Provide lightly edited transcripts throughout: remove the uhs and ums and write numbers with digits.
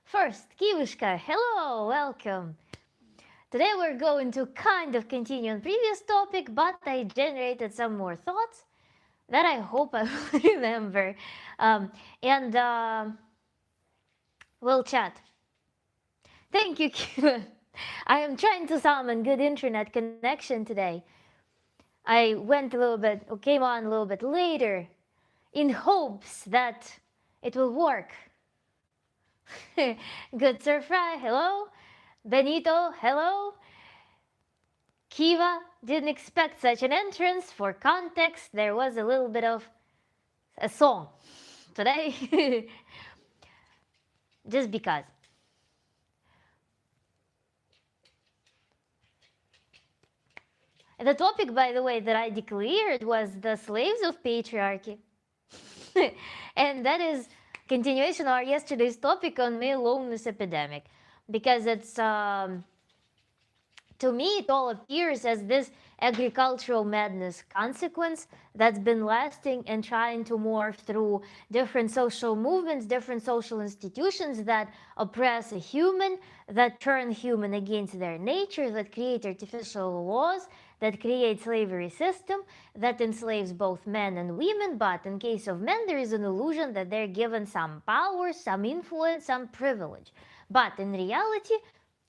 First, Kivushka, hello, welcome. Today we're going to kind of continue on previous topic, but I generated some more thoughts that I hope I will remember. And we'll chat. Thank you, Kiva. I am trying to summon good internet connection today. I went a little bit, or came on a little bit later in hopes that it will work. Good Sir Fry, hello. Benito, hello. Kiva didn't expect such an entrance. For context, there was a little bit of a song today. Just because. The topic, by the way, that I declared was the slaves of patriarchy. And that is continuation of our yesterday's topic on male loneliness epidemic. Because it's to me, it all appears as this agricultural madness consequence that's been lasting and trying to morph through different social movements, different social institutions that oppress a human, that turn human against their nature, that create artificial laws, that create slavery system, that enslaves both men and women. But in case of men, there is an illusion that they're given some power, some influence, some privilege. But in reality,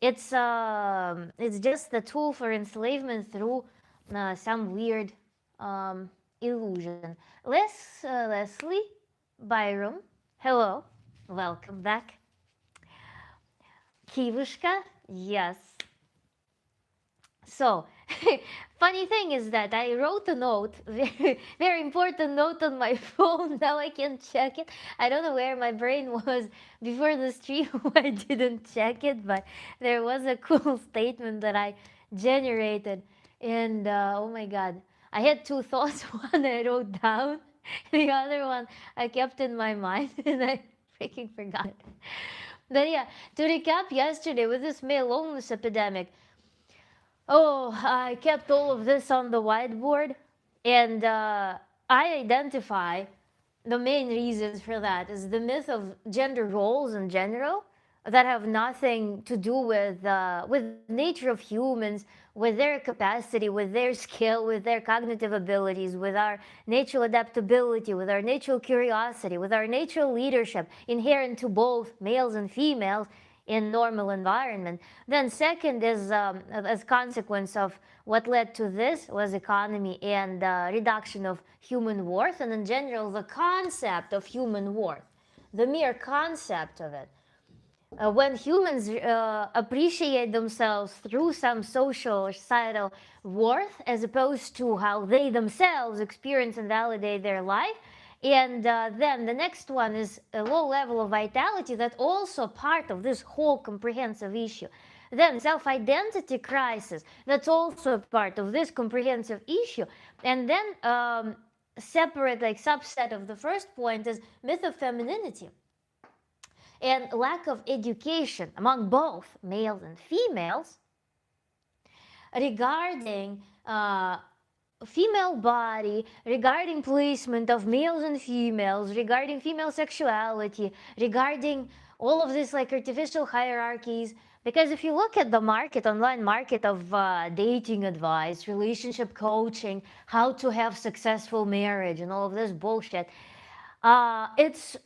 it's just a tool for enslavement through some weird illusion. Leslie Byram, hello, welcome back. Kivushka, yes. So, funny thing is that I wrote a note, very, very important note on my phone. Now I can check it. I don't know where my brain was before the stream. I didn't check it, but there was a cool statement that I generated. And oh my God, I had two thoughts. One I wrote down, the other one I kept in my mind, and I freaking forgot it. But yeah, to recap yesterday with this male loneliness epidemic, I kept all of this on the whiteboard, and I identify the main reasons for that is the myth of gender roles in general that have nothing to do with nature of humans, with their capacity, with their skill, with their cognitive abilities, with our natural adaptability, with our natural curiosity, with our natural leadership inherent to both males and females in normal environment. Then second is as consequence of what led to this was economy and reduction of human worth, and in general the concept of human worth, the mere concept of it. When humans appreciate themselves through some social or societal worth as opposed to how they themselves experience and validate their life. And then the next one is a low level of vitality, that's also part of this whole comprehensive issue. Then self-identity crisis, that's also part of this comprehensive issue. And then separate, like subset of the first point is myth of femininity and lack of education among both males and females regarding female body, regarding placement of males and females, regarding female sexuality, regarding all of this like artificial hierarchies. Because if you look at the market, online market of dating advice, relationship coaching, how to have successful marriage and all of this bullshit, it's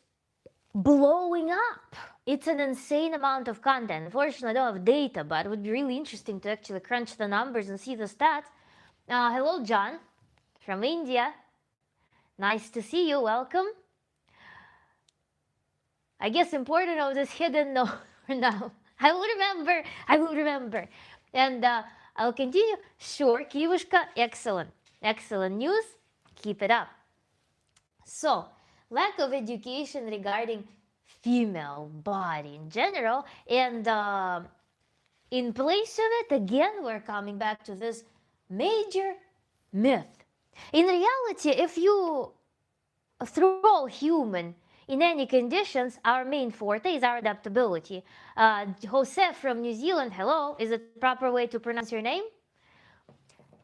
blowing up. It's an insane amount of content. Unfortunately, I don't have data, but it would be really interesting to actually crunch the numbers and see the stats. Hello, John from India. Nice to see you. Welcome. I guess important of this hidden note for now. I will remember. I will remember. And I'll continue. Sure, Kivushka, excellent. Excellent news. Keep it up. So, lack of education regarding female body in general, and in place of it, again, we're coming back to this major myth. In reality, if you throw human in any conditions, our main forte is our adaptability. Jose from New Zealand, hello, is it the proper way to pronounce your name?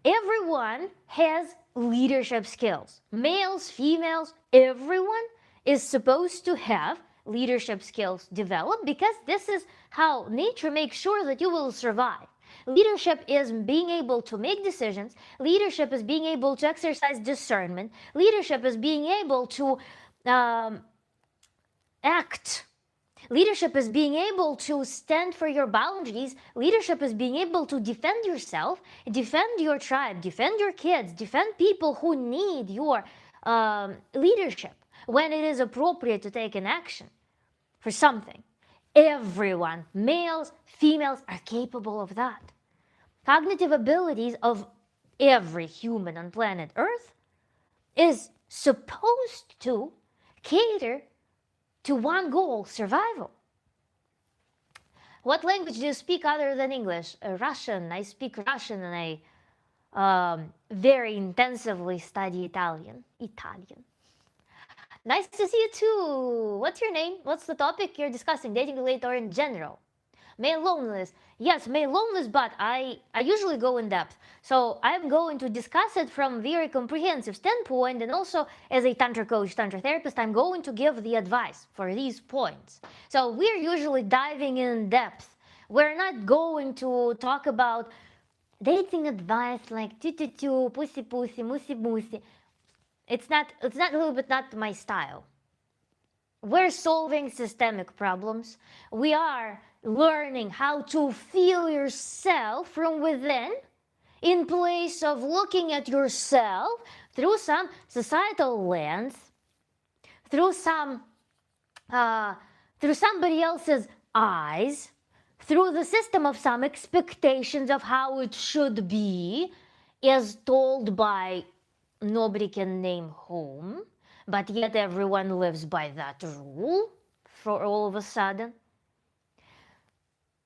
Everyone has leadership skills. Males, females, everyone is supposed to have leadership skills developed because this is how nature makes sure that you will survive. Leadership is being able to make decisions. Leadership is being able to exercise discernment. Leadership is being able to act. Leadership is being able to stand for your boundaries. Leadership is being able to defend yourself, defend your tribe, defend your kids, defend people who need your leadership when it is appropriate to take an action for something. Everyone, males, females, are capable of that. Cognitive abilities of every human on planet Earth is supposed to cater to one goal, survival. What language do you speak other than English? Russian. I speak Russian and I very intensively study Italian. Nice to see you too. What's your name? What's the topic you're discussing? Dating related or in general? Male loneliness. Yes, male loneliness, but I usually go in depth. So I'm going to discuss it from very comprehensive standpoint, and also as a Tantra coach, Tantra therapist, I'm going to give the advice for these points. So we're usually diving in depth. We're not going to talk about dating advice like tu pussy pussy, mussy mussy. It's not a little bit not my style. We're solving systemic problems. We are learning how to feel yourself from within in place of looking at yourself through some societal lens, through somebody else's eyes, through the system of some expectations of how it should be, as told by nobody can name whom, but yet everyone lives by that rule for all of a sudden.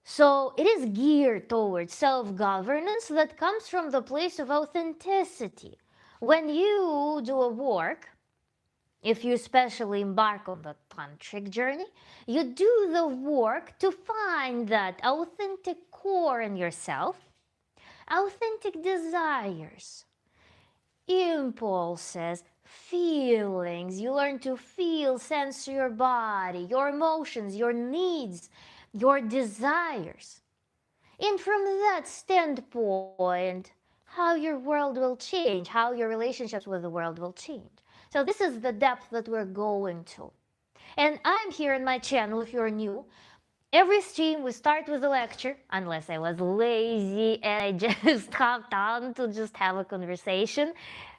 So it is geared towards self-governance that comes from the place of authenticity. When you do a work, if you especially embark on the tantric journey, you do the work to find that authentic core in yourself, authentic desires, impulses, feelings. You learn to feel, sense your body, your emotions, your needs, your desires. And from that standpoint, how your world will change, how your relationships with the world will change. So this is the depth that we're going to. And I'm here in my channel, if you're new. Every stream we start with a lecture, unless I was lazy and I just hopped on to just have a conversation,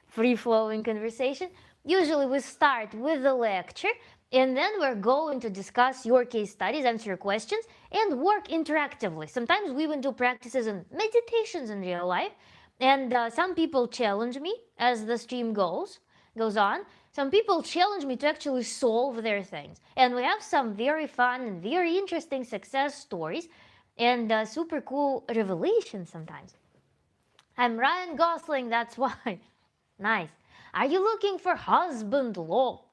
free-flowing conversation. Usually we start with a lecture, and then we're going to discuss your case studies, answer your questions, and work interactively. Sometimes we even do practices and meditations in real life, and some people challenge me as the stream goes on. Some people challenge me to actually solve their things. And we have some very fun and very interesting success stories and super cool revelations sometimes. I'm Ryan Gosling, that's why. Nice. Are you looking for husband-in-law?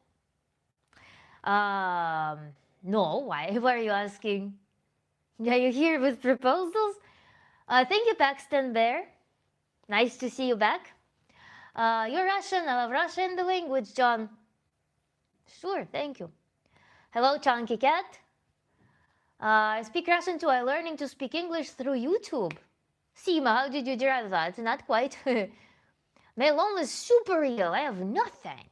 No, why? Why are you asking? Are you here with proposals? Thank you, Paxton Bear. Nice to see you back. You're Russian. I love Russian, the language, John. Sure, thank you. Hello, Chunky Cat. I speak Russian too. I'm learning to speak English through YouTube. Sima, how did you derive that? Not quite. My loan is super real. I have nothing.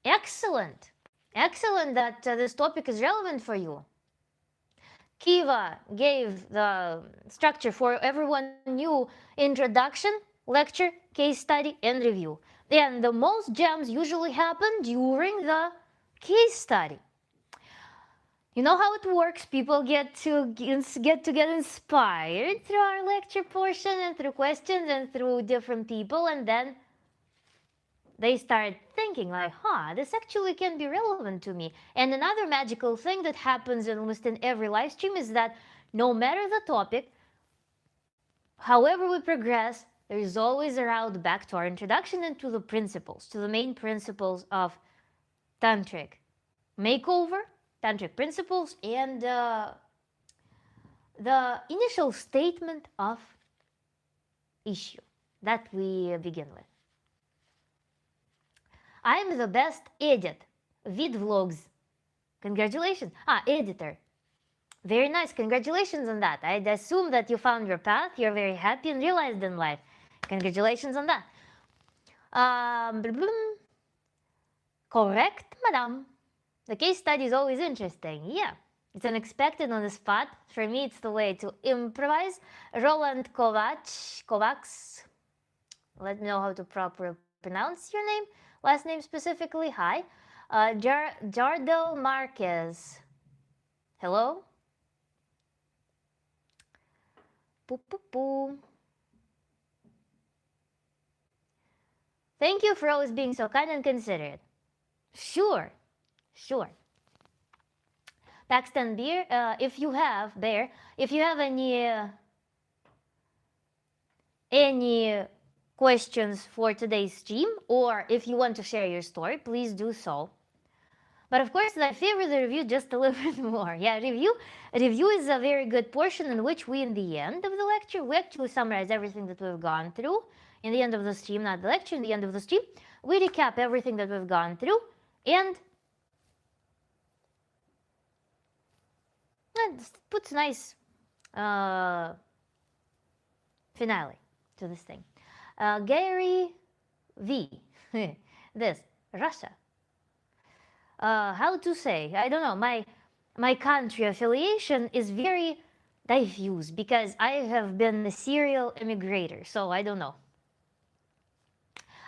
Excellent. Excellent that this topic is relevant for you. Kiva gave the structure for everyone new: introduction, lecture, case study, and review. And the most gems usually happen during the case study. You know how it works. People get inspired through our lecture portion and through questions and through different people, and then they start thinking like, this actually can be relevant to me. And another magical thing that happens almost in every live stream is that no matter the topic, however we progress, there is always a route back to our introduction and to the principles, to the main principles of tantric makeover, tantric principles, and the initial statement of issue that we begin with. I'm the best edit vid vlogs. Congratulations. Editor. Very nice. Congratulations on that. I'd assume that you found your path. You're very happy and realized in life. Congratulations on that. Correct, madam. The case study is always interesting. Yeah. It's unexpected on the spot. For me, it's the way to improvise. Roland Kovacs. Let me know how to properly pronounce your name. Last name specifically. Hi. Jardel Marquez. Hello. Poo, poo, poo. Thank you for always being so kind and considerate. Sure. Paxton Beer, if you have any questions for today's stream, or if you want to share your story, please do so. But of course, I favor the review just a little bit more. Yeah, review is a very good portion in which we, in the end of the lecture, we actually summarize everything that we've gone through. In the end of the stream, not the lecture, in the end of the stream, we recap everything that we've gone through, and it puts nice finale to this thing. Gary V. This, Russia. How to say? I don't know. My country affiliation is very diffuse because I have been a serial immigrator, so I don't know.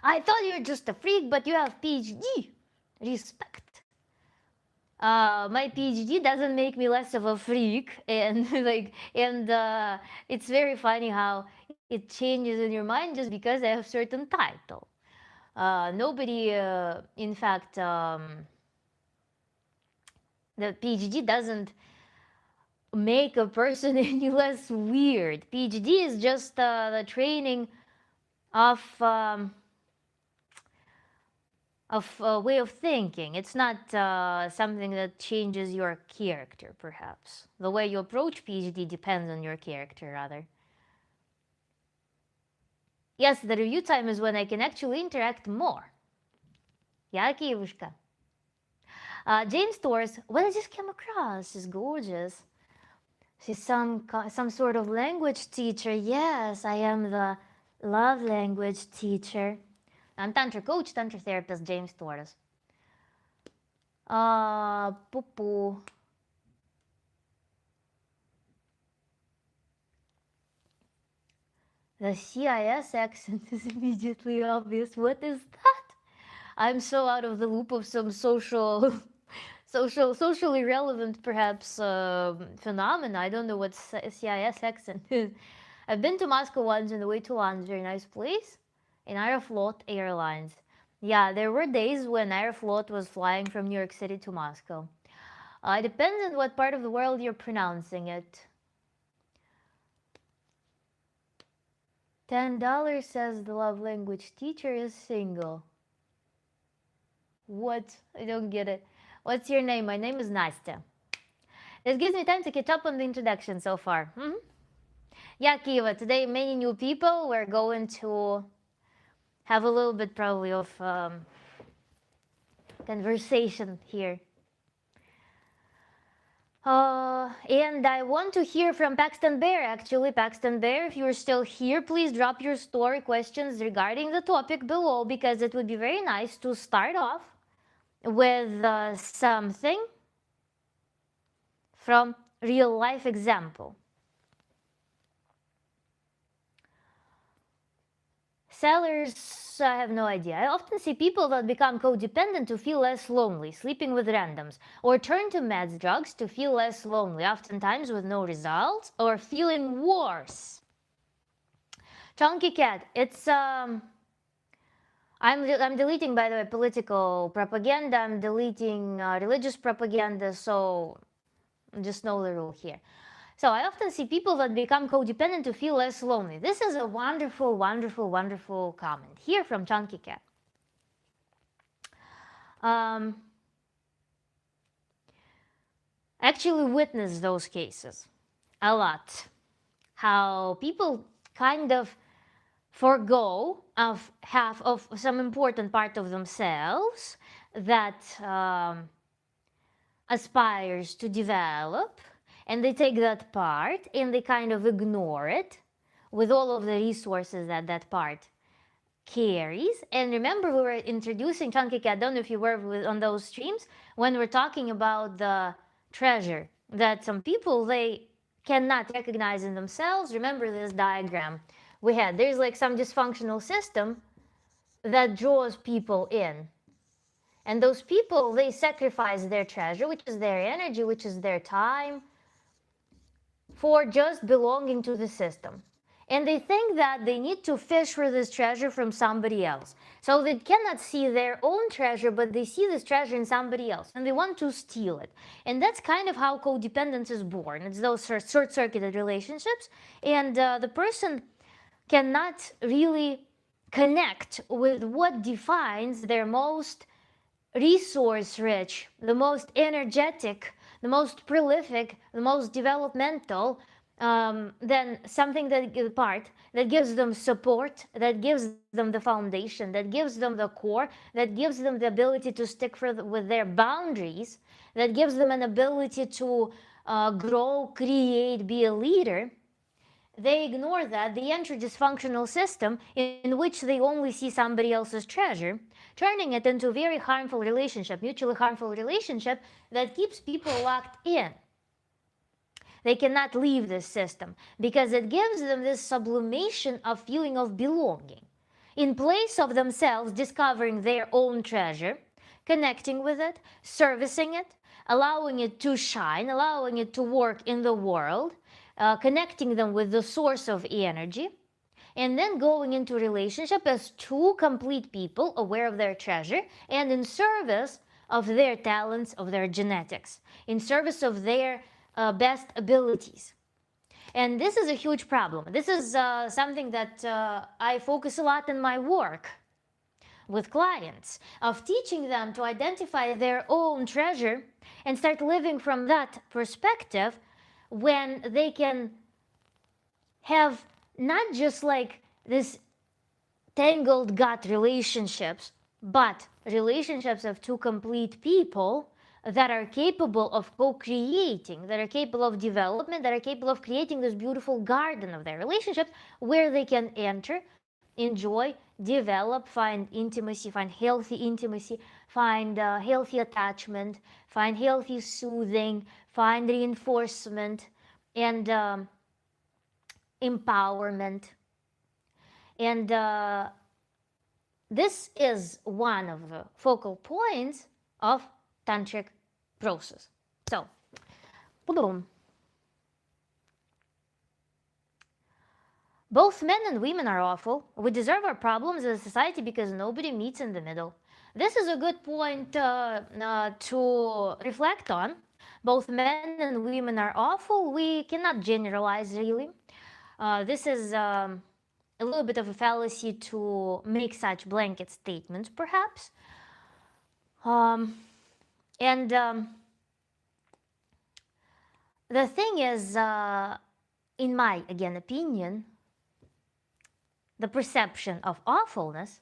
I thought you were just a freak, but you have PhD. Respect. My PhD doesn't make me less of a freak, and it's very funny how it changes in your mind just because I have certain title. Nobody, in fact, the PhD doesn't make a person any less weird. PhD is just the training of a way of thinking. It's not something that changes your character, perhaps. The way you approach PhD depends on your character, rather. Yes, the review time is when I can actually interact more. Yeah, Kivushka. James Torres, what I just came across is gorgeous. She's some sort of language teacher. Yes, I am the love language teacher. I'm Tantra coach, Tantra therapist, James Torres. Poo-poo. The CIS accent is immediately obvious. What is that? I'm so out of the loop of some socially relevant, perhaps, phenomena. I don't know what CIS accent is. I've been to Moscow once on the way to London, very nice place, in Aeroflot Airlines. Yeah, there were days when Aeroflot was flying from New York City to Moscow. It depends on what part of the world you're pronouncing it. $10 says the love language teacher is single. What? I don't get it. What's your name? My name is Nastya. This gives me time to catch up on the introduction so far. Yeah, Kiva, today many new people. We're going to have a little bit probably of conversation here. And I want to hear from Paxton Bear, actually. Paxton Bear, if you're still here, please drop your story questions regarding the topic below, because it would be very nice to start off with something from real life example. Sellers else? I have no idea. I often see people that become codependent to feel less lonely, sleeping with randoms, or turn to meds drugs to feel less lonely, oftentimes with no results, or feeling worse. Chunky Cat, it's I'm deleting, by the way, political propaganda. I'm deleting religious propaganda. So just know the rule here. So I often see people that become codependent to feel less lonely. This is a wonderful, wonderful, wonderful comment here from Chunky Cat. Actually witness those cases a lot. How people kind of forgo of half of some important part of themselves that aspires to develop, and they take that part and they kind of ignore it with all of the resources that that part carries. And remember, we were introducing Chunky Cat, I don't know if you were on those streams, when we're talking about the treasure that some people, they cannot recognize in themselves. Remember this diagram we had. There's like some dysfunctional system that draws people in. And those people, they sacrifice their treasure, which is their energy, which is their time, for just belonging to the system. And they think that they need to fish for this treasure from somebody else. So they cannot see their own treasure, but they see this treasure in somebody else, and they want to steal it. And that's kind of how codependence is born. It's those short-circuited relationships, and the person cannot really connect with what defines their most resource-rich, the most energetic, the most prolific, the most developmental, then something that part that gives them support, that gives them the foundation, that gives them the core, that gives them the ability to stick with their boundaries, that gives them an ability to grow, create, be a leader. They ignore that. They enter a dysfunctional system in which they only see somebody else's treasure, turning it into a very harmful relationship, mutually harmful relationship that keeps people locked in. They cannot leave this system because it gives them this sublimation of feeling of belonging. In place of themselves discovering their own treasure, connecting with it, servicing it, allowing it to shine, allowing it to work in the world, connecting them with the source of energy, and then going into relationship as two complete people aware of their treasure and in service of their talents, of their genetics, in service of their best abilities. And this is a huge problem. This is something that I focus a lot in my work with clients, of teaching them to identify their own treasure and start living from that perspective, when they can have not just like this tangled gut relationships, but relationships of two complete people that are capable of co-creating, that are capable of development, that are capable of creating this beautiful garden of their relationships where they can enter, enjoy, develop, find intimacy, find healthy intimacy, find healthy attachment, find healthy soothing, find reinforcement, and empowerment. And this is one of the focal points of tantric process. So, boom. Both men and women are awful. We deserve our problems as a society because nobody meets in the middle. This is a good point to reflect on. Both men and women are awful. We cannot generalize, really. This is a little bit of a fallacy to make such blanket statements, perhaps. The thing is, in my, again, opinion, the perception of awfulness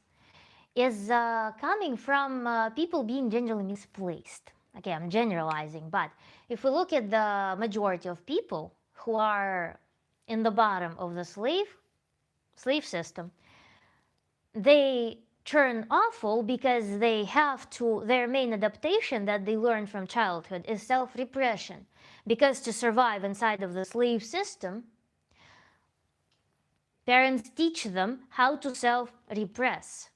is coming from people being generally misplaced. Okay, I'm generalizing, but if we look at the majority of people who are in the bottom of the slave system, they turn awful because they have to, their main adaptation that they learned from childhood is self-repression. Because to survive inside of the slave system, parents teach them how to self-repress.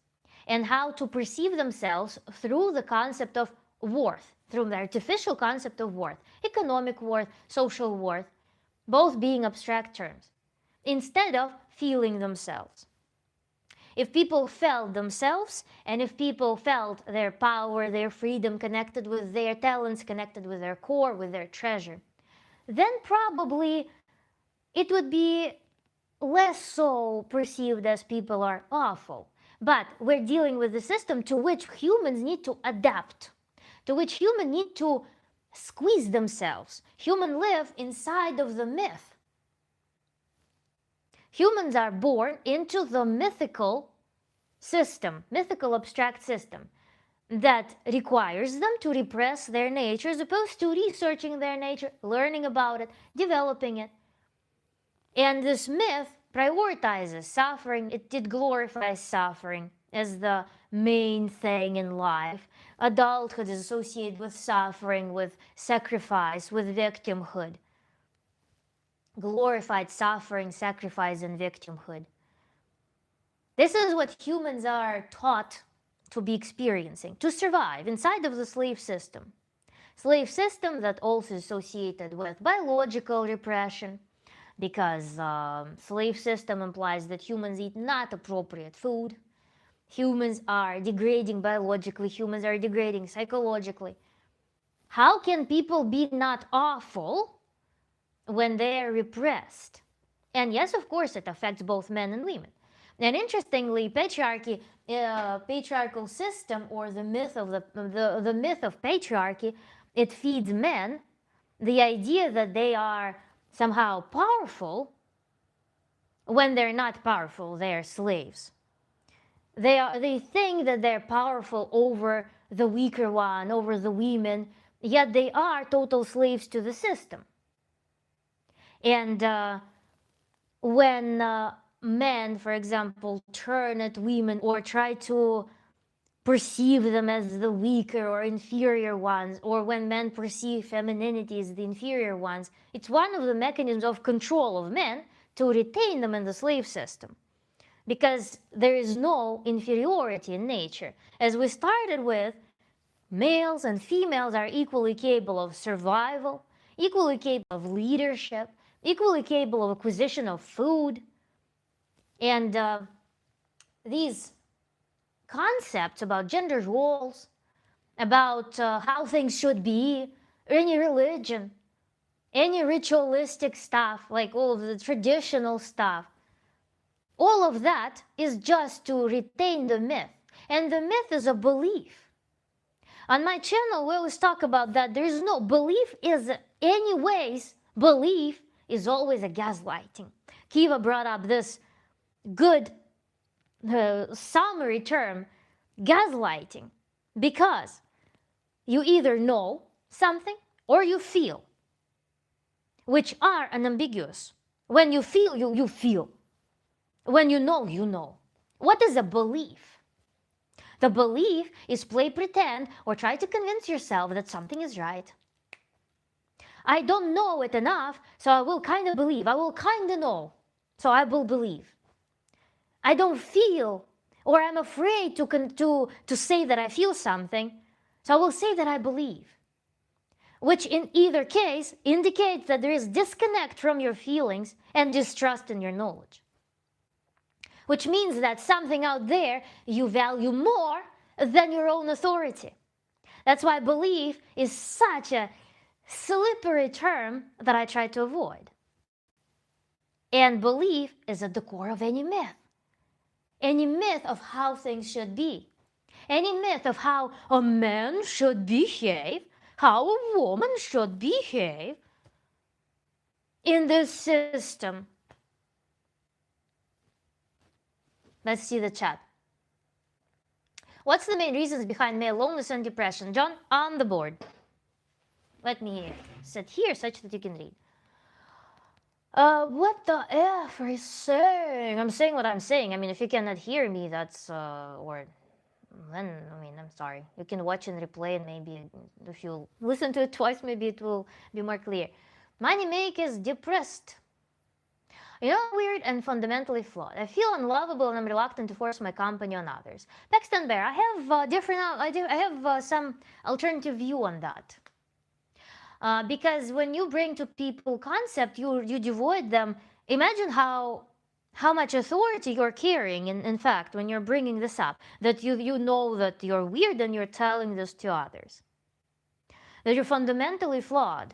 and how to perceive themselves through the concept of worth, through the artificial concept of worth, economic worth, social worth, both being abstract terms, instead of feeling themselves. If people felt themselves, and if people felt their power, their freedom connected with their talents, connected with their core, with their treasure, then probably it would be less so perceived as people are awful. But we're dealing with a system to which humans need to adapt, to which humans need to squeeze themselves. Humans live inside of the myth. Humans are born into the mythical system, mythical abstract system, that requires them to repress their nature as opposed to researching their nature, learning about it, developing it. And this myth prioritizes suffering. It glorifies suffering as the main thing in life. Adulthood is associated with suffering, with sacrifice, with victimhood. Glorified suffering, sacrifice, and victimhood. This is what humans are taught to be experiencing, to survive inside of the slave system. Slave system that also associated with biological repression, because slave system implies that humans eat not appropriate food. Humans are degrading biologically, humans are degrading psychologically. How can people be not awful when they are repressed? And yes, of course, it affects both men and women. And interestingly, patriarchy, patriarchal system, or the myth of the myth of patriarchy, it feeds men the idea that they are somehow powerful when they're not powerful. They're slaves. They think that they're powerful over the weaker one, over the women, yet they are total slaves to the system. And when men, for example, turn at women or try to perceive them as the weaker or inferior ones, or when men perceive femininity as the inferior ones, it's one of the mechanisms of control of men to retain them in the slave system. Because there is no inferiority in nature. As we started with, males and females are equally capable of survival, equally capable of leadership, equally capable of acquisition of food. And these concepts about gender roles, about how things should be, any religion, any ritualistic stuff, like all of the traditional stuff, all of that is just to retain the myth. And the myth is a belief. On my channel, we always talk about that. There is no belief is anyways. Belief is always a gaslighting. Kiva brought up this good summary term, gaslighting, because you either know something or you feel, which are unambiguous. When you feel, you feel. When you know, you know. What is a belief? The belief is play pretend or try to convince yourself that something is right. I don't know it enough, so I will kind of believe. I will kind of know, so I will believe. I don't feel, or I'm afraid to say that I feel something, so I will say that I believe. Which in either case indicates that there is disconnect from your feelings and distrust in your knowledge. Which means that something out there you value more than your own authority. That's why belief is such a slippery term that I try to avoid. And belief is at the core of any myth. Any myth of how things should be. Any myth of how a man should behave, how a woman should behave in this system. Let's see the chat. What's the main reasons behind male loneliness and depression? John, on the board. Let me sit here such that you can read. What the F are you saying? I'm saying what I'm saying. I mean, if you cannot hear me, that's, or then, I mean, I'm sorry. You can watch and replay, and maybe if you listen to it twice, maybe it will be more clear. Money Make is depressed. You know, weird and fundamentally flawed. I feel unlovable and I'm reluctant to force my company on others. Paxton Bear, I have I have some alternative view on that. Because when you bring to people concept, you devoid them. Imagine how much authority you're carrying. In fact, when you're bringing this up, that you know that you're weird and you're telling this to others, that you're fundamentally flawed.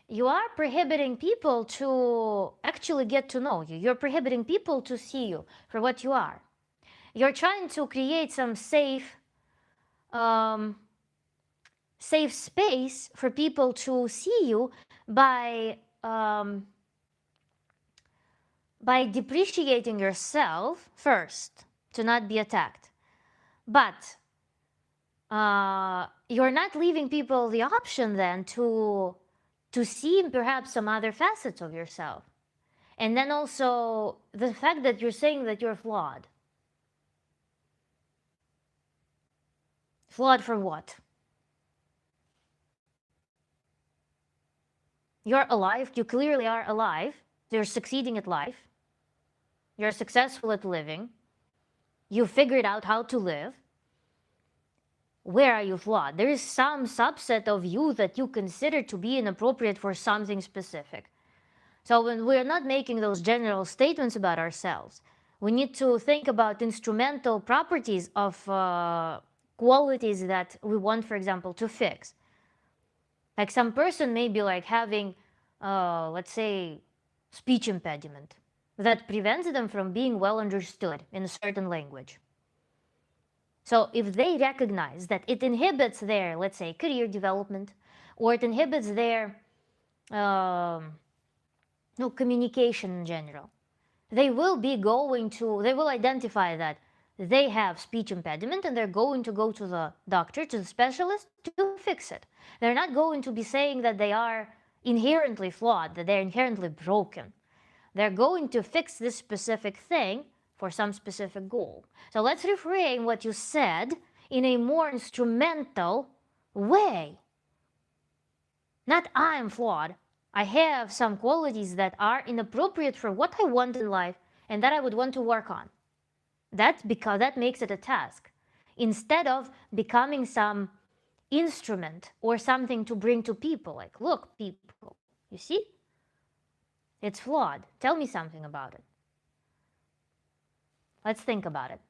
You are prohibiting people to actually get to know you. You're prohibiting people to see you for what you are. You're trying to create some um, safe space for people to see you by um, by depreciating yourself first to not be attacked. But you're not leaving people the option then to see perhaps some other facets of yourself. And then also the fact that you're saying that you're flawed. Flawed for what? You're alive. You clearly are alive. You're succeeding at life. You're successful at living. You figured out how to live. Where are you flawed? There is some subset of you that you consider to be inappropriate for something specific. So when we're not making those general statements about ourselves, we need to think about instrumental properties of qualities that we want, for example, to fix. Like some person may be like having, let's say, speech impediment that prevents them from being well understood in a certain language. So if they recognize that it inhibits their, let's say, career development, or it inhibits their communication in general, they will identify that they have speech impediment and they're going to go to the doctor, to the specialist to fix it. They're not going to be saying that they are inherently flawed, that they're inherently broken. They're going to fix this specific thing for some specific goal. So let's reframe what you said in a more instrumental way. Not I'm flawed. I have some qualities that are inappropriate for what I want in life and that I would want to work on. That's because that makes it a task. Instead of becoming some instrument or something to bring to people, like, look, people, you see? It's flawed. Tell me something about it. Let's think about it.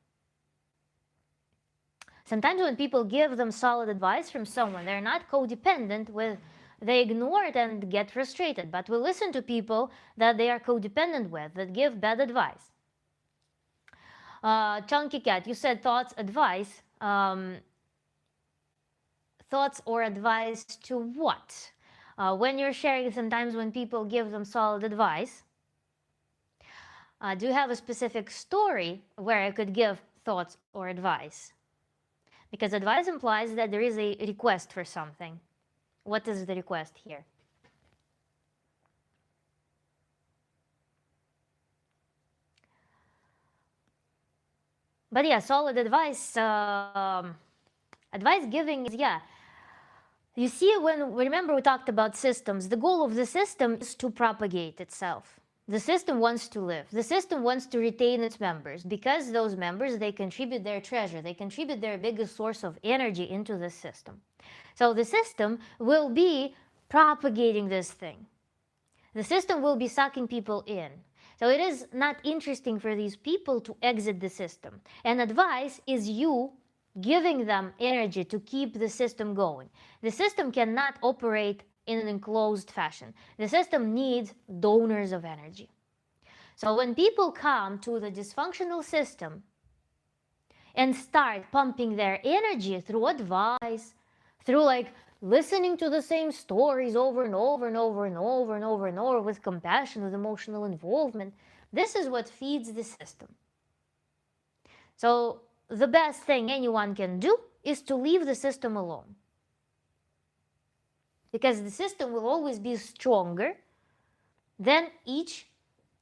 Sometimes when people give them solid advice from someone, they're not codependent with, they ignore it and get frustrated. But we listen to people that they are codependent with, that give bad advice. Chunky Cat, you said thoughts, advice. Thoughts or advice to what? When you're sharing, sometimes when people give them solid advice, do you have a specific story where I could give thoughts or advice? Because advice implies that there is a request for something. What is the request here? But yeah, solid advice, advice giving is, yeah. You see, remember we talked about systems. The goal of the system is to propagate itself. The system wants to live. The system wants to retain its members because those members, they contribute their treasure. They contribute their biggest source of energy into the system. So the system will be propagating this thing. The system will be sucking people in. So it is not interesting for these people to exit the system. And advice is you giving them energy to keep the system going. The system cannot operate in an enclosed fashion. The system needs donors of energy. So when people come to the dysfunctional system and start pumping their energy through advice, through like listening to the same stories over and over and over and over and over and over with compassion, with emotional involvement, this is what feeds the system. So the best thing anyone can do is to leave the system alone. Because the system will always be stronger than each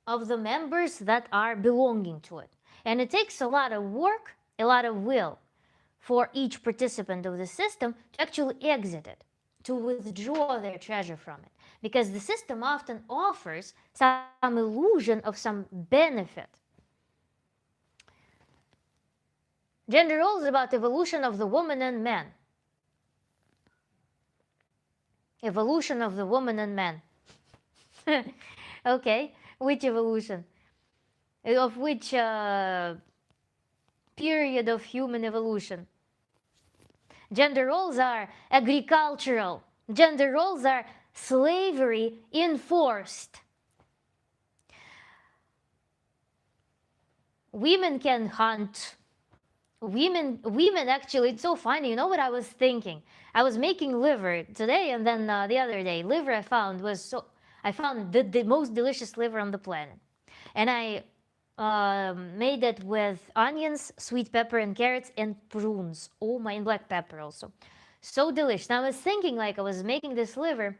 of the members that are belonging to it. And it takes a lot of work, a lot of will for each participant of the system to actually exit it. to withdraw their treasure from it, because the system often offers some illusion of some benefit. Gender roles about evolution of the woman and man. Evolution of the woman and man. Okay, which evolution? Of which period of human evolution? Gender roles are agricultural. Gender roles are slavery enforced. Women can hunt. Women actually, it's so funny. You know what I was thinking? I was making liver today, and then the other day, liver I found the most delicious liver on the planet, and I made it with onions, sweet pepper, and carrots, and prunes. Oh my, and black pepper also. So delicious. And I was thinking, like, I was making this liver,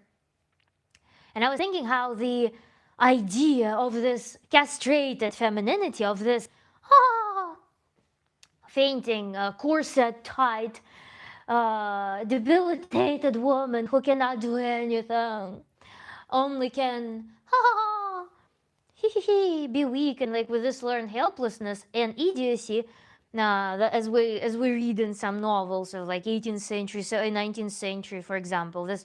and I was thinking how the idea of this castrated femininity, of this fainting, corset tight, debilitated woman who cannot do anything, only can be weak, and like with this learned helplessness and idiocy, as we read in some novels of like 18th century, so 19th century, for example, this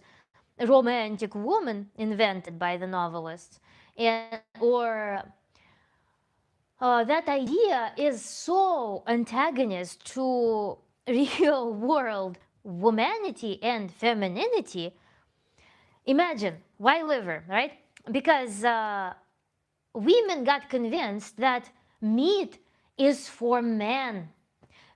romantic woman invented by the novelists, and or that idea is so antagonist to real world womanity and femininity. Imagine, why liver, right? Because women got convinced that meat is for men.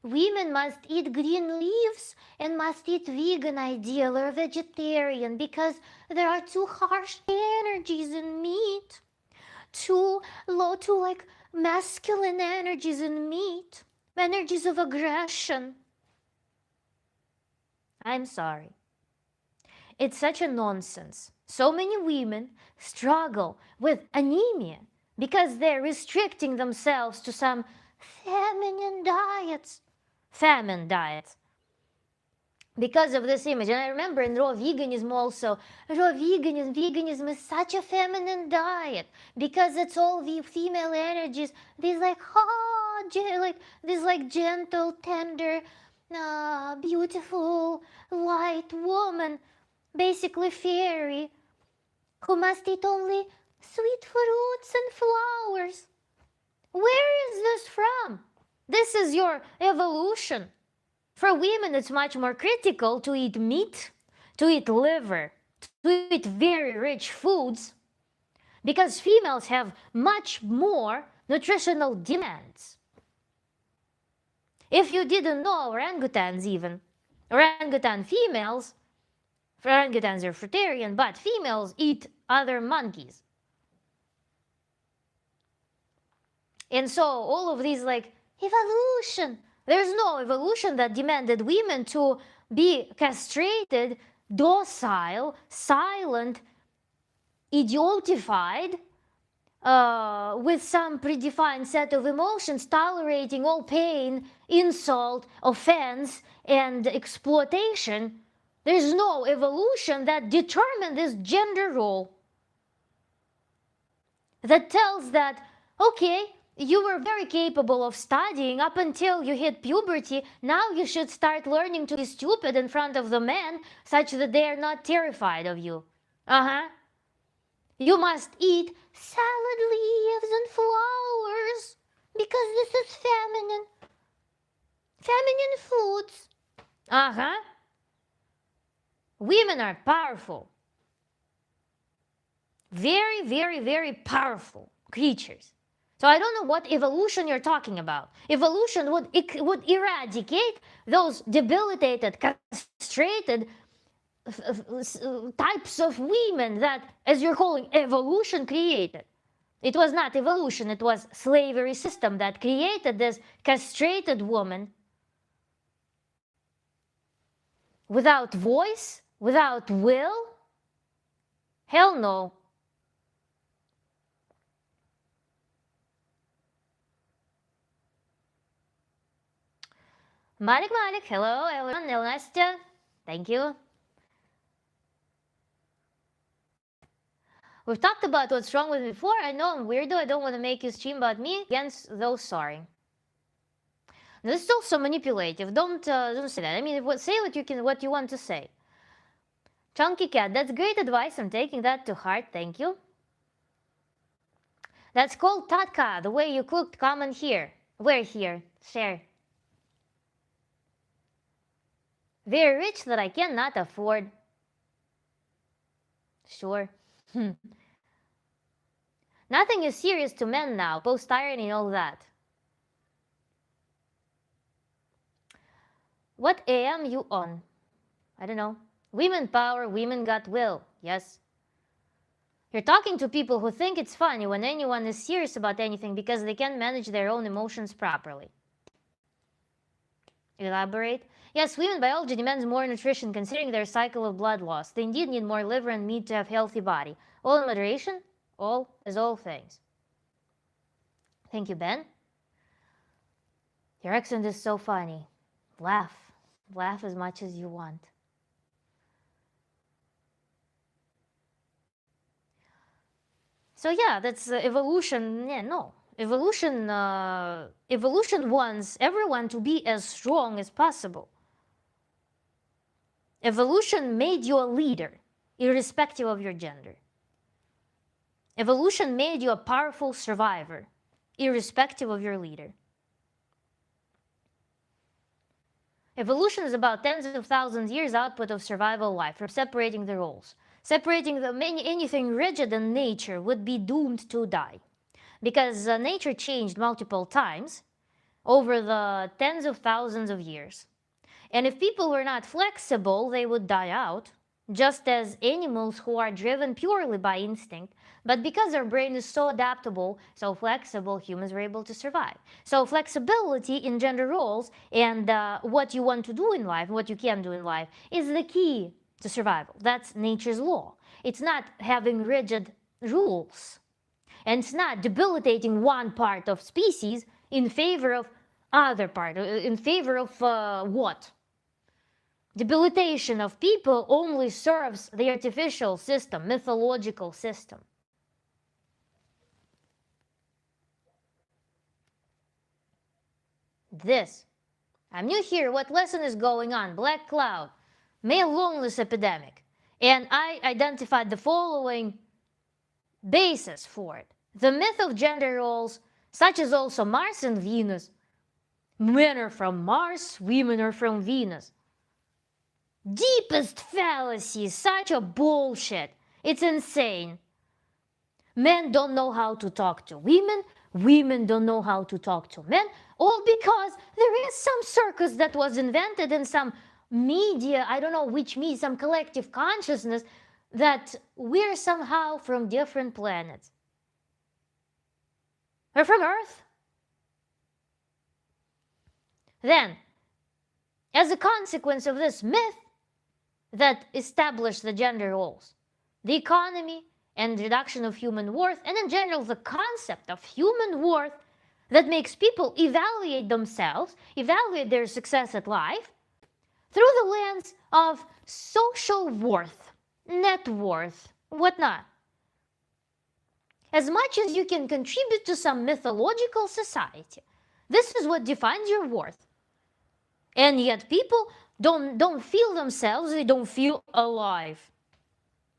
Women must eat green leaves and must eat vegan, ideal, or vegetarian, because there are too harsh energies in meat, too low, too like masculine energies in meat, energies of aggression. I'm sorry. It's such a nonsense. So many women struggle with anemia because they're restricting themselves to some feminine diets. Famine diets. Because of this image. And I remember in raw veganism also, veganism is such a feminine diet because it's all the female energies. These like, these like gentle, tender, beautiful, light woman, basically fairy, who must eat only sweet fruits and flowers. Where is this from? This is your evolution. For women, it's much more critical to eat meat, to eat liver, to eat very rich foods, because females have much more nutritional demands. If you didn't know, orangutans even, orangutan females, orangutans are fruitarian, but females eat other monkeys. And so all of these like evolution, there's no evolution that demanded women to be castrated, docile, silent, idiotified, with some predefined set of emotions, tolerating all pain, insult, offense, and exploitation. There's no evolution that determined this gender role that tells that, okay, you were very capable of studying up until you hit puberty. Now you should start learning to be stupid in front of the men such that they are not terrified of you. You must eat salad leaves and flowers because this is feminine. Feminine foods. Women are powerful. Very, very, very powerful creatures. So I don't know what evolution you're talking about. Evolution would eradicate those debilitated, castrated types of women that, as you're calling, evolution created. It was not evolution, it was slavery system that created this castrated woman without voice, without will. Hell no. Malik, hello, everyone, Nastya, thank you. We've talked about what's wrong with me before. I know I'm weirdo. I don't want to make you stream about me. Against those, sorry. This is also manipulative. Don't say that. I mean, say what you want to say. Chunky Cat, that's great advice. I'm taking that to heart. Thank you. That's called Tatka, the way you cooked. Comment here. We're here. Share. Very rich that I cannot afford. Sure. Nothing is serious to men now. Post-irony and all that. What AM you on? I don't know. Women power, women got will. Yes. You're talking to people who think it's funny when anyone is serious about anything because they can't manage their own emotions properly. Elaborate. Yes, women biology demands more nutrition considering their cycle of blood loss. They indeed need more liver and meat to have healthy body. All in moderation, all is all things. Thank you, Ben. Your accent is so funny. Laugh. Laugh as much as you want. So yeah, that's evolution. Yeah, no. Evolution wants everyone to be as strong as possible. Evolution made you a leader, irrespective of your gender. Evolution made you a powerful survivor, irrespective of your leader. Evolution is about tens of thousands of years output of survival life from separating the roles. Separating anything rigid in nature would be doomed to die. Because nature changed multiple times over the tens of thousands of years. And if people were not flexible, they would die out, just as animals who are driven purely by instinct. But because our brain is so adaptable, so flexible, humans were able to survive. So flexibility in gender roles and what you want to do in life, what you can do in life, is the key to survival. That's nature's law. It's not having rigid rules. And it's not debilitating one part of species in favor of other part, in favor of what? Debilitation of people only serves the artificial system, mythological system. This. I'm new here. What lesson is going on? Black cloud. Male loneliness epidemic. And I identified the following basis for it. The myth of gender roles, such as also Mars and Venus. Men are from Mars, women are from Venus. Deepest fallacy, such a bullshit. It's insane. Men don't know how to talk to women, women don't know how to talk to men, all because there is some circus that was invented in some media, I don't know which media, some collective consciousness, that we're somehow from different planets. We're from Earth. Then, as a consequence of this myth that established the gender roles, the economy and reduction of human worth, and in general the concept of human worth that makes people evaluate themselves, evaluate their success at life, through the lens of social worth, net worth, whatnot. As much as you can contribute to some mythological society, this is what defines your worth. And yet people don't feel themselves, they don't feel alive.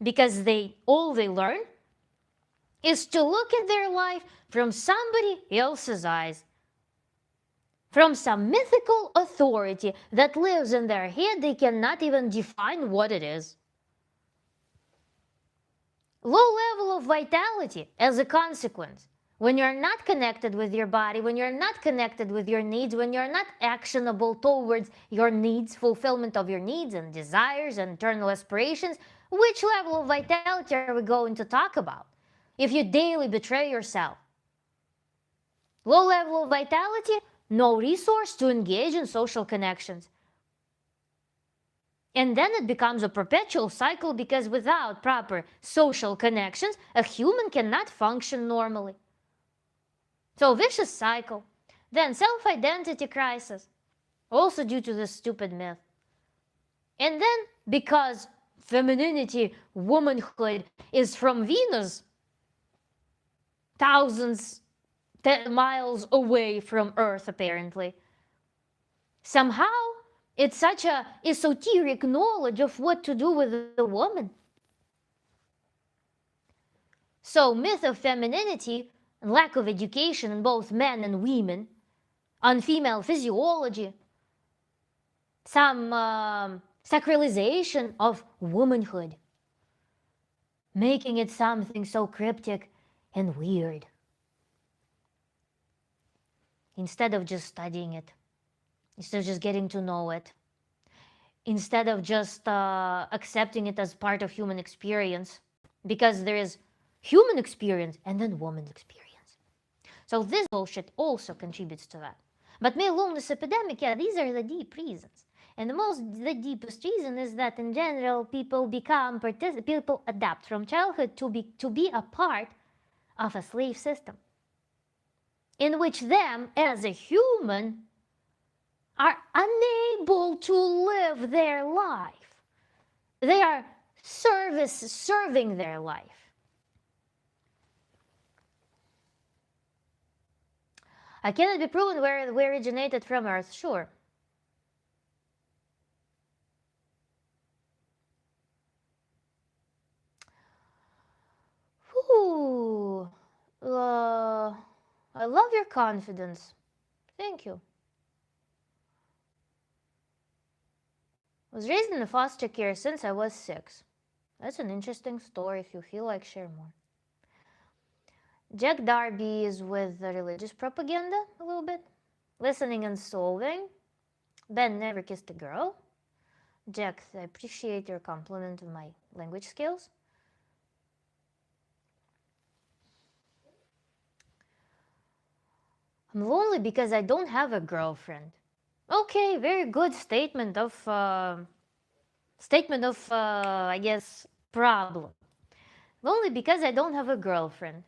Because all they learn is to look at their life from somebody else's eyes. From some mythical authority that lives in their head, they cannot even define what it is. Low level of vitality as a consequence. When you're not connected with your body, when you're not connected with your needs, when you're not actionable towards your needs, fulfillment of your needs and desires and internal aspirations, which level of vitality are we going to talk about? If you daily betray yourself. Low level of vitality, no resource to engage in social connections. And then it becomes a perpetual cycle because without proper social connections, a human cannot function normally. So vicious cycle. Then self-identity crisis, also due to this stupid myth. And then because femininity, womanhood is from Venus, thousands miles away from Earth, apparently. Somehow, it's such a esoteric knowledge of what to do with a woman. So, myth of femininity and lack of education in both men and women, on female physiology, some sacralization of womanhood, making it something so cryptic and weird, instead of just studying it, instead of just getting to know it, instead of just accepting it as part of human experience, because there is human experience and then woman's experience. So this bullshit also contributes to that. But male loneliness epidemic, yeah, these are the deep reasons. And the deepest reason is that in general people people adapt from childhood to be a part of a slave system, in which them as a human are unable to live their life. They are serving their life. I cannot be proven where we originated from Earth, sure. Ooh, I love your confidence. Thank you. I was raised in a foster care since I was 6. That's an interesting story if you feel like share more. Jack Darby is with the religious propaganda a little bit. Listening and solving. Ben never kissed a girl. Jack, I appreciate your compliment of my language skills. I'm lonely because I don't have a girlfriend. Okay, very good statement of I guess, problem. Lonely because I don't have a girlfriend.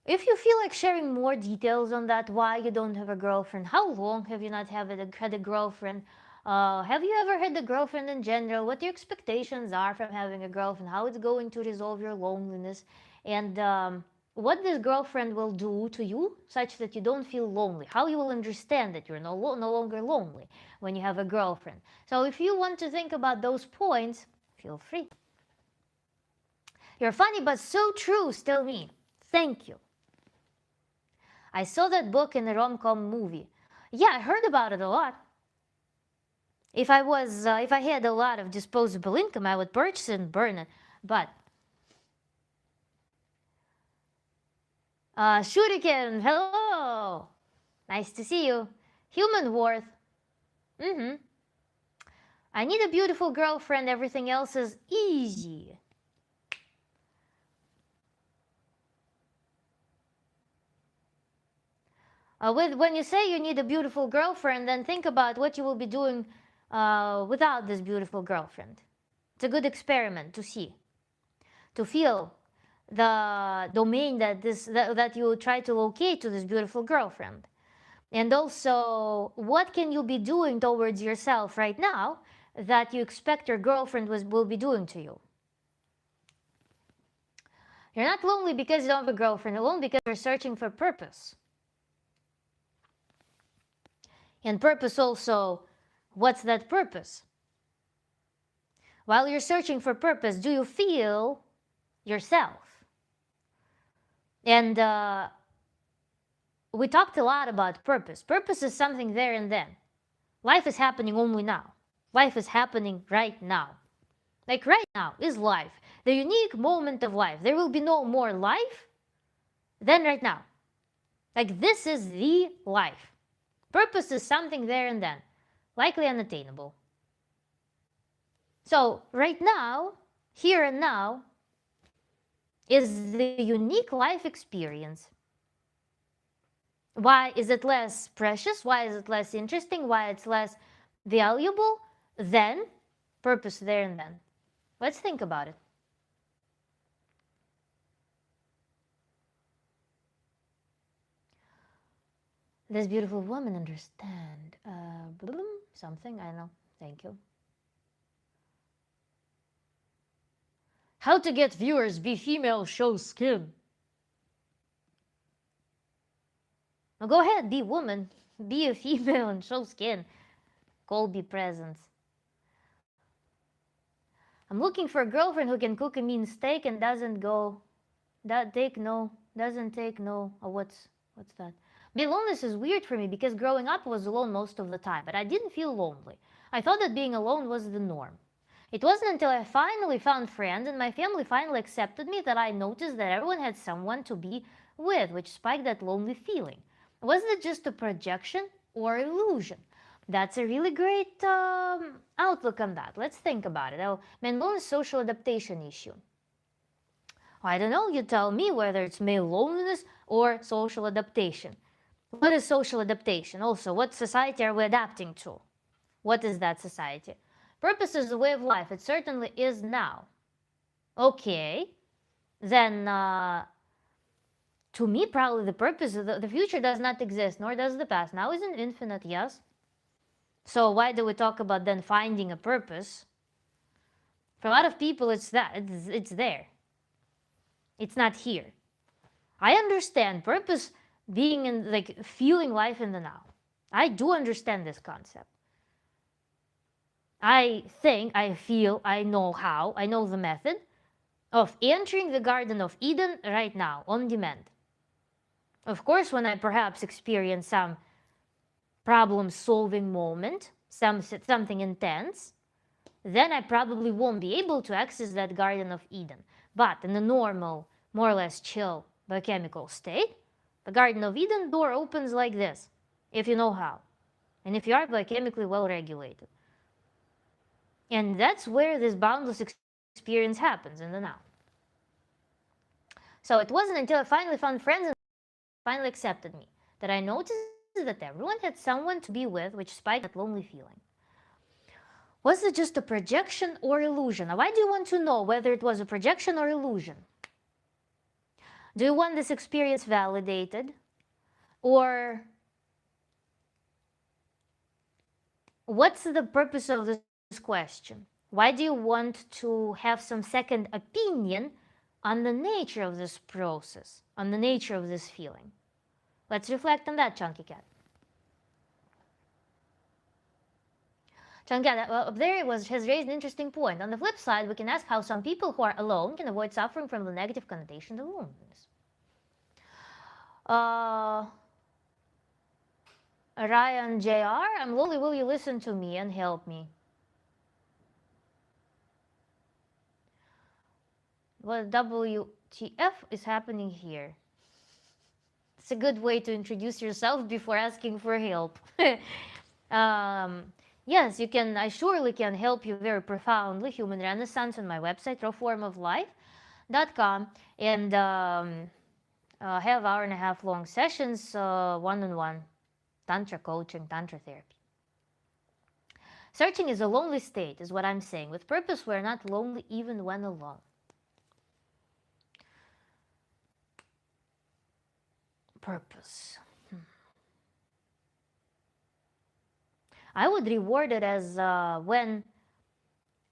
If you feel like sharing more details on that, why you don't have a girlfriend, how long have you not had a girlfriend, have you ever had a girlfriend in general, what your expectations are from having a girlfriend, how it's going to resolve your loneliness, and what this girlfriend will do to you such that you don't feel lonely, how you will understand that you're no longer lonely when you have a girlfriend. So if you want to think about those points, feel free. You're funny but so true, still me. Thank you. I saw that book in a rom-com movie. Yeah, I heard about it a lot. If I had a lot of disposable income, I would purchase it and burn it. But Shuriken, hello, nice to see you. Human worth. I need a beautiful girlfriend. Everything else is easy. When you say you need a beautiful girlfriend, then think about what you will be doing without this beautiful girlfriend. It's a good experiment to see, to feel the domain that you try to locate to this beautiful girlfriend. And also, what can you be doing towards yourself right now that you expect your girlfriend will be doing to you? You're not lonely because you don't have a girlfriend. You're lonely because you're searching for purpose. And purpose also, what's that purpose? While you're searching for purpose, do you feel yourself? And we talked a lot about purpose. Purpose is something there and then. Life is happening only now. Life is happening right now. Like right now is life. The unique moment of life. There will be no more life than right now. Like this is the life. Purpose is something there and then. Likely unattainable. So right now, here and now, is the unique life experience. Why is it less precious? Why is it less interesting? Why it's less valuable than purpose there and then? Let's think about it. This beautiful woman understand something, I don't know. Thank you. How to get viewers, be female, show skin. Now go ahead, be woman, be a female and show skin. Colby presents. I'm looking for a girlfriend who can cook a mean steak and doesn't take no. Oh, what's that? Being loneliness is weird for me because growing up I was alone most of the time, but I didn't feel lonely. I thought that being alone was the norm. It wasn't until I finally found friends and my family finally accepted me that I noticed that everyone had someone to be with, which spiked that lonely feeling. Was it just a projection or illusion? That's a really great outlook on that. Let's think about it. Oh, man, loneliness is a social adaptation issue. I don't know, you tell me whether it's male loneliness or social adaptation. What is social adaptation? Also, what society are we adapting to? What is that society? Purpose is a way of life. It certainly is now. Okay, then to me, probably the purpose of the future does not exist, nor does the past. Now is an infinite, yes? So why do we talk about then finding a purpose? For a lot of people, it's that. It's there. It's not here. I understand purpose being in, like, feeling life in the now. I do understand this concept. I think, I feel, I know how, I know the method of entering the Garden of Eden right now, on demand. Of course, when I perhaps experience some problem-solving moment, something intense, then I probably won't be able to access that Garden of Eden. But in a normal, more or less chill biochemical state, the Garden of Eden door opens like this, if you know how, and if you are biochemically well regulated. And that's where this boundless experience happens, in the now. So it wasn't until I finally found friends and finally accepted me that I noticed that everyone had someone to be with, which spiked that lonely feeling. Was it just a projection or illusion? Now, why do you want to know whether it was a projection or illusion? Do you want this experience validated? Or what's the purpose of this question? Why do you want to have some second opinion on the nature of this process, on the nature of this feeling? Let's reflect on that, Chunky Cat. Chunky Cat, up there has raised an interesting point. On the flip side, we can ask how some people who are alone can avoid suffering from the negative connotation of loneliness. Ryan Jr., I'm lonely, will you listen to me and help me? What WTF is happening here? It's a good way to introduce yourself before asking for help. Yes, you can. I surely can help you very profoundly. Human Renaissance on my website, rawformoflife.com, and have hour-and-a-half long sessions, one-on-one, Tantra coaching, Tantra therapy. Searching is a lonely state, is what I'm saying. With purpose, we're not lonely even when alone. Purpose. I would reward it as when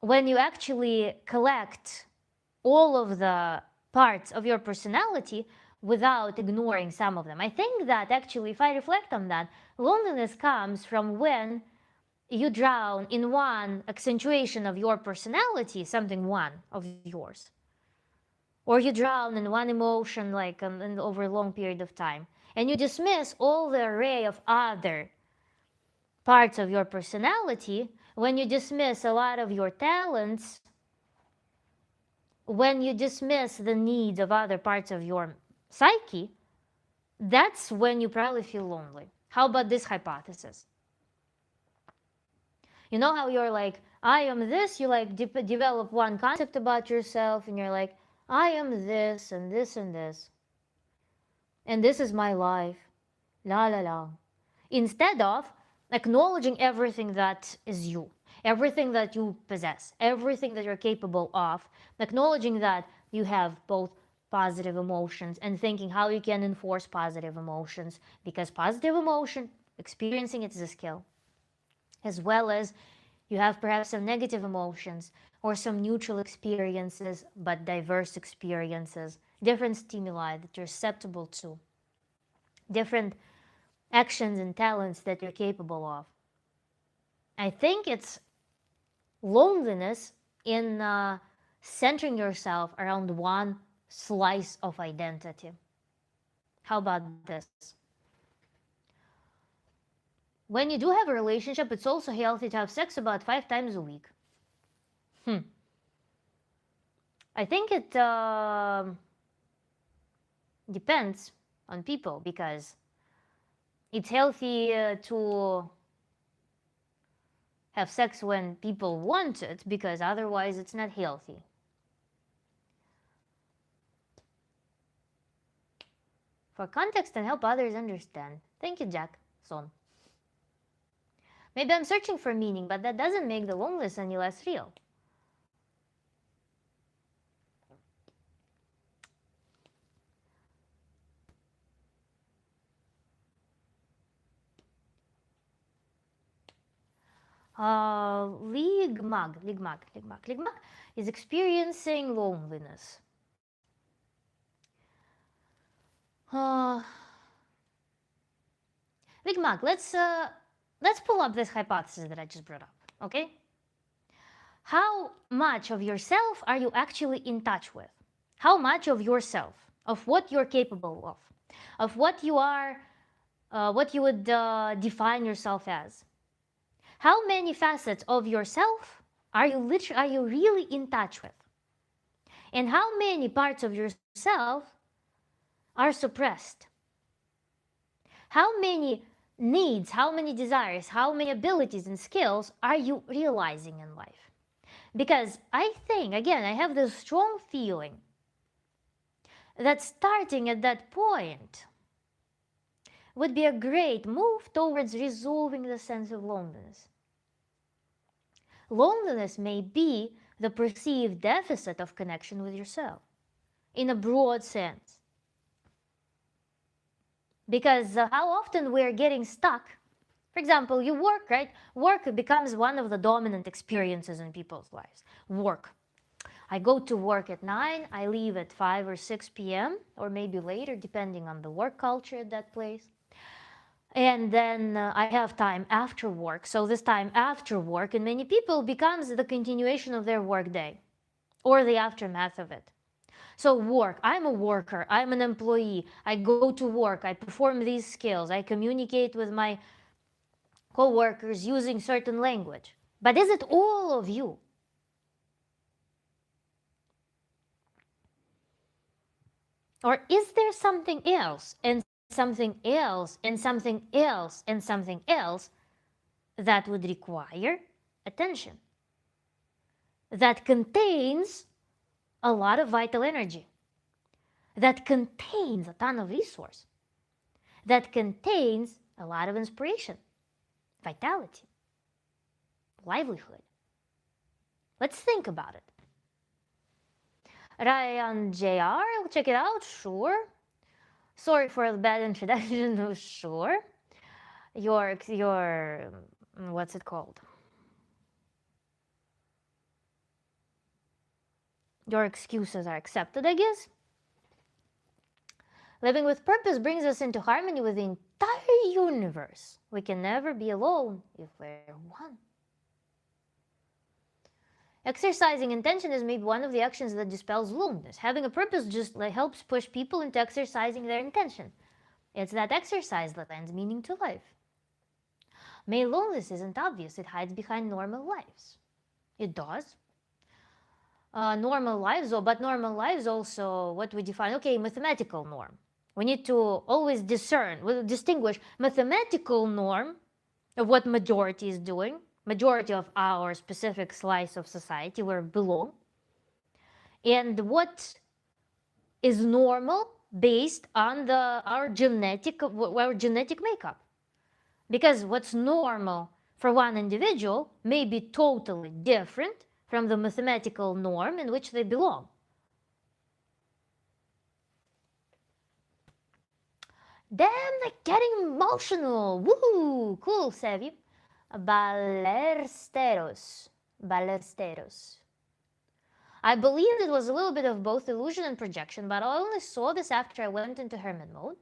you actually collect all of the parts of your personality without ignoring some of them. I think that actually, if I reflect on that, loneliness comes from when you drown in one accentuation of your personality, something one of yours. Or you drown in one emotion, like over a long period of time, and you dismiss all the array of other parts of your personality, when you dismiss a lot of your talents, when you dismiss the needs of other parts of your psyche, that's when you probably feel lonely. How about this hypothesis? You know how you're like, I am this, you like develop one concept about yourself, and you're like, I am this and this and this. And this is my life. La la la. Instead of acknowledging everything that is you, everything that you possess, everything that you're capable of, acknowledging that you have both positive emotions and thinking how you can enforce positive emotions, because positive emotion, experiencing it is a skill, as well as you have perhaps some negative emotions, or some neutral experiences, but diverse experiences, different stimuli that you're susceptible to, different actions and talents that you're capable of. I think it's loneliness in centering yourself around one slice of identity. How about this? When you do have a relationship, it's also healthy to have sex about 5 times a week. I think it depends on people, because it's healthy to have sex when people want it, because otherwise it's not healthy. For context and help others understand. Thank you, Jackson. Maybe I'm searching for meaning, but that doesn't make the loneliness any less real. Ligmag is experiencing loneliness. Ligmag, let's pull up this hypothesis that I just brought up, okay? How much of yourself are you actually in touch with? How much of yourself, of what you're capable of what you are, what you would define yourself as? How many facets of yourself are you really in touch with? And how many parts of yourself are suppressed? How many needs, how many desires, how many abilities and skills are you realizing in life? Because I think, again, I have this strong feeling that starting at that point would be a great move towards resolving the sense of loneliness. Loneliness may be the perceived deficit of connection with yourself, in a broad sense. Because how often we're getting stuck. For example, you work, right? Work becomes one of the dominant experiences in people's lives. Work. I go to work at 9, I leave at 5 or 6 p.m., or maybe later, depending on the work culture at that place. And then I have time after work. So this time after work in many people becomes the continuation of their work day or the aftermath of it. So work, I'm a worker, I'm an employee, I go to work, I perform these skills, I communicate with my co-workers using certain language. But is it all of you? Or is there something else, and something else, and something else, and something else that would require attention, that contains a lot of vital energy, that contains a ton of resource, that contains a lot of inspiration, vitality, livelihood? Let's think about it. Ryan JR, I'll check it out, sure. Sorry for the bad introduction, sure. Your, what's it called? Your excuses are accepted, I guess. Living with purpose brings us into harmony with the entire universe. We can never be alone if we're one. Exercising intention is maybe one of the actions that dispels loneliness. Having a purpose just helps push people into exercising their intention. It's that exercise that lends meaning to life. Male loneliness isn't obvious. It hides behind normal lives. It does. Normal lives, but normal lives also what we define, okay, mathematical norm. We need to always distinguish mathematical norm of what majority is doing, majority of our specific slice of society where we belong, and what is normal based on our genetic makeup. Because what's normal for one individual may be totally different from the mathematical norm in which they belong. Damn, they're getting emotional. Woohoo! Cool, Sevi. Balesteros. I believed it was a little bit of both illusion and projection, but I only saw this after I went into hermit mode,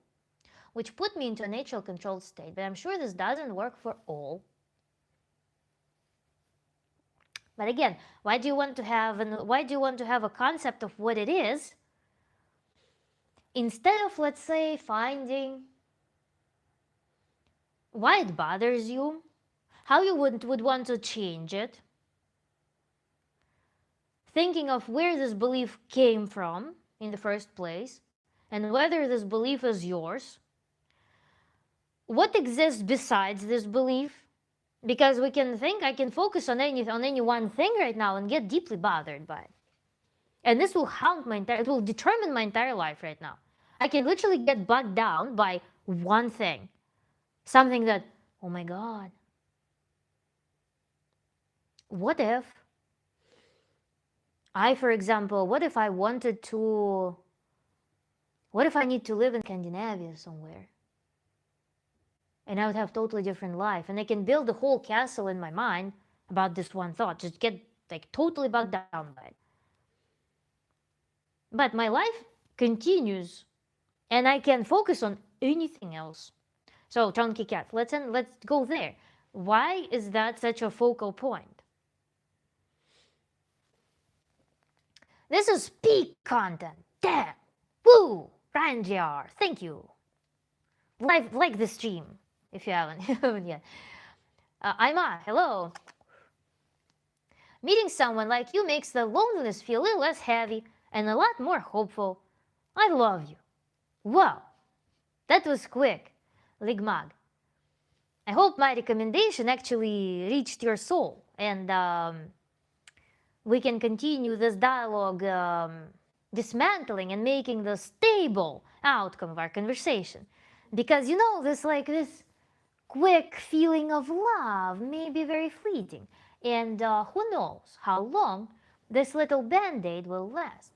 which put me into a natural controlled state. But I'm sure this doesn't work for all. But again, why do you want to have a concept of what it is instead of, let's say, finding why it bothers you, how you would want to change it, thinking of where this belief came from in the first place, and whether this belief is yours, what exists besides this belief, because we can think I can focus on any one thing right now and get deeply bothered by it, and this will haunt it will determine my entire life right now. I can literally get bogged down by one thing, something that, oh my god, what if for example, what if I need to live in Scandinavia somewhere? And I would have totally different life. And I can build a whole castle in my mind about this one thought. Just get like totally bogged down by it. But my life continues and I can focus on anything else. So Chunky Cat, let's go there. Why is that such a focal point? This is peak content. Damn. Woo! Ryan JR, thank you. Like the stream if you haven't yet. Ima, hello. Meeting someone like you makes the loneliness feel a little less heavy and a lot more hopeful. I love you. Wow, that was quick, Ligmag. I hope my recommendation actually reached your soul and we can continue this dialogue, dismantling and making the stable outcome of our conversation. Because this quick feeling of love may be very fleeting, and who knows how long this little band-aid will last.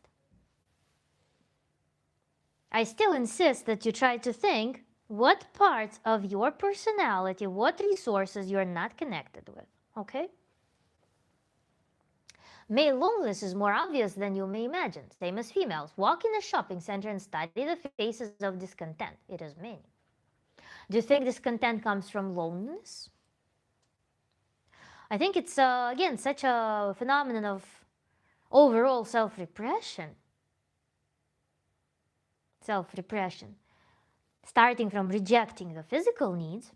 I still insist that you try to think what parts of your personality, what resources you're not connected with, okay? Male loneliness is more obvious than you may imagine. Same as females. Walk in a shopping center and study the faces of discontent. It is many. Do you think discontent comes from loneliness? I think it's, again, such a phenomenon of overall self-repression. Self-repression. Starting from rejecting the physical needs,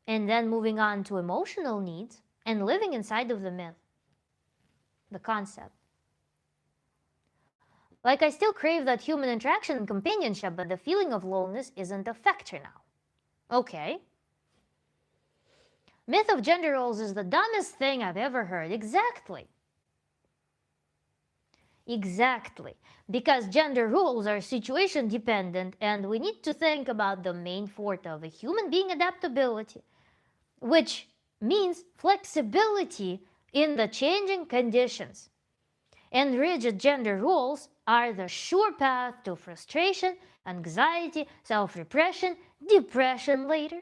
and then moving on to emotional needs, and living inside of the myth, the concept. Like, I still crave that human interaction and companionship, but the feeling of loneliness isn't a factor now. Okay. Myth of gender roles is the dumbest thing I've ever heard. Exactly. Exactly. Because gender roles are situation dependent, and we need to think about the main forte of a human being, adaptability, which means flexibility in the changing conditions. And rigid gender roles are the sure path to frustration, anxiety, self-repression, depression later,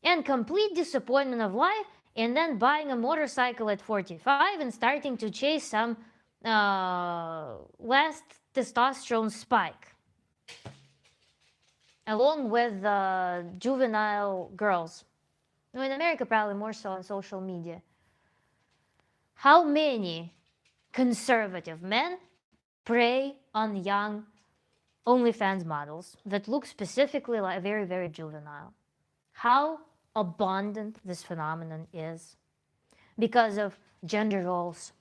and complete disappointment of life, and then buying a motorcycle at 45 and starting to chase some last testosterone spike, along with juvenile girls. In America, probably more so on social media. How many conservative men prey on young OnlyFans models that look specifically like very, very juvenile? How abundant this phenomenon is because of gender roles.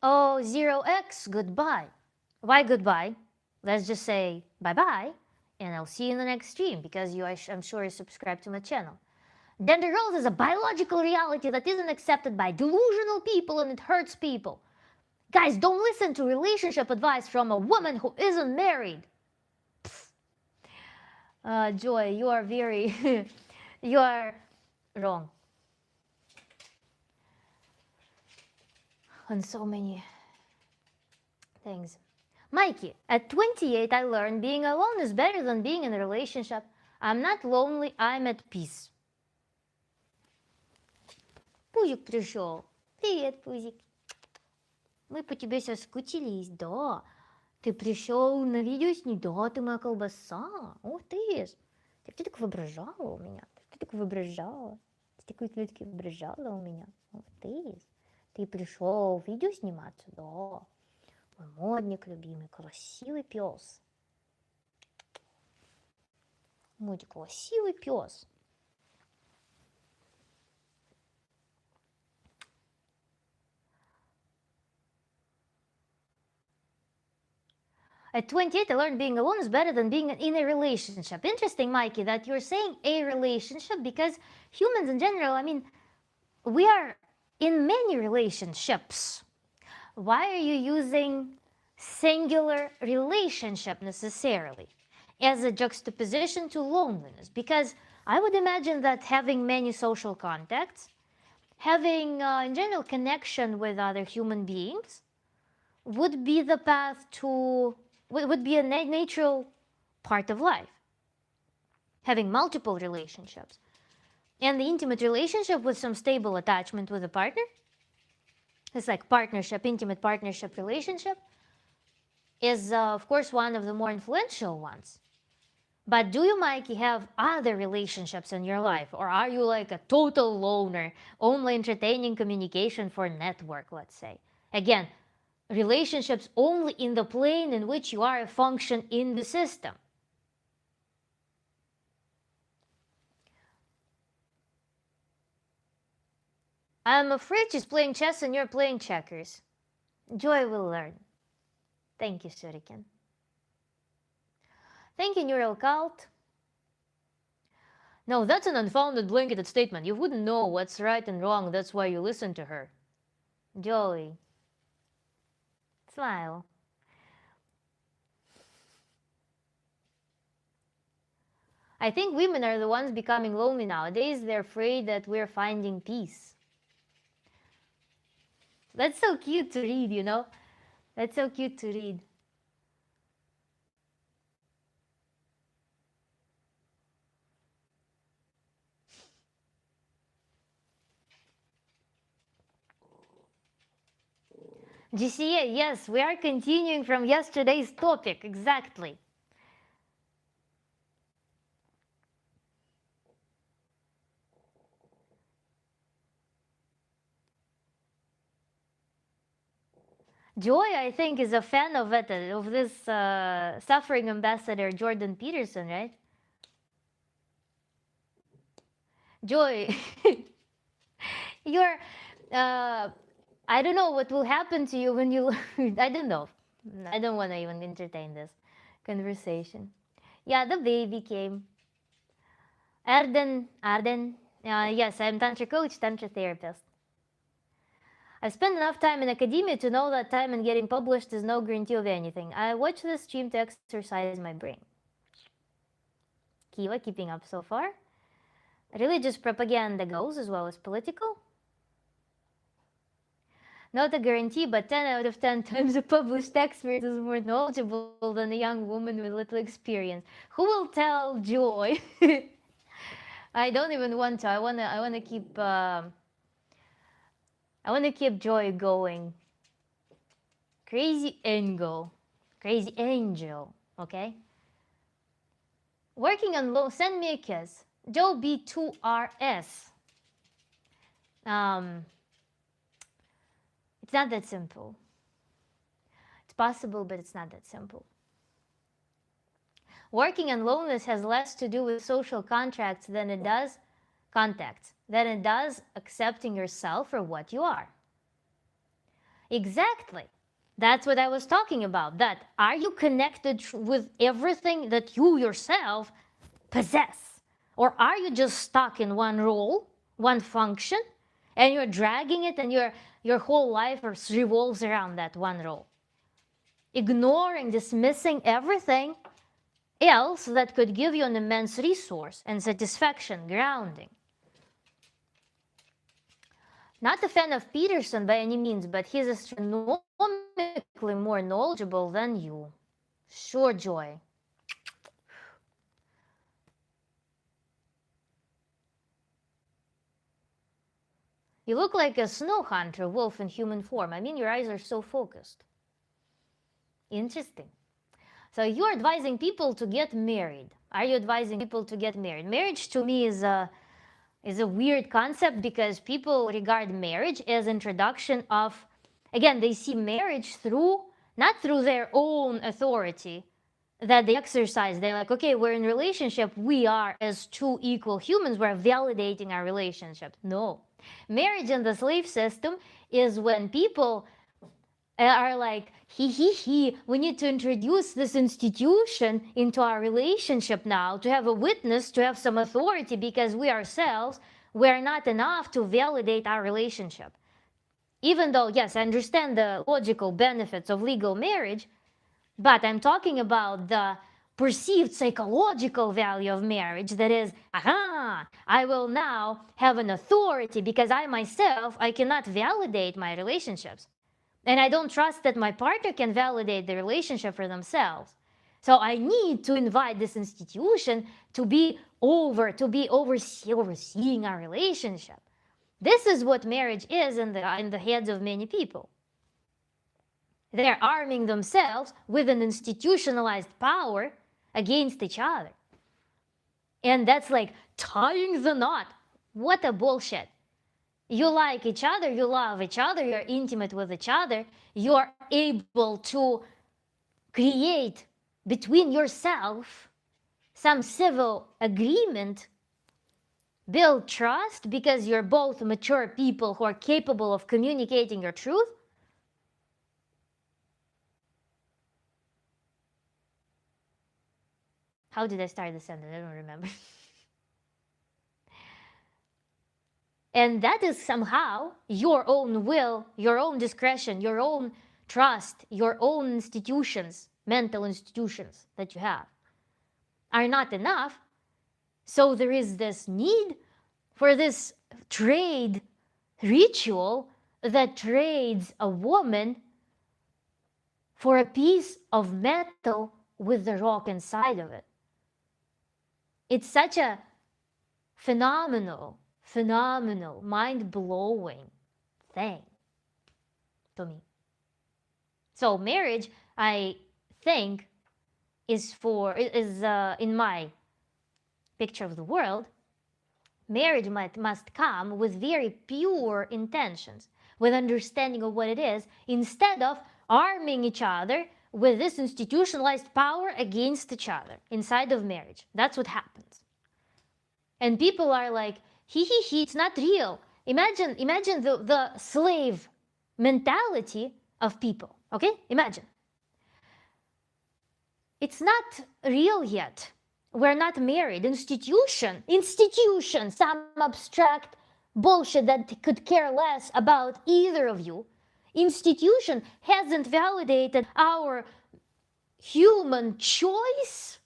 Oh, 0x, goodbye. Why goodbye? Let's just say bye-bye, and I'll see you in the next stream, because I'm sure you subscribe to my channel. Gender roles is a biological reality that isn't accepted by delusional people, and it hurts people. Guys, don't listen to relationship advice from a woman who isn't married. Joy, you are very, you are wrong on so many things. Mikey, at 28, I learned being alone is better than being in a relationship. I'm not lonely, I'm at peace. Пузик пришел. Привет, Пузик. Мы по тебе соскучились, да. Ты пришел на видео с ней, да, ты моя колбаса. Ух ты ж. Ты так воображала у меня. Ты так воображала. Ты такой воображала у меня. Ух ты ж. Ты пришел видео сниматься, да. Мой модник любимый, красивый пес. Мой красивый пес. At 28, I learned being alone is better than being in a relationship. Interesting, Mikey, that you're saying a relationship because humans in general, I mean, we are in many relationships. Why are you using singular relationship necessarily as a juxtaposition to loneliness? Because I would imagine that having many social contacts, having in general connection with other human beings, would be the path to, would be a natural part of life. Having multiple relationships. And the intimate relationship with some stable attachment with a partner, it's like partnership, intimate partnership relationship, is of course one of the more influential ones. But do you, Mikey, have other relationships in your life? Or are you like a total loner, only entertaining communication for network, let's say? Again, relationships only in the plane in which you are a function in the system. I'm afraid she's playing chess and you're playing checkers. Joy will learn. Thank you, Shuriken. Thank you, Neural Cult. No, that's an unfounded blanketed statement. You wouldn't know what's right and wrong, that's why you listen to her. Joey. Smile. I think women are the ones becoming lonely nowadays. They're afraid that we're finding peace. That's so cute to read, you know? That's so cute to read. GCA, yes, we are continuing from yesterday's topic, exactly. Joy, I think, is a fan of it, of this suffering ambassador, Jordan Peterson, right? Joy, you're, I don't know what will happen to you when you, I don't know. I don't want to even entertain this conversation. Yeah, the baby came. Arden, yes, I'm Tantra coach, Tantra therapist. I've spent enough time in academia to know that time and getting published is no guarantee of anything. I watch this stream to exercise my brain. Kiva, keeping up so far. Religious propaganda goes as well as political. Not a guarantee, but 10 out of 10 times a published expert is more knowledgeable than a young woman with little experience. Who will tell Joy? I don't even want to. I wanna keep Joy going. Crazy Angel. Crazy Angel, okay? Working on low, send me a kiss. Joe B2RS. It's not that simple. It's possible, but it's not that simple. Working on loneliness has less to do with social contracts than it does contacts, than it does accepting yourself for what you are. Exactly. That's what I was talking about. That are you connected with everything that you yourself possess? Or are you just stuck in one role, one function, and you're dragging it and your whole life revolves around that one role? Ignoring, dismissing everything else that could give you an immense resource and satisfaction, grounding. Not a fan of Peterson by any means, but he's astronomically more knowledgeable than you. Sure, Joy. You look like a snow hunter wolf in human form. I mean, your eyes are so focused. Interesting. So you're advising people to get married. Are you advising people to get married? Marriage to me is a weird concept because people regard marriage as introduction of, again, they see marriage not through their own authority that they exercise. They're like, okay, we're in a relationship. We are as two equal humans. We're validating our relationship. No. Marriage in the slave system is when people are like, we need to introduce this institution into our relationship now to have a witness, to have some authority, because we ourselves, we're not enough to validate our relationship. Even though, yes, I understand the logical benefits of legal marriage, but I'm talking about the perceived psychological value of marriage, that is, I will now have an authority because I myself, I cannot validate my relationships. And I don't trust that my partner can validate the relationship for themselves. So I need to invite this institution to be overseeing our relationship. This is what marriage is in the heads of many people. They're arming themselves with an institutionalized power against each other. And that's like tying the knot. What a bullshit. You like each other, you love each other, you're intimate with each other, you're able to create between yourself some civil agreement, build trust because you're both mature people who are capable of communicating your truth. How did I start the sentence? I don't remember. And that is somehow your own will, your own discretion, your own trust, your own institutions, mental institutions that you have are not enough. So there is this need for this trade ritual that trades a woman for a piece of metal with the rock inside of it. It's such a phenomenal, mind-blowing thing to me. So marriage, I think, is in my picture of the world, marriage must come with very pure intentions, with understanding of what it is, instead of arming each other with this institutionalized power against each other inside of marriage. That's what happens. And people are like, it's not real. Imagine the slave mentality of people, okay? Imagine. It's not real yet. We're not married. Institution, some abstract bullshit that could care less about either of you. Institution hasn't validated our human choice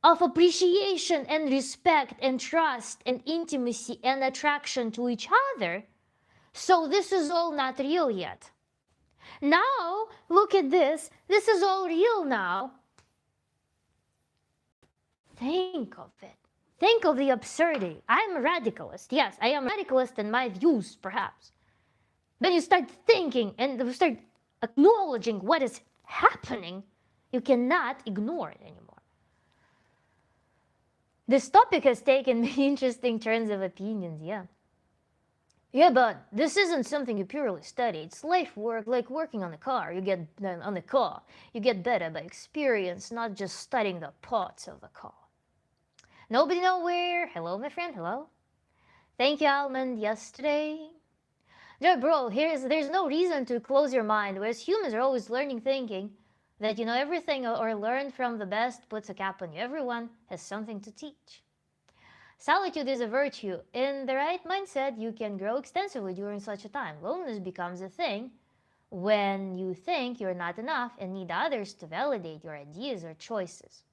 of appreciation and respect and trust and intimacy and attraction to each other. So this is all not real yet. Now, look at this. This is all real now. Think of it. Think of the absurdity. I'm a radicalist. Yes, I am a radicalist in my views, perhaps. Then you start thinking and you start acknowledging what is happening. You cannot ignore it anymore. This topic has taken many interesting turns of opinions, yeah. Yeah, but this isn't something you purely study. It's life work, like working on a car. You get better by experience, not just studying the parts of the car. Nobody nowhere. Hello, my friend. Hello. Thank you, Almond. Yesterday. Yeah, bro, there's no reason to close your mind. Whereas humans are always learning, thinking that you know everything or learn from the best puts a cap on you. Everyone has something to teach. Solitude is a virtue. In the right mindset, you can grow extensively during such a time. Loneliness becomes a thing when you think you're not enough and need others to validate your ideas or choices.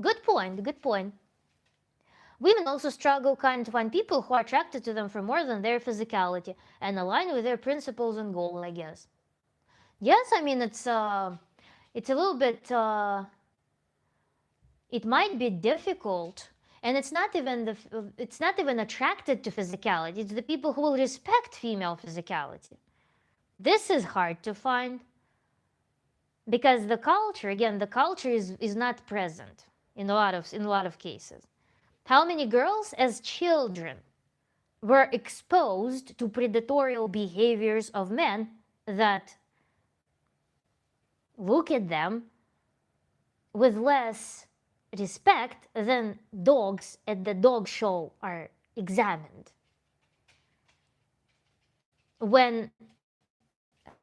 Good point, good point. Women also struggle to find people who are attracted to them for more than their physicality and align with their principles and goals, I guess. Yes, I mean, it's a little bit, it might be difficult And it's not even attracted to physicality. It's the people who will respect female physicality. This is hard to find because the culture, again, the culture is not present in a lot of cases. How many girls as children were exposed to predatory behaviors of men that look at them with less respect than dogs at the dog show are examined. When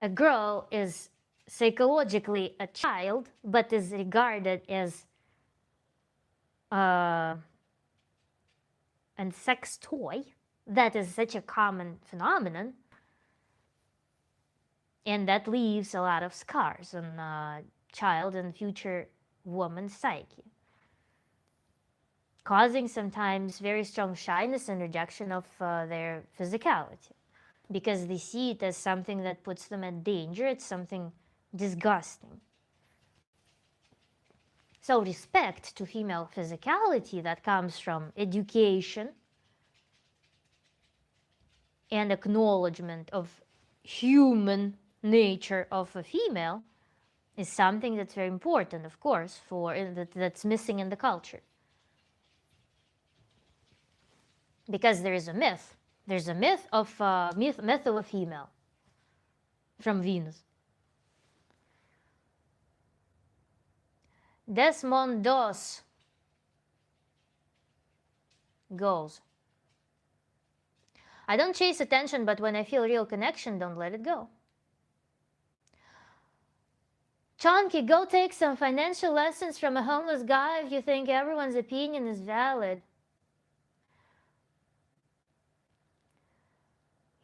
a girl is psychologically a child but is regarded as a sex toy, that is such a common phenomenon, and that leaves a lot of scars on a child and future woman's psyche, causing sometimes very strong shyness and rejection of their physicality because they see it as something that puts them at danger. It's something disgusting. So respect to female physicality that comes from education and acknowledgement of human nature of a female is something that's very important, of course, that's missing in the culture. Because there is a myth. There's a myth of a female from Venus. Desmond Doss goes, I don't chase attention, but when I feel real connection, don't let it go. Chonky, go take some financial lessons from a homeless guy if you think everyone's opinion is valid.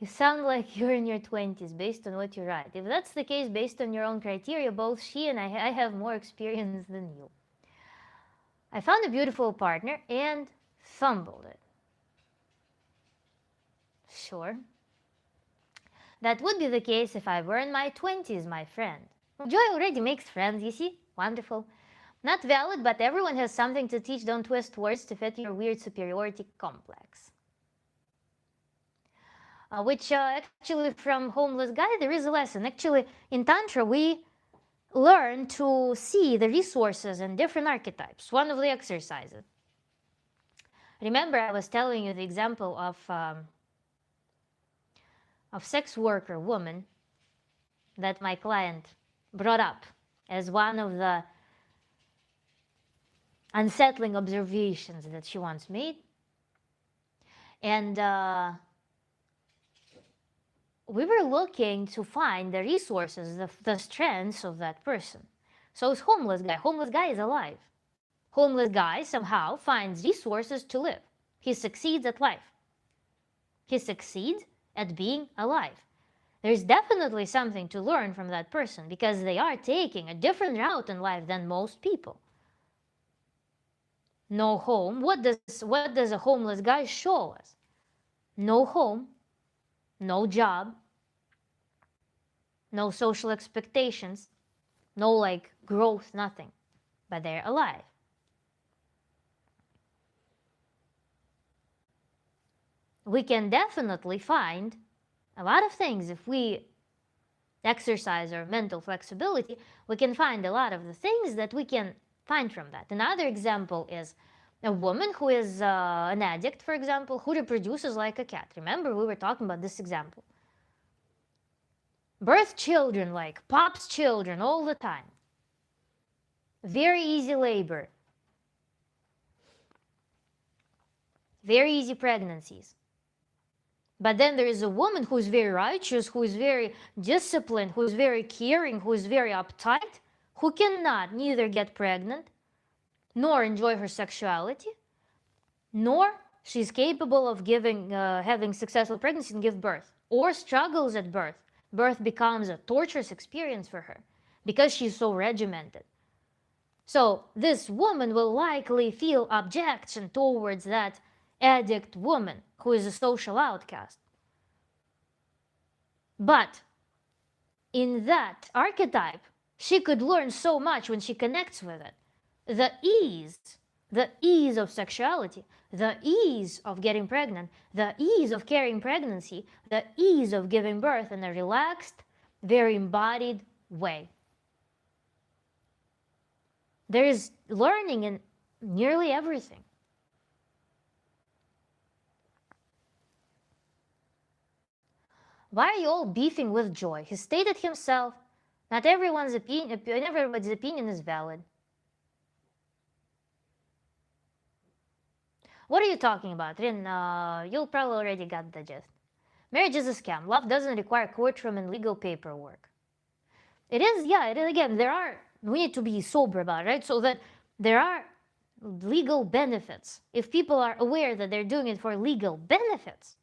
You sound like you're in your 20s based on what you write. If that's the case, based on your own criteria, both she and I have more experience than you. I found a beautiful partner and fumbled it. Sure. That would be the case if I were in my 20s, my friend. Joy already makes friends, you see? Wonderful. Not valid, but everyone has something to teach. Don't twist words to fit your weird superiority complex. Which actually from homeless guy, there is a lesson. Actually, in Tantra, we learn to see the resources and different archetypes. One of the exercises. Remember, I was telling you the example of sex worker woman that my client brought up as one of the unsettling observations that she once made. And we were looking to find the resources, the strengths of that person. So it's homeless guy. Homeless guy is alive. Homeless guy somehow finds resources to live. He succeeds at life. He succeeds at being alive. There's definitely something to learn from that person because they are taking a different route in life than most people. No home. What does a homeless guy show us? No home, no job, no social expectations, no like growth, nothing. But they're alive. We can definitely find a lot of things if we exercise our mental flexibility. We can find a lot of the things that we can find from that. Another example is a woman who is an addict, for example, who reproduces like a cat. Remember, we were talking about this example. Birth children, like pops children all the time. Very easy labor. Very easy pregnancies. But then there is a woman who is very righteous, who is very disciplined, who is very caring, who is very uptight, who cannot neither get pregnant, nor enjoy her sexuality, nor she's capable of having successful pregnancy and give birth, or struggles at birth. Birth becomes a torturous experience for her because she's so regimented. So this woman will likely feel objection towards that addict woman who is a social outcast. But in that archetype, she could learn so much when she connects with it. The ease, the ease of sexuality, the ease of getting pregnant, the ease of carrying pregnancy, the ease of giving birth in a relaxed, very embodied way. There is learning in nearly everything. Why are you all beefing with Joy? He stated himself, not everyone's opinion, everybody's opinion is valid. What are you talking about, Rin? You'll probably already got the gist. Marriage is a scam. Love doesn't require courtroom and legal paperwork. It is, yeah, it is. Again, we need to be sober about it, right? So that there are legal benefits. If people are aware that they're doing it for legal benefits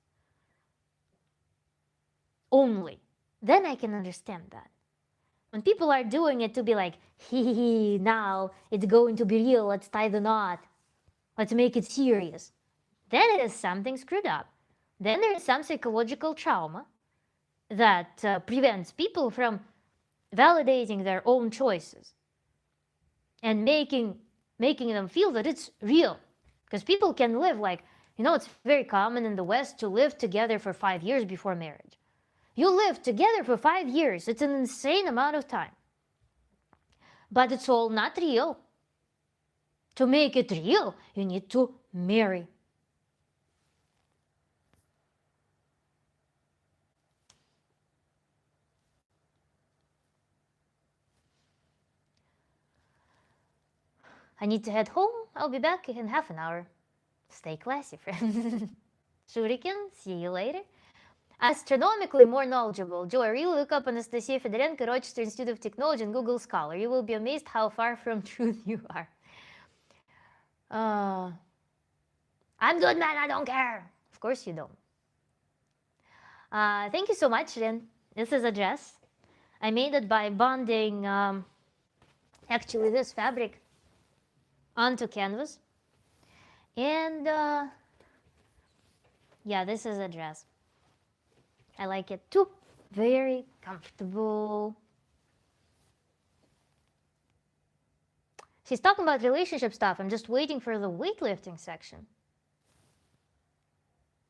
only, then I can understand that. When people are doing it to be like, hee, now it's going to be real, let's tie the knot, let's make it serious, then it is something screwed up. Then there is some psychological trauma that prevents people from validating their own choices and making them feel that it's real. Because people can live like, it's very common in the West to live together for 5 years before marriage. You live together for 5 years. It's an insane amount of time. But it's all not real. To make it real, you need to marry. I need to head home. I'll be back in half an hour. Stay classy, friends. Shuriken, see you later. Astronomically more knowledgeable. Joy, really look up Anastasia Fedorenko, Rochester Institute of Technology, and Google Scholar. You will be amazed how far from truth you are. I'm good, man. I don't care. Of course you don't. Thank you so much, Rin. This is a dress. I made it by bonding actually this fabric onto canvas. And yeah, this is a dress. I like it too. Very comfortable. She's talking about relationship stuff. I'm just waiting for the weightlifting section.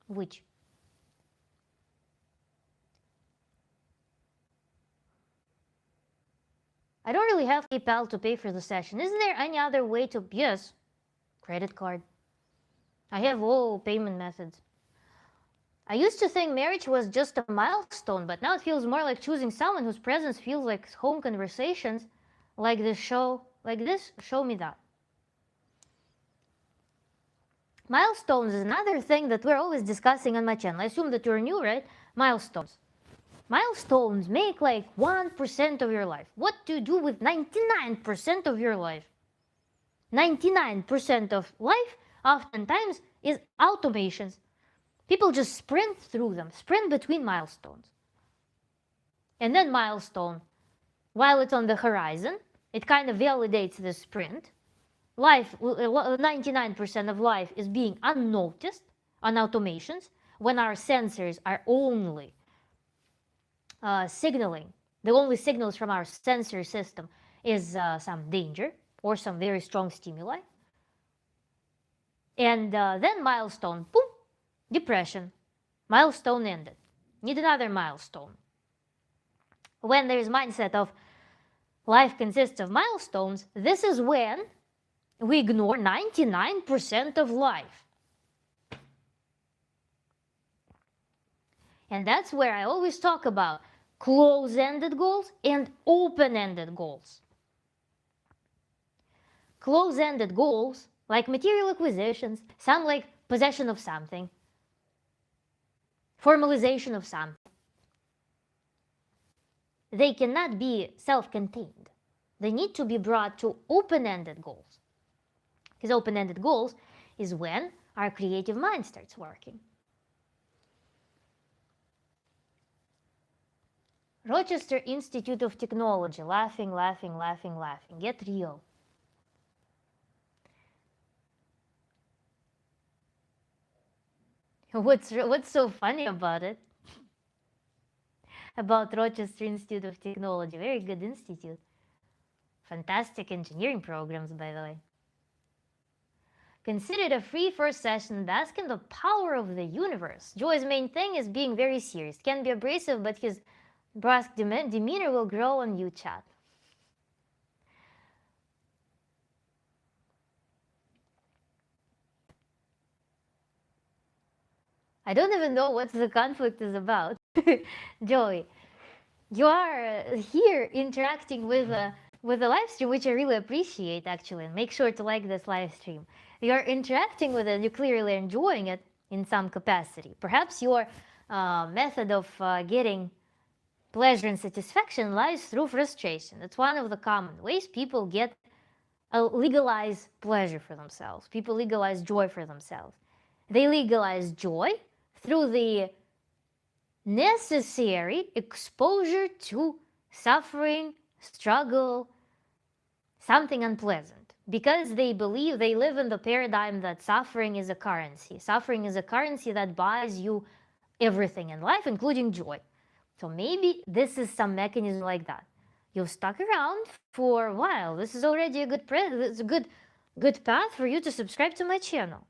Which? I don't really have PayPal to pay for the session. Isn't there any other way to? Yes. Credit card. I have all payment methods. I used to think marriage was just a milestone, but now it feels more like choosing someone whose presence feels like home conversations, like this show me that. Milestones is another thing that we're always discussing on my channel. I assume that you're new, right? Milestones. Milestones make like 1% of your life. What do you do with 99% of your life? 99% of life oftentimes is automations. People just sprint through them, sprint between milestones. And then milestone, while it's on the horizon, it kind of validates the sprint. Life, 99% of life is being unnoticed on automations when our sensors are only signaling. The only signals from our sensor system is some danger or some very strong stimuli. And then milestone, boom, depression. Milestone ended. Need another milestone. When there is mindset of life consists of milestones, this is when we ignore 99% of life. And that's where I always talk about close-ended goals and open-ended goals. Close-ended goals, like material acquisitions, sound like possession of something, formalization of something. They cannot be self-contained. They need to be brought to open-ended goals. Because open-ended goals is when our creative mind starts working. Rochester Institute of Technology. Laughing, laughing, laughing, laughing. Get real. What's so funny about it? About Rochester Institute of Technology. Very good institute. Fantastic engineering programs, by the way. Consider it a free first session. Bask in the power of the universe. Joy's main thing is being very serious. Can be abrasive, but his brusque demeanor will grow on you, chat. I don't even know what the conflict is about. Joey, you are here interacting with the live stream, which I really appreciate, actually. And make sure to like this live stream. You are interacting with it, you clearly enjoying it in some capacity. Perhaps your method of getting pleasure and satisfaction lies through frustration. It's one of the common ways people get legalize pleasure for themselves. People legalize joy for themselves. They legalize joy through the necessary exposure to suffering, struggle, something unpleasant, because they believe, they live in the paradigm that suffering is a currency. Suffering is a currency that buys you everything in life, including joy. So maybe this is some mechanism like that. You've stuck around for a while. This is already a good path for you to subscribe to my channel.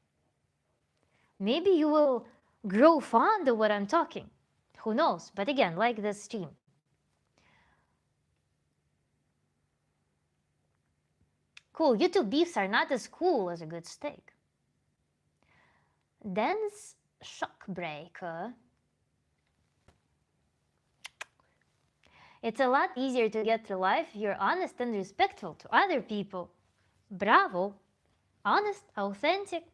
Maybe you will grow fond of what I'm talking. Who knows? But again, like this stream. Cool. YouTube beefs are not as cool as a good steak. Dense shock breaker. It's a lot easier to get through life if you're honest and respectful to other people. Bravo. Honest, authentic.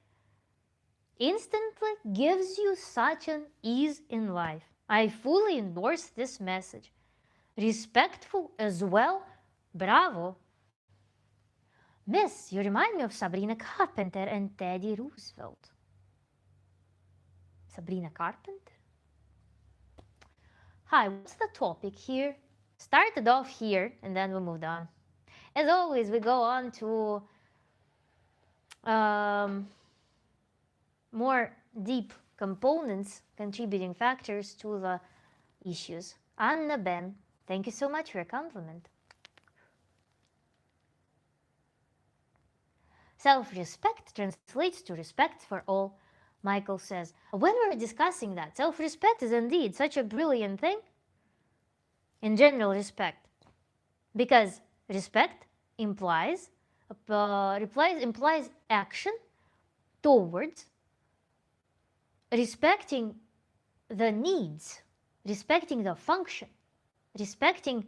Instantly gives you such an ease in life. I fully endorse this message. Respectful as well. Bravo. Miss, you remind me of Sabrina Carpenter and Teddy Roosevelt. Sabrina Carpenter? Hi, what's the topic here? Started off here and then we moved on. As always, we go on to more deep components, contributing factors to the issues. Anna Ben, thank you so much for your compliment. Self-respect translates to respect for all, Michael says. When we're discussing that, self-respect is indeed such a brilliant thing. In general, respect. Because respect implies action towards respecting the needs, respecting the function, respecting,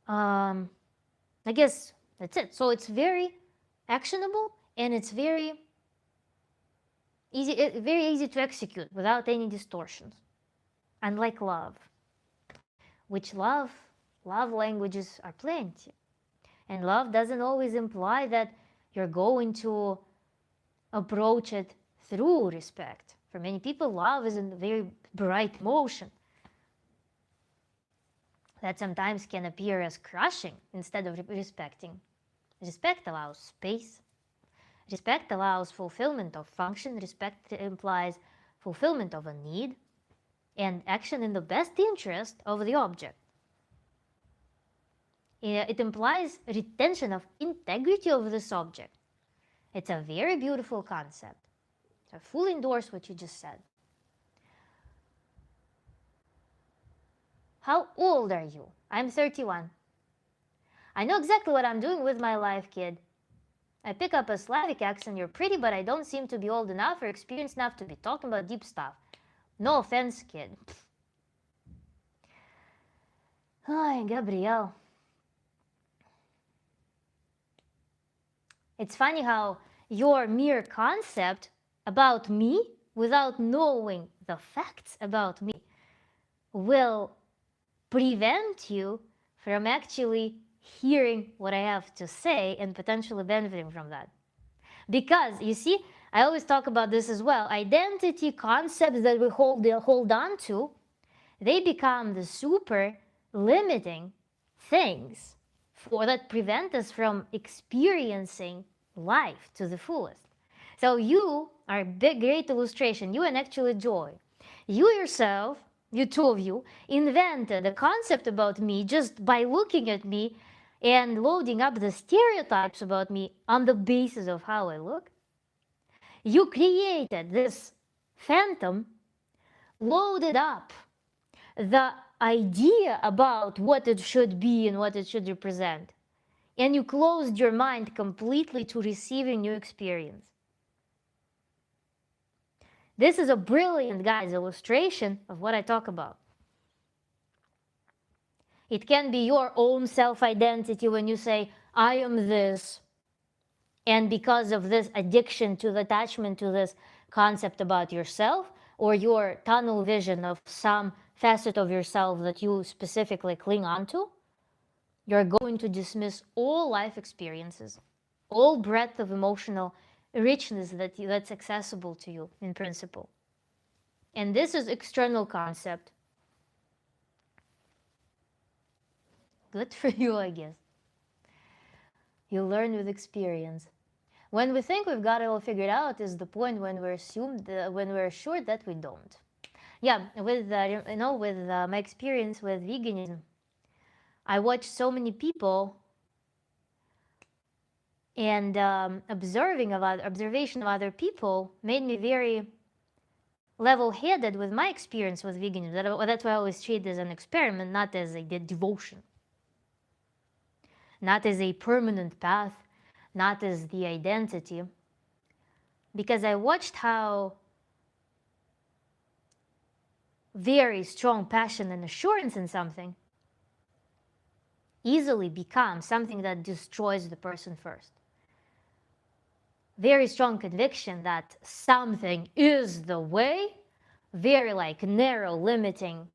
I guess that's it. So it's very actionable and it's very easy to execute without any distortions. Unlike love, which love languages are plenty. And love doesn't always imply that you're going to approach it through respect. For many people, love is a very bright emotion that sometimes can appear as crushing instead of respecting. Respect allows space. Respect allows fulfillment of function. Respect implies fulfillment of a need and action in the best interest of the object. It implies retention of integrity of this object. It's a very beautiful concept. I fully endorse what you just said. How old are you? I'm 31. I know exactly what I'm doing with my life, kid. I pick up a Slavic accent. You're pretty, but I don't seem to be old enough or experienced enough to be talking about deep stuff. No offense, kid. Hi, Gabrielle. It's funny how your mere concept about me, without knowing the facts about me, will prevent you from actually hearing what I have to say and potentially benefiting from that. Because, you see, I always talk about this as well. Identity concepts that we hold on to, they become the super limiting things that prevent us from experiencing life to the fullest. So you are a great illustration. You and actually Joy. You yourself, you two of you, invented a concept about me just by looking at me and loading up the stereotypes about me on the basis of how I look, you created this phantom, loaded up the idea about what it should be and what it should represent. And you closed your mind completely to receiving new experience. This is a brilliant, guys, illustration of what I talk about. It can be your own self-identity when you say, I am this. And because of this addiction to the attachment to this concept about yourself, or your tunnel vision of some facet of yourself that you specifically cling onto, you're going to dismiss all life experiences, all breadth of emotional richness that's accessible to you in principle. And this is external concept. Good for you, I guess. You learn with experience. When we think we've got it all figured out is the point when we're assured that we don't. Yeah, with my experience with veganism, I watched so many people, and observation of other people made me very level-headed with my experience with veganism. That's why I always treat it as an experiment, not as a devotion, not as a permanent path, not as the identity. Because I watched how very strong passion and assurance in something easily becomes something that destroys the person first. Very strong conviction that something is the way, very narrow limiting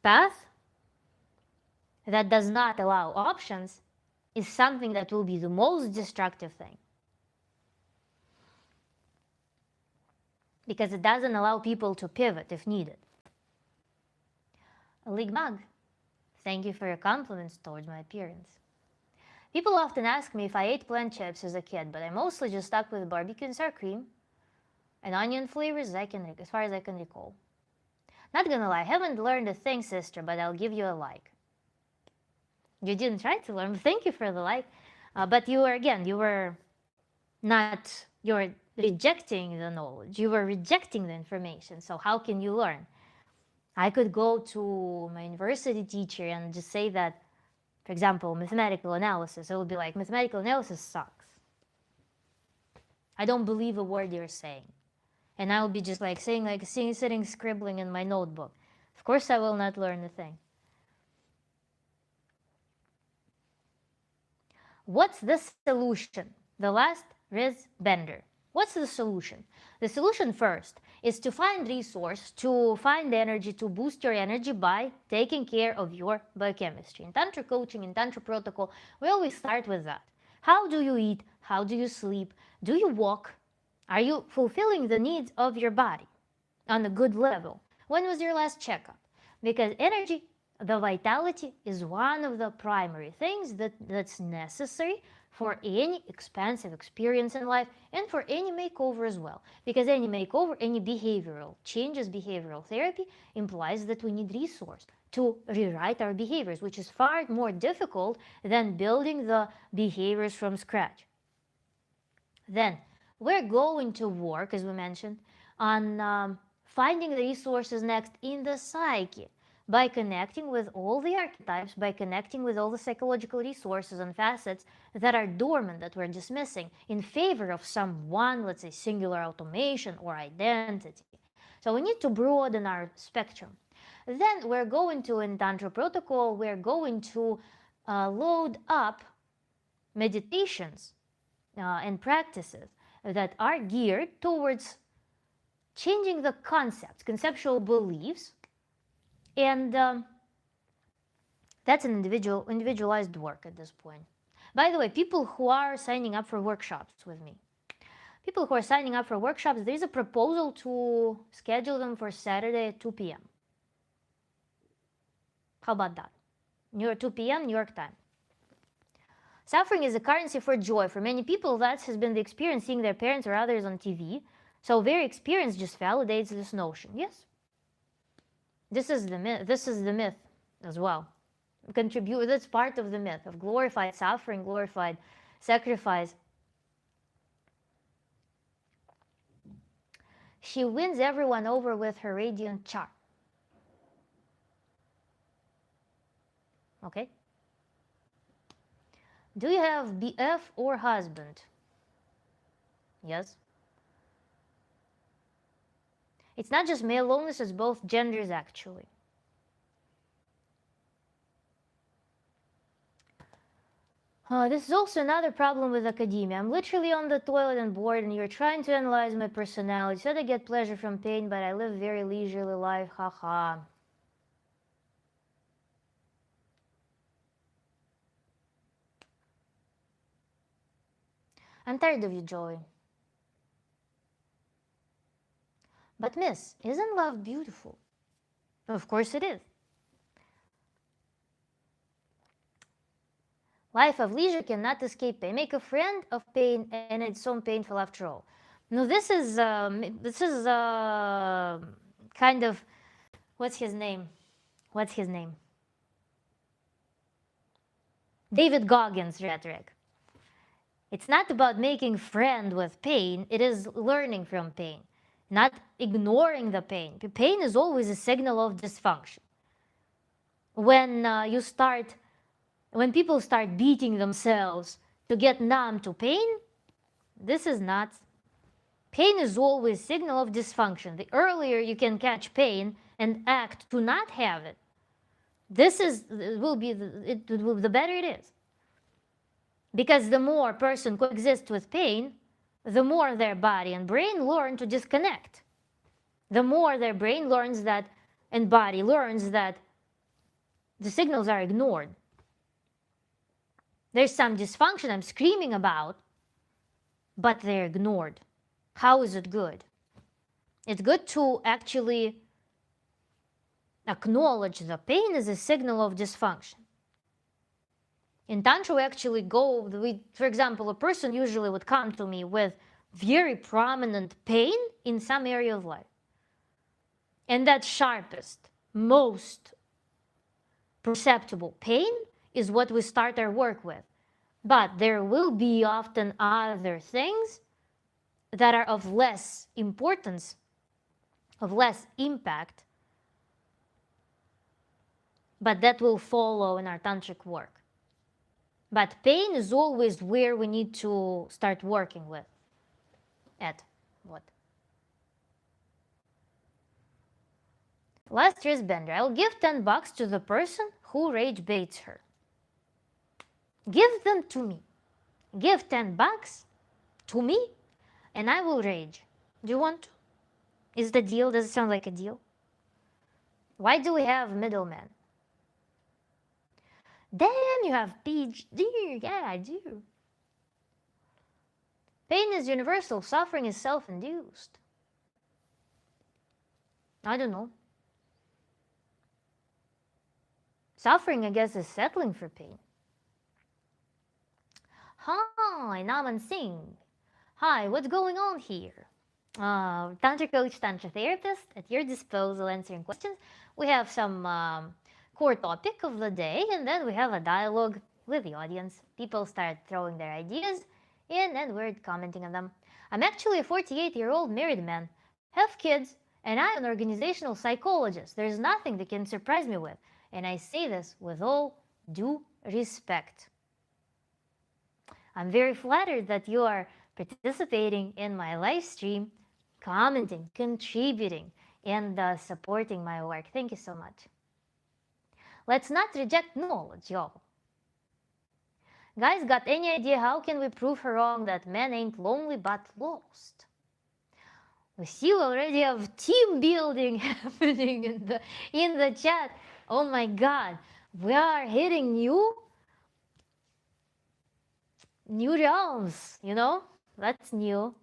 path that does not allow options, is something that will be the most destructive thing. Because it doesn't allow people to pivot if needed. Ligmag, thank you for your compliments towards my appearance. People often ask me if I ate plant chips as a kid, but I mostly just stuck with barbecue and sour cream and onion flavors as far as I can recall. Not gonna lie, I haven't learned a thing, sister, but I'll give you a like. You didn't try to learn, but thank you for the like. But you were rejecting the knowledge. You were rejecting the information. So how can you learn? I could go to my university teacher and just say that, for example, mathematical analysis. It would be like, mathematical analysis sucks. I don't believe a word you're saying. And I will be just sitting scribbling in my notebook. Of course I will not learn a thing. What's the solution? The last Riz Bender. What's the solution? The solution first is to find resource, to find energy, to boost your energy by taking care of your biochemistry. In Tantra coaching, in Tantra protocol, we always start with that. How do you eat? How do you sleep? Do you walk? Are you fulfilling the needs of your body on a good level? When was your last checkup? Because energy, the vitality, is one of the primary things that's necessary for any expansive experience in life and for any makeover as well. Because any makeover, any behavioral changes, behavioral therapy implies that we need resource to rewrite our behaviors, which is far more difficult than building the behaviors from scratch. Then we're going to work, as we mentioned, on finding the resources next in the psyche, by connecting with all the archetypes, by connecting with all the psychological resources and facets that are dormant, that we're dismissing, in favor of some one, let's say, singular automation or identity. So we need to broaden our spectrum. Then we're going to, in Tantra protocol, we're going to load up meditations and practices that are geared towards changing the concepts, conceptual beliefs. And that's an individualized work at this point. By the way, people who are signing up for workshops with me, there's a proposal to schedule them for Saturday at 2 p.m. How about that? 2 p.m. New York time. Suffering is a currency for joy. For many people, that has been the experience seeing their parents or others on TV. So their experience just validates this notion. Yes. This is the myth as well. contribute. That's part of the myth of glorified suffering, glorified sacrifice. She wins everyone over with her radiant charm. Okay? Do you have BF or husband? Yes. It's not just male loneliness, it's both genders actually. This is also another problem with academia. I'm literally on the toilet and bored, and you're trying to analyze my personality. Said I get pleasure from pain, but I live very leisurely life. Haha. I'm tired of you, Joey. But miss, isn't love beautiful? Of course it is. Life of leisure cannot escape pain. Make a friend of pain, and it's so painful after all. No, this is kind of, what's his name? David Goggins rhetoric. It's not about making friend with pain. It is learning from pain, not ignoring the pain. Pain is always a signal of dysfunction. When when people start beating themselves to get numb to pain, this is not. Pain is always a signal of dysfunction. The earlier you can catch pain and act to not have it, the better it is. Because the more a person coexists with pain, the more their body and brain learn to disconnect. The more their brain learns that, and body learns that the signals are ignored. There's some dysfunction I'm screaming about, but they're ignored. How is it good? It's good to actually acknowledge the pain as a signal of dysfunction. In Tantra, we actually for example, a person usually would come to me with very prominent pain in some area of life. And that sharpest, most perceptible pain is what we start our work with. But there will be often other things that are of less importance, of less impact, but that will follow in our tantric work. But pain is always where we need to start working with. Last year's bender. I'll give $10 to the person who rage baits her. Give them to me. Give $10 to me, and I will rage. Do you want to? Is the deal? Does it sound like a deal? Why do we have middlemen? Damn, you have PhD. Yeah, I do. Pain is universal. Suffering is self-induced. I don't know. Suffering, I guess, is settling for pain. Hi, Naman Singh. Hi, what's going on here? Tantra coach, Tantra therapist, at your disposal answering questions. We have some core topic of the day, and then we have a dialogue with the audience. People start throwing their ideas in, and we're commenting on them. I'm actually a 48-year-old married man, have kids, and I'm an organizational psychologist. There's nothing that can surprise me with, and I say this with all due respect. I'm very flattered that you are participating in my live stream, commenting, contributing, and supporting my work. Thank you so much. Let's not reject knowledge, y'all. Guys, got any idea how can we prove her wrong that men ain't lonely but lost? We see we already have team building happening in the chat. Oh my God, we are hitting new realms, you know? That's new.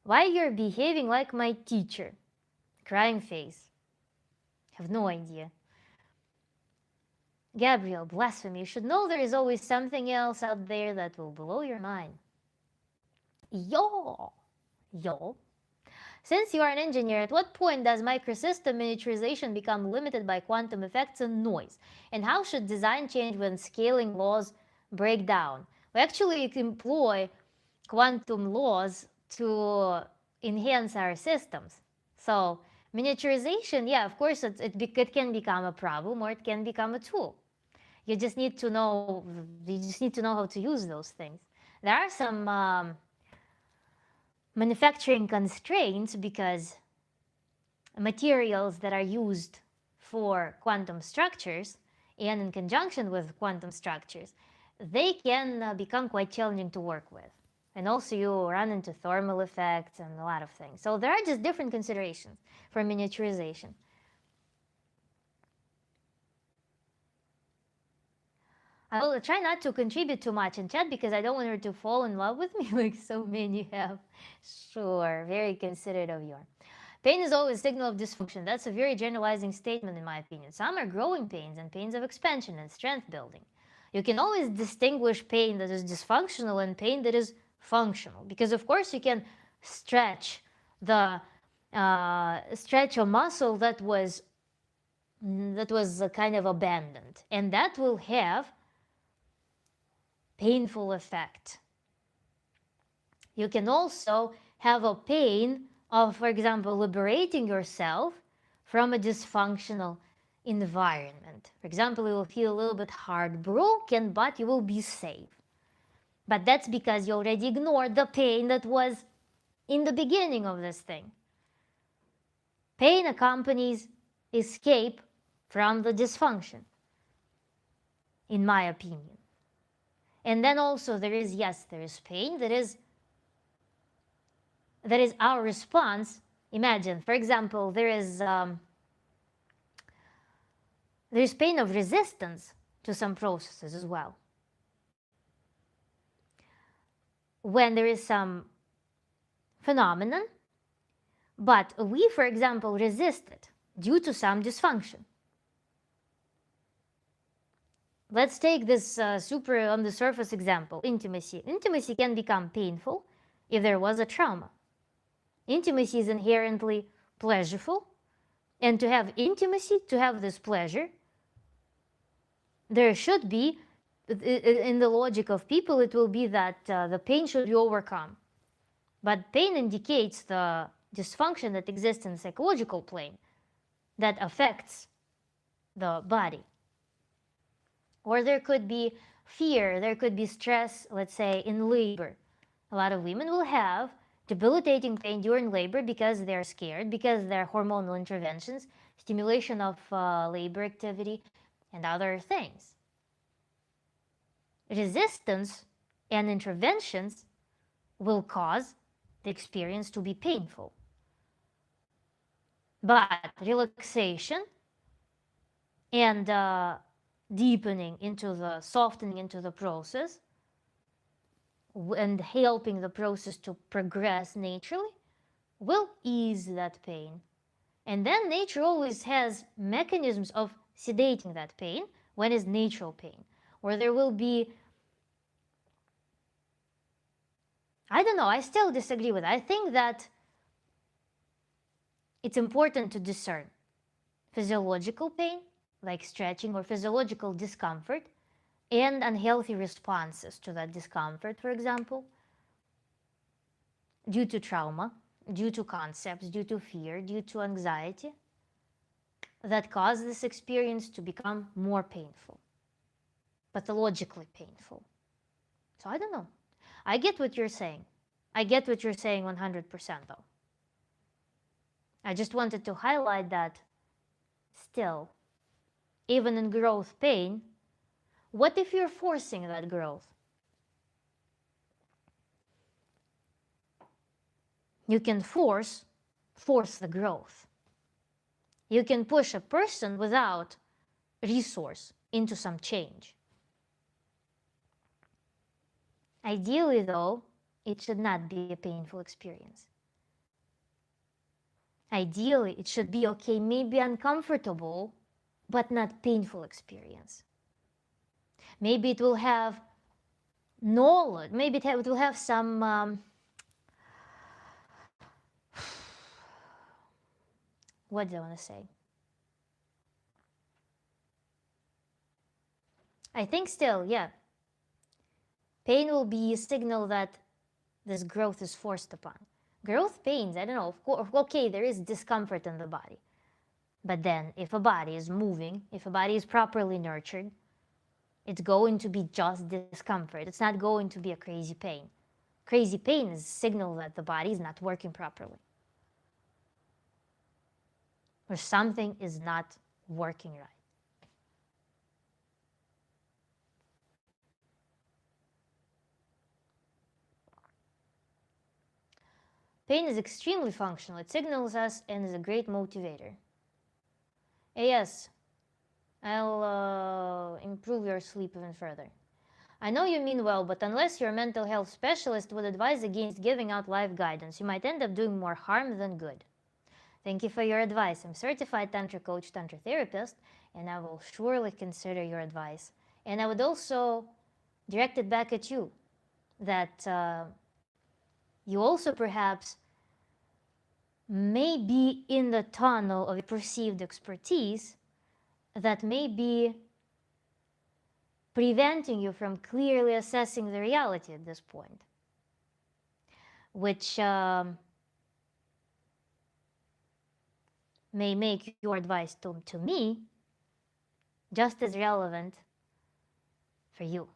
Why you're behaving like my teacher? Crying face. Have no idea. Gabriel, blasphemy. You should know there is always something else out there that will blow your mind. Yo. Since you are an engineer, at what point does microsystem miniaturization become limited by quantum effects and noise? And how should design change when scaling laws break down? We actually employ quantum laws to enhance our systems. So miniaturization, yeah, of course, it can become a problem or it can become a tool. You just need to know. You just need to know how to use those things. There are some manufacturing constraints because materials that are used for quantum structures and in conjunction with quantum structures, they can become quite challenging to work with. And also you run into thermal effects and a lot of things. So there are just different considerations for miniaturization. I will try not to contribute too much in chat because I don't want her to fall in love with me like so many have. Sure, very considerate of you. Pain is always a signal of dysfunction. That's a very generalizing statement in my opinion. Some are growing pains and pains of expansion and strength building. You can always distinguish pain that is dysfunctional and pain that is functional because of course you can stretch the stretch a muscle that was kind of abandoned, and that will have painful effect. You can also have a pain of, for example, liberating yourself from a dysfunctional environment. For example, you will feel a little bit heartbroken, but you will be safe. But that's because you already ignored the pain that was in the beginning of this thing. Pain accompanies escape from the dysfunction, in my opinion. And then also there is pain that is our response. Imagine, for example, there is pain of resistance to some processes as well. When there is some phenomenon, but we, for example, resist it due to some dysfunction. Let's take this super on the surface example, intimacy. Intimacy can become painful if there was a trauma. Intimacy is inherently pleasureful, and to have intimacy, to have this pleasure, there should be, in the logic of people, it will be that the pain should be overcome. But pain indicates the dysfunction that exists in the psychological plane that affects the body. Or there could be fear, there could be stress, let's say in labor. A lot of women will have debilitating pain during labor because they're scared, because there are hormonal interventions, stimulation of labor activity, and other things. Resistance and interventions will cause the experience to be painful. But relaxation and deepening into the softening into the process and helping the process to progress naturally will ease that pain. And then nature always has mechanisms of sedating that pain when it's natural pain, or there will be, I don't know, I still disagree with it. I think that it's important to discern physiological pain, like stretching, or physiological discomfort, and unhealthy responses to that discomfort, for example, due to trauma, due to concepts, due to fear, due to anxiety, that cause this experience to become more painful, pathologically painful. So I don't know. I get what you're saying. I get what you're saying 100% though. I just wanted to highlight that still, even in growth pain, what if you're forcing that growth? You can force the growth. You can push a person without resource into some change. Ideally though, it should not be a painful experience. Ideally, it should be okay, maybe uncomfortable, but not painful experience. Maybe it will have knowledge, maybe it will have some what do I want to say? I think still, yeah. Pain will be a signal that this growth is forced upon. Growth pains, I don't know, of course, okay, there is discomfort in the body. But then, if a body is moving, if a body is properly nurtured, it's going to be just discomfort. It's not going to be a crazy pain. Crazy pain is a signal that the body is not working properly, or something is not working right. Pain is extremely functional. It signals us and is a great motivator. Yes, I'll improve your sleep even further. I know you mean well, but unless your mental health specialist would advise against giving out life guidance, you might end up doing more harm than good. Thank you for your advice. I'm certified Tantra coach, Tantra therapist, and I will surely consider your advice. And I would also direct it back at you that you also perhaps may be in the tunnel of perceived expertise that may be preventing you from clearly assessing the reality at this point, which may make your advice to me just as relevant for you.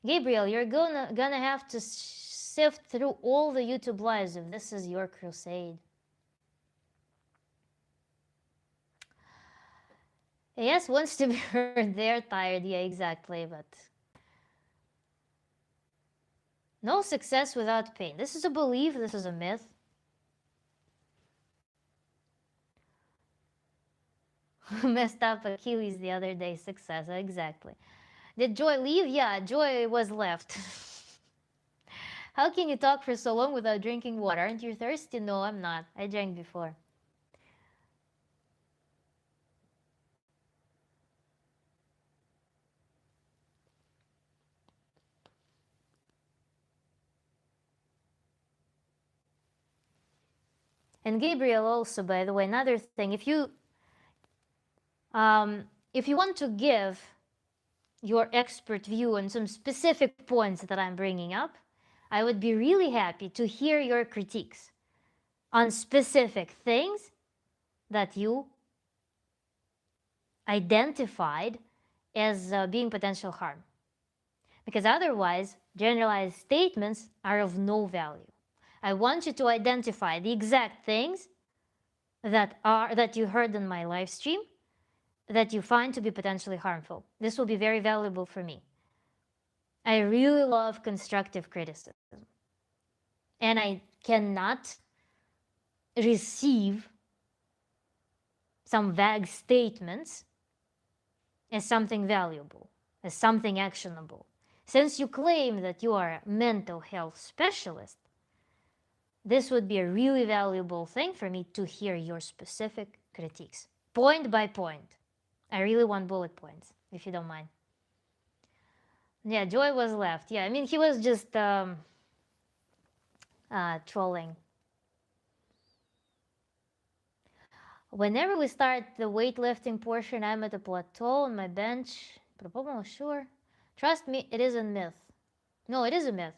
Gabriel, you're gonna have to sift through all the YouTube lives if this is your crusade. Yes, wants to be heard. They're tired. Yeah, exactly. But no success without pain. This is a belief. This is a myth. Messed up Achilles the other day. Success. Exactly. Did Joy leave? Yeah, Joy was left. How can you talk for so long without drinking water? Aren't you thirsty? No, I'm not. I drank before. And Gabriel also, by the way, another thing, if you want to give your expert view on some specific points that I'm bringing up, I would be really happy to hear your critiques on specific things that you identified as being potential harm. Because otherwise, generalized statements are of no value. I want you to identify the exact things that you heard in my live stream that you find to be potentially harmful. This will be very valuable for me. I really love constructive criticism. And I cannot receive some vague statements as something valuable, as something actionable. Since you claim that you are a mental health specialist, this would be a really valuable thing for me to hear your specific critiques, point by point. I really want bullet points, if you don't mind. Yeah, Joy was left. Yeah, I mean, he was just trolling. Whenever we start the weightlifting portion, I'm at a plateau on my bench. Sure. Trust me, it is a myth. No, it is a myth.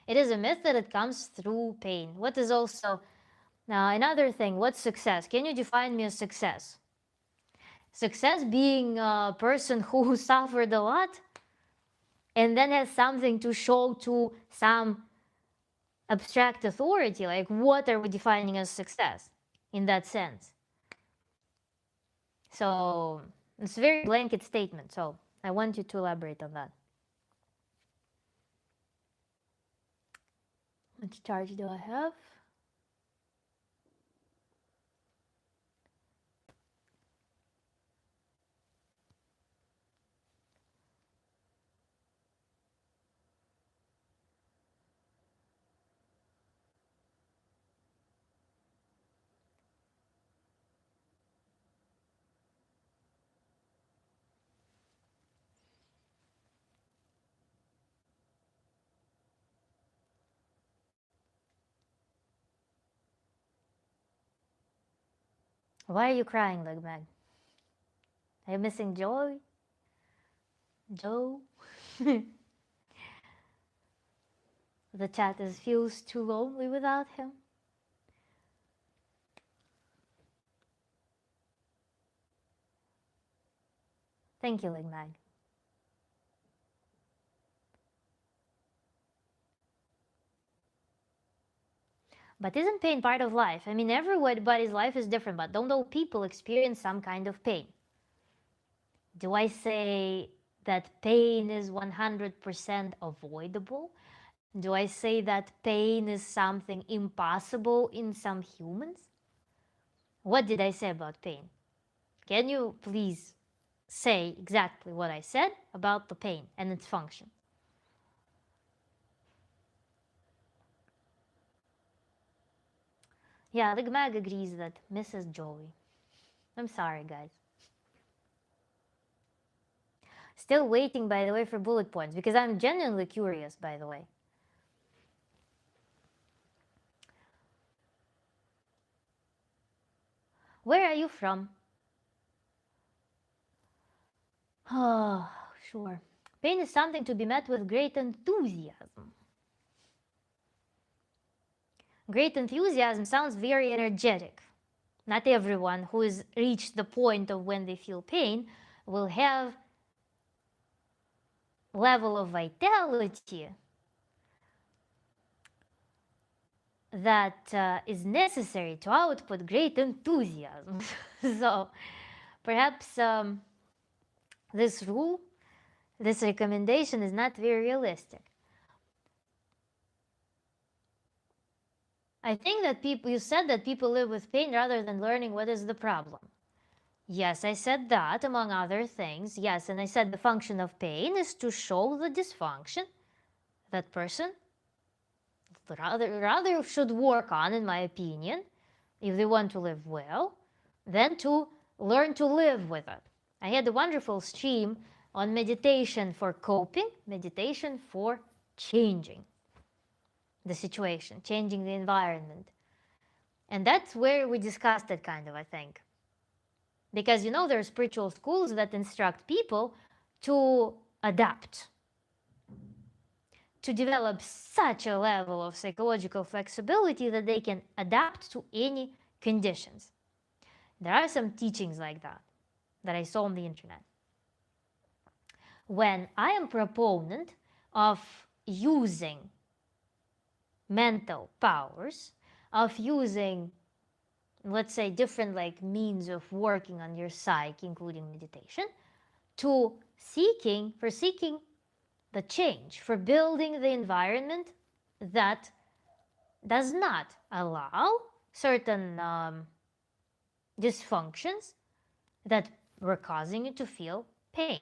It is a myth that it comes through pain. What is also now another thing? What's success? Can you define me as success? Success being a person who suffered a lot and then has something to show to some abstract authority. Like, what are we defining as success in that sense? So it's a very blanket statement. So I want you to elaborate on that. How much charge do I have? Why are you crying, Ligmag? Are you missing Joe? Joe? The chat feels too lonely without him. Thank you, Ligmag. But isn't pain part of life? I mean, everybody's life is different, but don't all people experience some kind of pain? Do I say that pain is 100% avoidable? Do I say that pain is something impossible in some humans? What did I say about pain? Can you please say exactly what I said about the pain and its function? Yeah, the Gmag agrees that Mrs. Joey. I'm sorry, guys. Still waiting, by the way, for bullet points because I'm genuinely curious, by the way. Where are you from? Oh, sure. Pain is something to be met with great enthusiasm. Great enthusiasm sounds very energetic. Not everyone who has reached the point of when they feel pain will have level of vitality that is necessary to output great enthusiasm. So perhaps this rule, this recommendation is not very realistic. I think that you said that people live with pain rather than learning what is the problem. Yes, I said that, among other things. Yes, and I said the function of pain is to show the dysfunction that person rather should work on, in my opinion, if they want to live well, than to learn to live with it. I had a wonderful stream on meditation for coping, meditation for changing the situation, changing the environment. And that's where we discussed it kind of, I think. Because there are spiritual schools that instruct people to adapt, to develop such a level of psychological flexibility that they can adapt to any conditions. There are some teachings like that I saw on the internet. When I am proponent of using mental powers, of using, let's say, different means of working on your psyche, including meditation, for seeking the change, for building the environment that does not allow certain dysfunctions that were causing you to feel pain.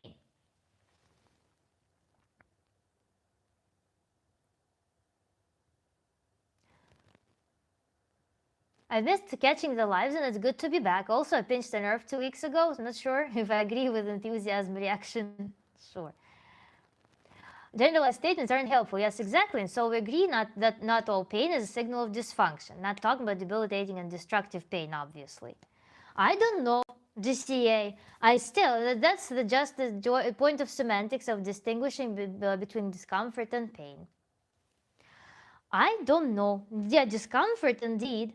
I missed catching the lives and it's good to be back. Also, I pinched a nerve 2 weeks ago. I'm not sure if I agree with enthusiasm reaction. Sure. Generalized statements aren't helpful. Yes, exactly. And so we agree that not all pain is a signal of dysfunction. Not talking about debilitating and destructive pain, obviously. I don't know, GCA. That's just the point of semantics of distinguishing between discomfort and pain. I don't know. Yeah, discomfort indeed.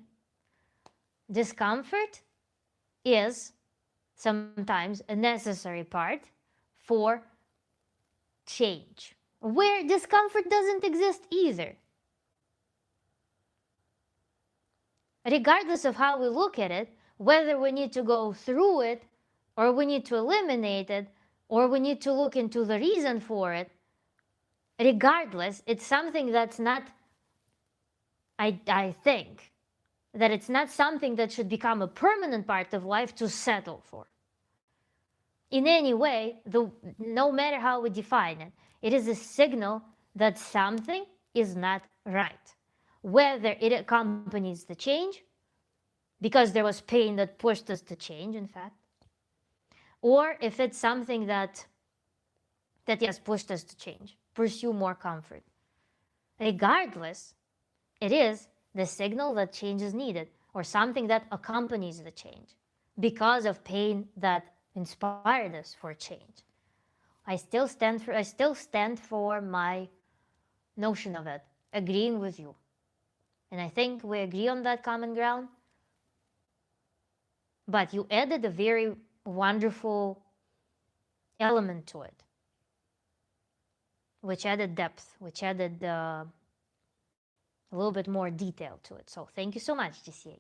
Discomfort is sometimes a necessary part for change, where discomfort doesn't exist either. Regardless of how we look at it, whether we need to go through it, or we need to eliminate it, or we need to look into the reason for it, regardless, it's something that's not, I think, that it's not something that should become a permanent part of life to settle for. In any way, no matter how we define it, it is a signal that something is not right. Whether it accompanies the change, because there was pain that pushed us to change, in fact, or if it's something that yes, pushed us to change, pursue more comfort. Regardless, it is the signal that change is needed, or something that accompanies the change. because of pain that inspired us for change. I still stand for my notion of it, agreeing with you. And I think we agree on that common ground. But you added a very wonderful element to it, which added depth, which added a little bit more detail to it. So thank you so much, GCA.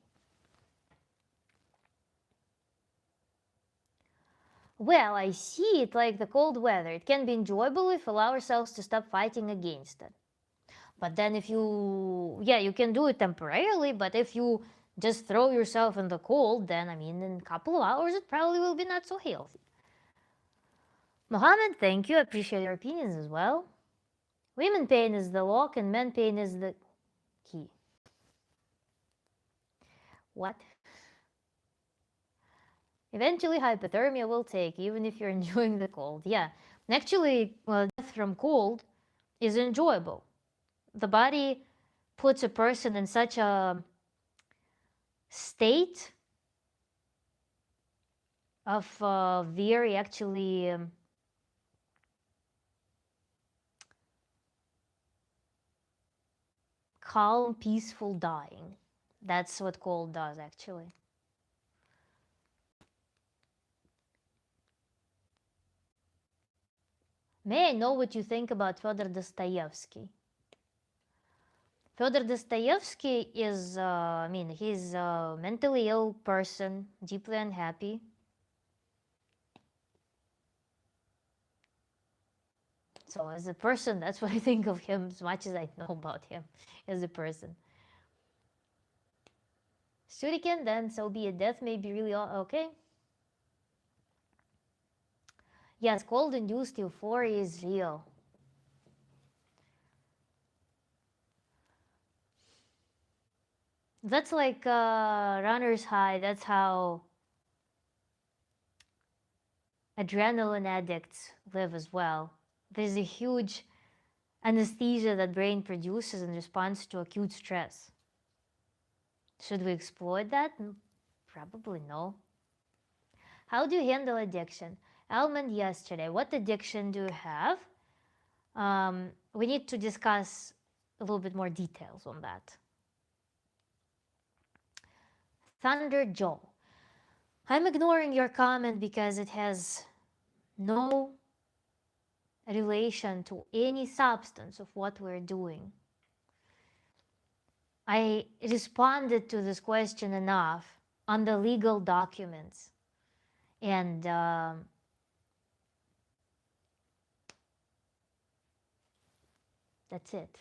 Well, I see it like the cold weather. It can be enjoyable if we allow ourselves to stop fighting against it. But then if you can do it temporarily, but if you just throw yourself in the cold, then, I mean, in a couple of hours, it probably will be not so healthy. Mohammed, thank you. I appreciate your opinions as well. Women pain is the lock and men pain is the key. What? Eventually, hypothermia will take, even if you're enjoying the cold. Yeah. And actually, death from cold is enjoyable. The body puts a person in such a state of very actually calm, peaceful dying. That's what cold does, actually. May I know what you think about Fyodor Dostoevsky? Fyodor Dostoevsky is, he's a mentally ill person, deeply unhappy. So as a person, that's what I think of him, as much as I know about him as a person. Shuriken, then so be it. Death may be really okay. Yes, cold-induced euphoria is real. That's like runner's high. That's how adrenaline addicts live as well. There's a huge anesthesia that brain produces in response to acute stress. Should we exploit that? Probably no. How do you handle addiction? Almond yesterday. What addiction do you have? We need to discuss a little bit more details on that. Thunder Joe. I'm ignoring your comment because it has no relation to any substance of what we're doing. I responded to this question enough on the legal documents, and that's it.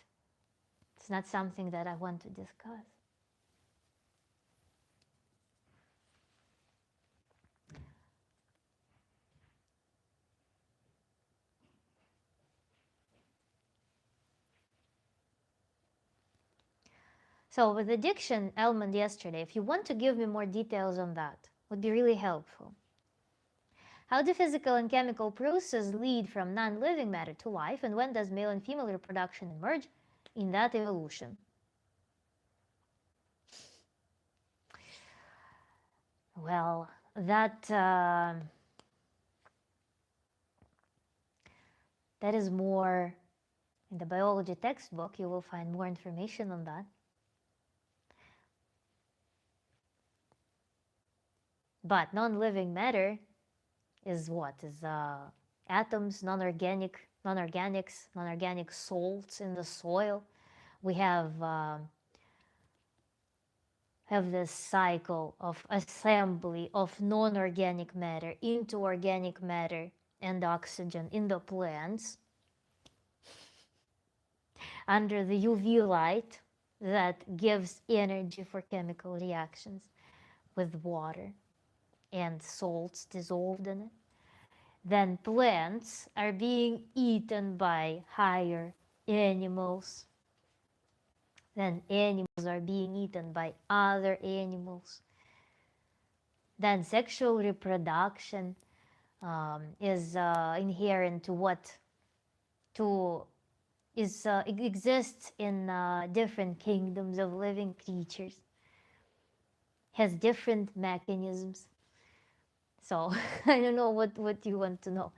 It's not something that I want to discuss. So with addiction, Elmond yesterday, if you want to give me more details on that, would be really helpful. How do physical and chemical processes lead from non-living matter to life, and when does male and female reproduction emerge in that evolution? Well, that is more in the biology textbook. You will find more information on that. But non-living matter is what? Is atoms, non-organics, non-organic salts in the soil. We have this cycle of assembly of non-organic matter into organic matter and oxygen in the plants under the UV light that gives energy for chemical reactions with water and salts dissolved in it. Then plants are being eaten by higher animals. Then animals are being eaten by other animals. Then sexual reproduction is inherent to it exists in different kingdoms of living creatures, has different mechanisms. So I don't know what you want to know.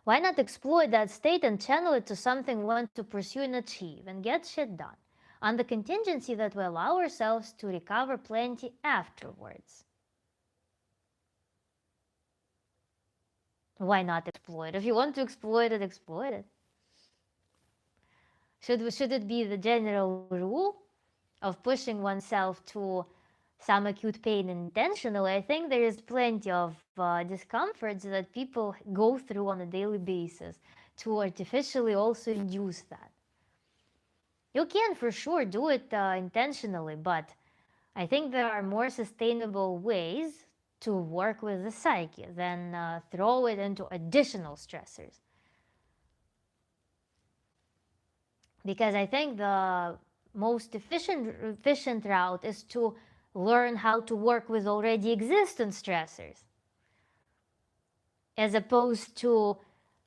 Why not exploit that state and channel it to something we want to pursue and achieve and get shit done, on the contingency that we allow ourselves to recover plenty afterwards? Why not exploit? If you want to exploit it, exploit it. Should it be the general rule of pushing oneself to some acute pain intentionally? I think there is plenty of discomforts that people go through on a daily basis to artificially also induce that. You can for sure do it intentionally, but I think there are more sustainable ways to work with the psyche than throw it into additional stressors. Because I think the most efficient route is to learn how to work with already existent stressors, as opposed to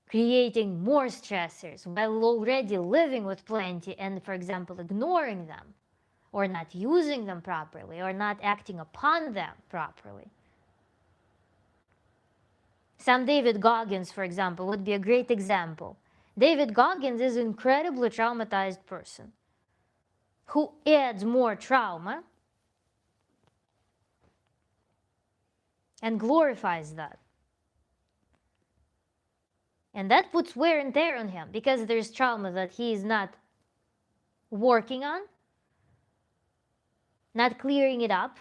creating more stressors while already living with plenty and, for example, ignoring them, or not using them properly, or not acting upon them properly. Sam David Goggins, for example, would be a great example. David Goggins is an incredibly traumatized person who adds more trauma and glorifies that. And that puts wear and tear on him because there's trauma that he is not working on, not clearing it up,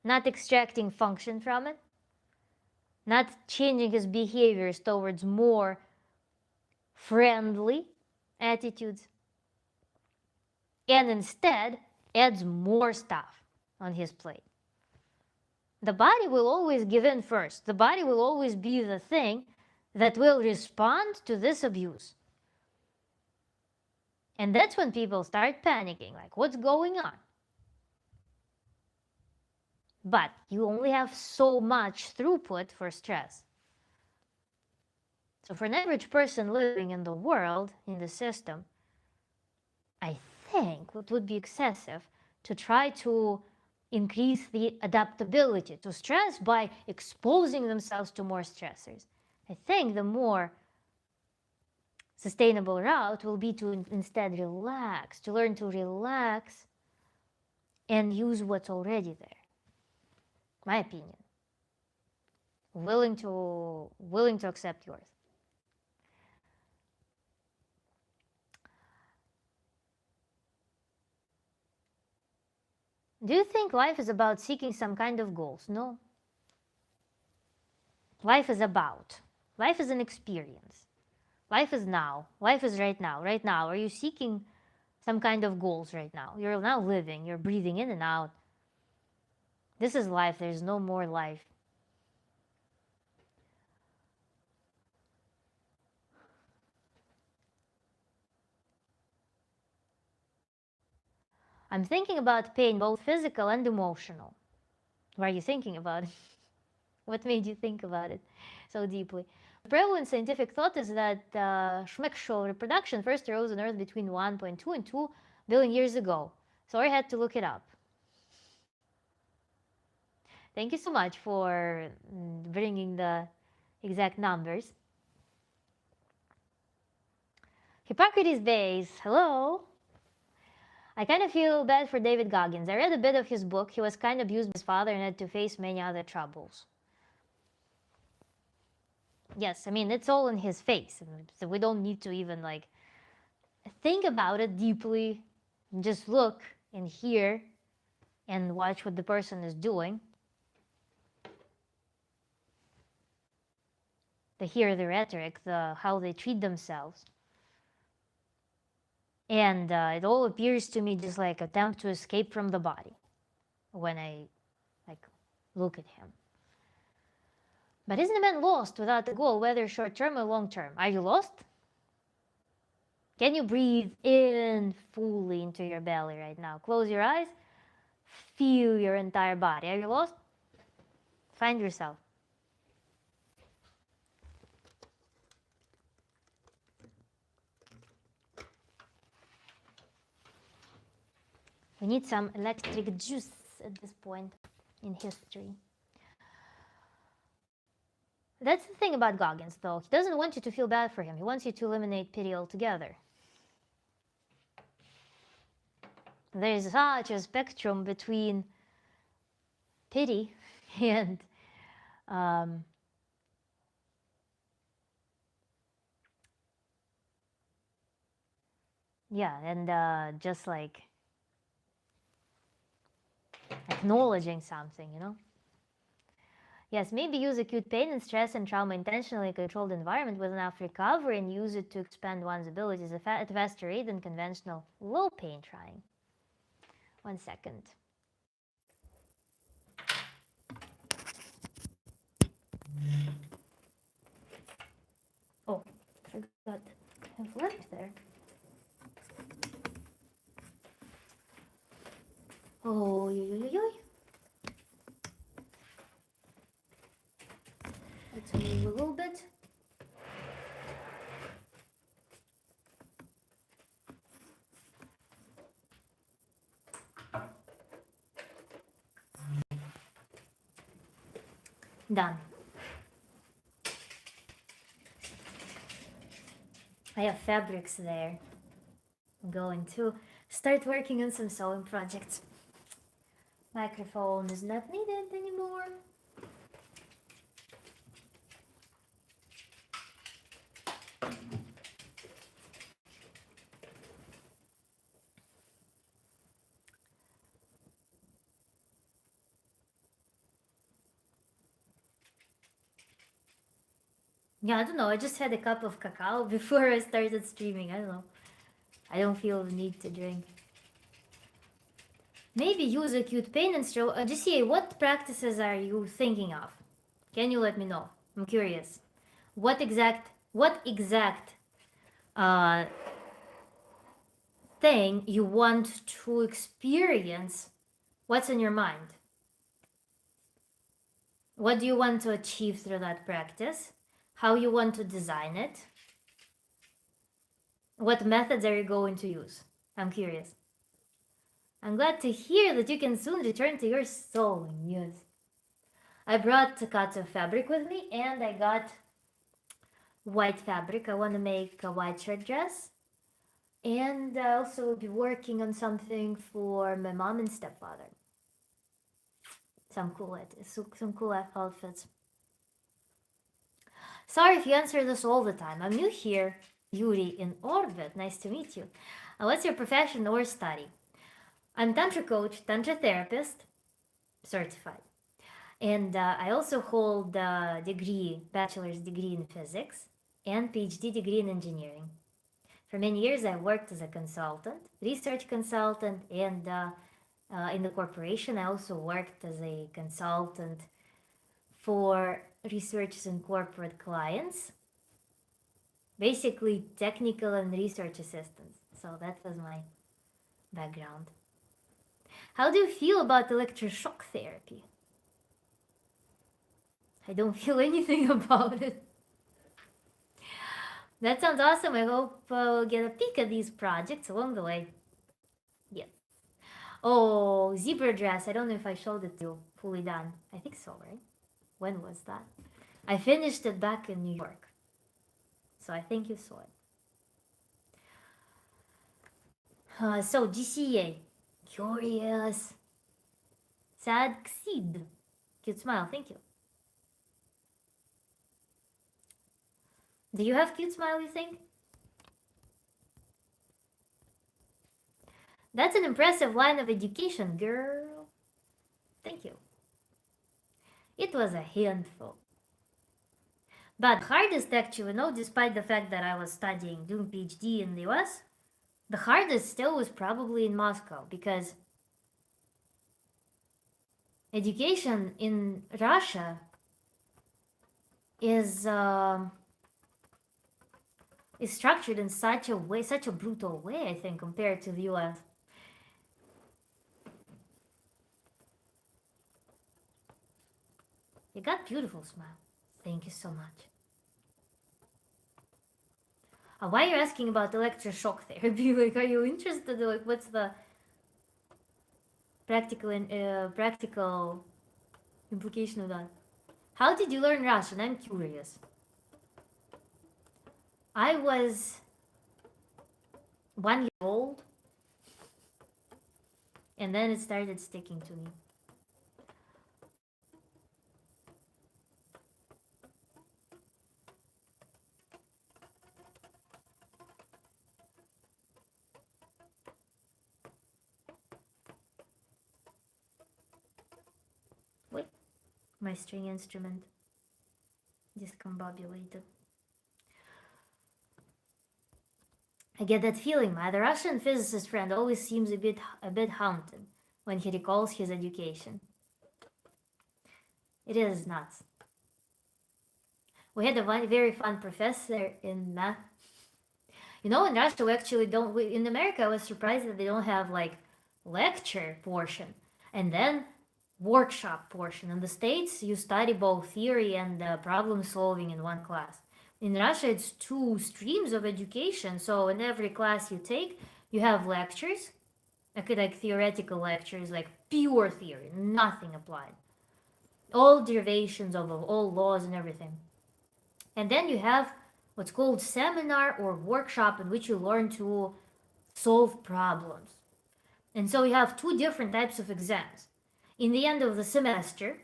not extracting function from it, not changing his behaviors towards more friendly attitudes, and instead adds more stuff on his plate. The body will always give in first. The body will always be the thing that will respond to this abuse. And that's when people start panicking, like, what's going on? But you only have so much throughput for stress. So for an average person living in the world, in the system, I think it would be excessive to try to increase the adaptability to stress by exposing themselves to more stressors. I think the more sustainable route will be to instead relax, to learn to relax and use what's already there. My opinion. Willing to accept yours. Do you think life is about seeking some kind of goals? No. Life is an experience. Life is now. Life is right now. Right now, are you seeking some kind of goals right now? You're now living. You're breathing in and out. This is life. There's no more life. I'm thinking about pain, both physical and emotional. What are you thinking about it? What made you think about it so deeply? The prevalent scientific thought is that sexual reproduction first arose on Earth between 1.2 and 2 billion years ago. So I had to look it up. Thank you so much for bringing the exact numbers. Hippocrates base, hello. I kind of feel bad for David Goggins. I read a bit of his book. He was kind of abused by his father and had to face many other troubles. Yes, I mean, it's all in his face. So we don't need to even like think about it deeply. Just look and hear and watch what the person is doing. To hear the rhetoric, how they treat themselves. And it all appears to me just like attempt to escape from the body when I like look at him. But isn't a man lost without a goal, whether short term or long term? Are you lost? Can you breathe in fully into your belly right now? Close your eyes. Feel your entire body. Are you lost? Find yourself. We need some electric juice at this point. in history. That's the thing about Goggins, though. He doesn't want you to feel bad for him. He wants you to eliminate pity altogether. There's such a spectrum between pity and um, yeah, and just like acknowledging something, you know? Yes, maybe use acute pain and stress and trauma intentionally controlled environment with enough recovery and use it to expand one's abilities at a faster rate than conventional low pain trying. 1 second. Oh, forgot. I have left there. Oh, yo. Let's move a little bit. Done. I have fabrics there. I'm going to start working on some sewing projects. Microphone is not needed anymore. Yeah, I don't know. I just had a cup of cacao before I started streaming. I don't know. I don't feel the need to drink. Maybe use acute pain and stroke. GCA, what practices are you thinking of? Can you let me know? I'm curious. What exact uh, thing you want to experience? What's in your mind? What do you want to achieve through that practice? How you want to design it? What methods are you going to use? I'm curious. I'm glad to hear that you can soon return to your sewing. Yes. I brought a cut of fabric with me and I got white fabric. I want to make a white shirt dress. And I also will be working on something for my mom and stepfather. Some cool outfits. Sorry if you answer this all the time. I'm new here. Yuri in orbit. Nice to meet you. What's your profession or study? I'm Tantra coach, Tantra therapist, certified. And I also hold a degree, bachelor's degree in physics and PhD degree in engineering. For many years, I worked as a consultant, research consultant, and in the corporation, I also worked as a consultant for research and corporate clients, basically technical and research assistants. So that was my background. How do you feel about electroshock therapy? I don't feel anything about it. That sounds awesome. I hope we'll get a peek at these projects along the way. Yes. Oh, zebra dress. I don't know if I showed it to you. Fully done. I think so, right? When was that? I finished it back in New York. So I think you saw it. So GCA. Curious. Sad Xid. Cute smile. Thank you. Do you have cute smile, you think? That's an impressive line of education, girl. Thank you. It was a handful. But hardest actually, despite the fact that I was studying, doing PhD in the US, the hardest still was probably in Moscow because education in Russia is structured in such a way, such a brutal way, I think, compared to the US. You got beautiful smile. Thank you so much. Why are you asking about electroshock therapy? Like, are you interested? Like, what's the practical Implication of that. How did you learn Russian? I'm curious. I was 1 year old, and then it started sticking to me. Wait, my string instrument discombobulated. I get that feeling. My other Russian physicist friend always seems a bit haunted when he recalls his education. It is nuts. We had a very fun professor in math. In Russia, we actually don't. In America, I was surprised that they don't have like lecture portion and then workshop portion. In the States, you study both theory and problem solving in one class. In Russia, it's two streams of education. So in every class you take, you have lectures, like theoretical lectures, like pure theory, nothing applied. All derivations of all laws and everything. And then you have what's called seminar or workshop, in which you learn to solve problems. And so you have two different types of exams. In the end of the semester,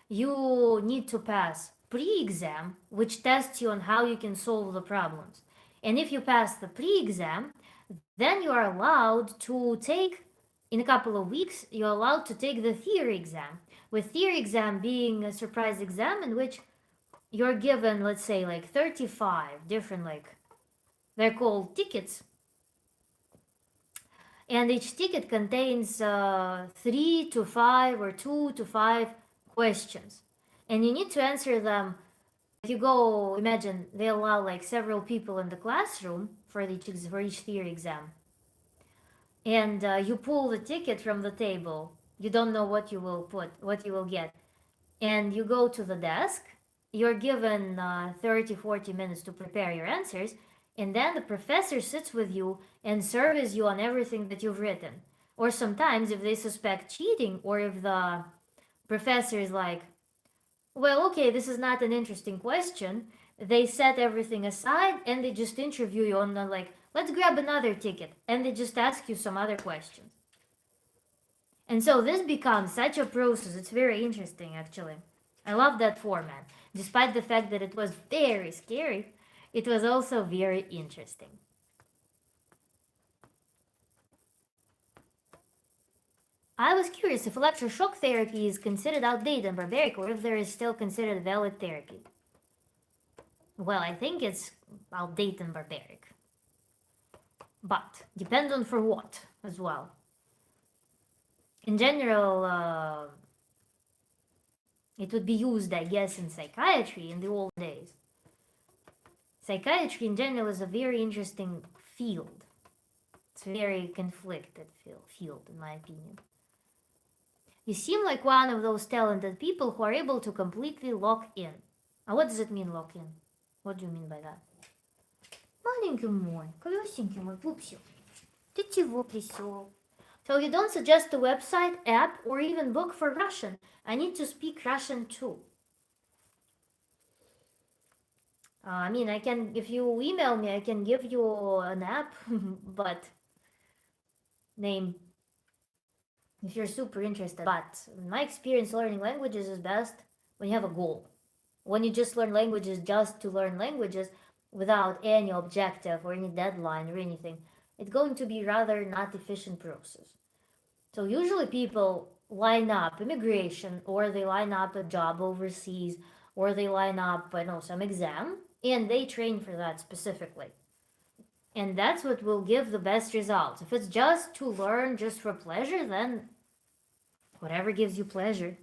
you need to pass pre-exam, which tests you on how you can solve the problems. And if you pass the pre-exam, then you are allowed to take, in a couple of weeks, you're allowed to take the theory exam. With theory exam being a surprise exam in which you're given, let's say, like 35 different, like, they're called tickets. And each ticket contains 3 to 5 or 2 to 5 questions. And you need to answer them. If you go, imagine they allow like several people in the classroom for each theory exam. And you pull the ticket from the table. You don't know what you will get. And you go to the desk. You're given 30-40 minutes to prepare your answers, and then the professor sits with you and surveys you on everything that you've written. Or sometimes if they suspect cheating, or if the professor is like, well, okay, this is not an interesting question, they set everything aside and they just interview you on like, let's grab another ticket, and they just ask you some other questions. And so this becomes such a process. It's very interesting, actually. I love that format. Despite the fact that it was very scary, it was also very interesting. I was curious if electroshock therapy is considered outdated and barbaric, or if there is still considered valid therapy. Well, I think it's outdated and barbaric. But depends on for what as well. In general, it would be used, I guess, in psychiatry in the old days. Psychiatry in general is a very interesting field. It's a very conflicted field, in my opinion. You seem like one of those talented people who are able to completely lock in. What does it mean, lock in? What do you mean by that? Маленький мой, колесенький мой пупсик. Ты чего пришел? So you don't suggest a website, app, or even book for Russian. I need to speak Russian too. I mean, if you email me, I can give you an app, but name, if you're super interested. But in my experience, learning languages is best when you have a goal. When you just learn languages just to learn languages without any objective or any deadline or anything, it's going to be rather not efficient process. So usually people line up immigration, or they line up a job overseas, or they line up, some exam, and they train for that specifically. And that's what will give the best results. If it's just to learn just for pleasure, then whatever gives you pleasure.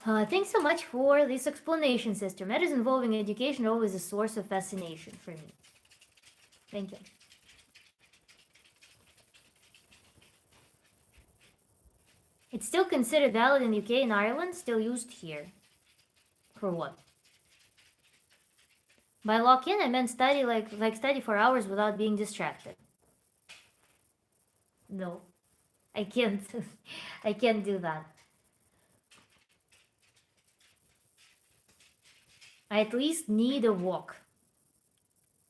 Thanks so much for this explanation, sister. Matters involving education are always a source of fascination for me. Thank you. It's still considered valid in UK and Ireland, still used here. For what? By lock in, I meant study like study for hours without being distracted. No. I can't. I can't do that. I at least need a walk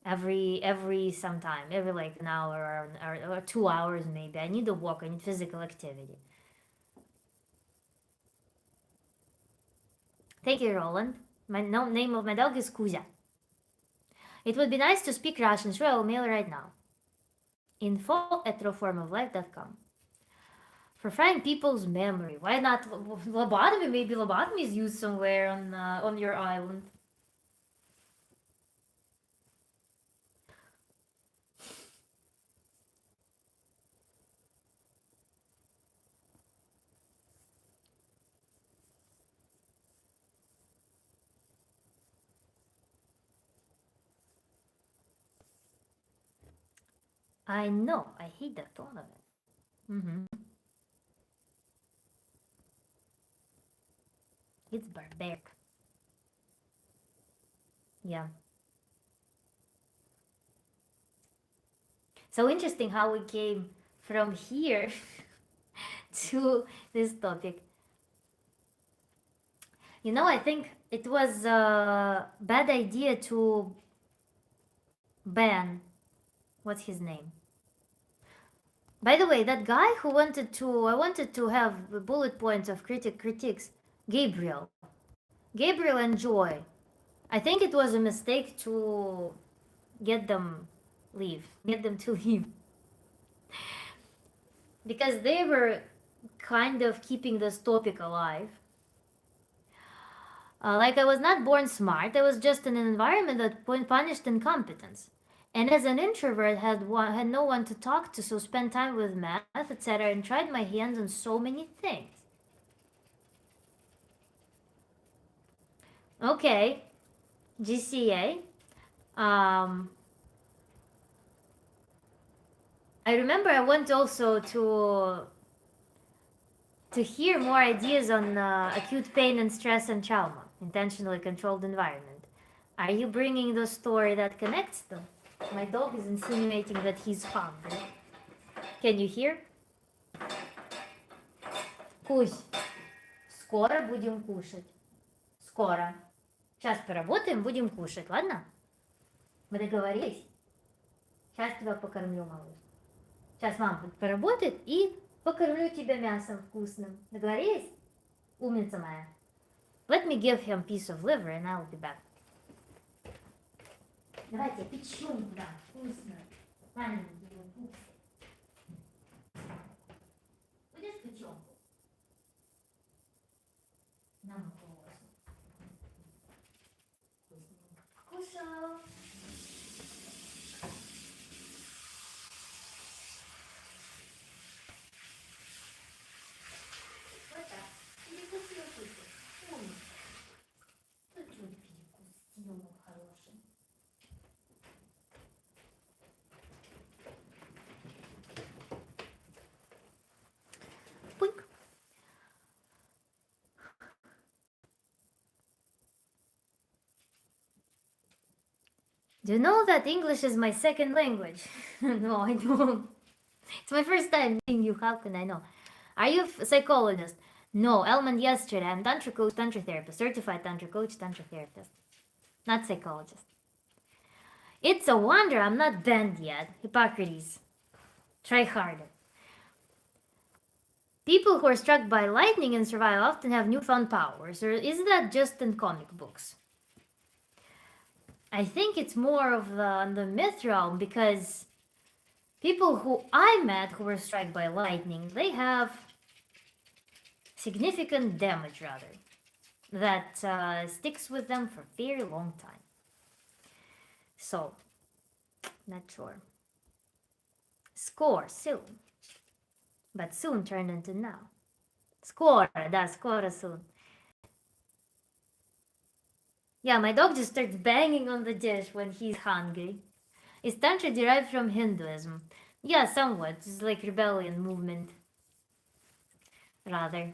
every sometime, every like an hour or 2 hours maybe. I need a walk. I need physical activity. Thank you, Roland. My name of my dog is Kuzya. It would be nice to speak Russian. Sure, I'll mail right now. info@rawformoflife.com. For frying people's memory. Why not lobotomy? Maybe lobotomy is used somewhere on your island. I know. I hate the thought of it. It's barbaric. Yeah. So interesting how we came from here to this topic. I think it was a bad idea to ban, what's his name? By the way, that guy who I wanted to have bullet points of critiques, Gabriel. Gabriel and Joy. I think it was a mistake to get them get them to leave. Because they were kind of keeping this topic alive. Like I was not born smart, I was just in an environment that punished incompetence. And as an introvert, had no one to talk to, so spent time with math, etc., and tried my hands on so many things. Okay, GCA. I remember I went also to hear more ideas on acute pain and stress and trauma, intentionally controlled environment. Are you bringing the story that connects them? My dog is insinuating that he's hungry. Can you hear? Кусь, скоро будем кушать. Скоро. Сейчас поработаем, будем кушать, ладно? Мы договорились? Сейчас тебя покормлю, малыш. Сейчас мама поработает и покормлю тебя мясом вкусным. Договорились? Умница моя. Let me give him a piece of liver and I'll be back. Давайте печенку дам, вкусно. Маленький вкус. Будешь печенку? Нам вкусно. Кушал. Вот так. Перекусил чуть-чуть. Умница. Чуть-чуть перекусил, мой хороший. Пуик. Do you know that English is my second language? No, I don't. It's my first time meeting you. How can I know? Are you a psychologist? No, Elman yesterday. I'm Tantra coach, Tantra therapist, certified Tantra coach, Tantra therapist. Not psychologist. It's a wonder I'm not banned yet. Hippocrates. Try harder. People who are struck by lightning and survive often have newfound powers, or is that just in comic books? I think it's more of the myth realm, because people who I met who were struck by lightning, they have significant damage, rather, that sticks with them for a very long time. So, not sure. Score soon. But soon turned into now. Скоро, да, скоро soon. Yeah, my dog just starts banging on the dish when he's hungry. Is Tantra derived from Hinduism? Yeah, somewhat. It's like rebellion movement. Rather.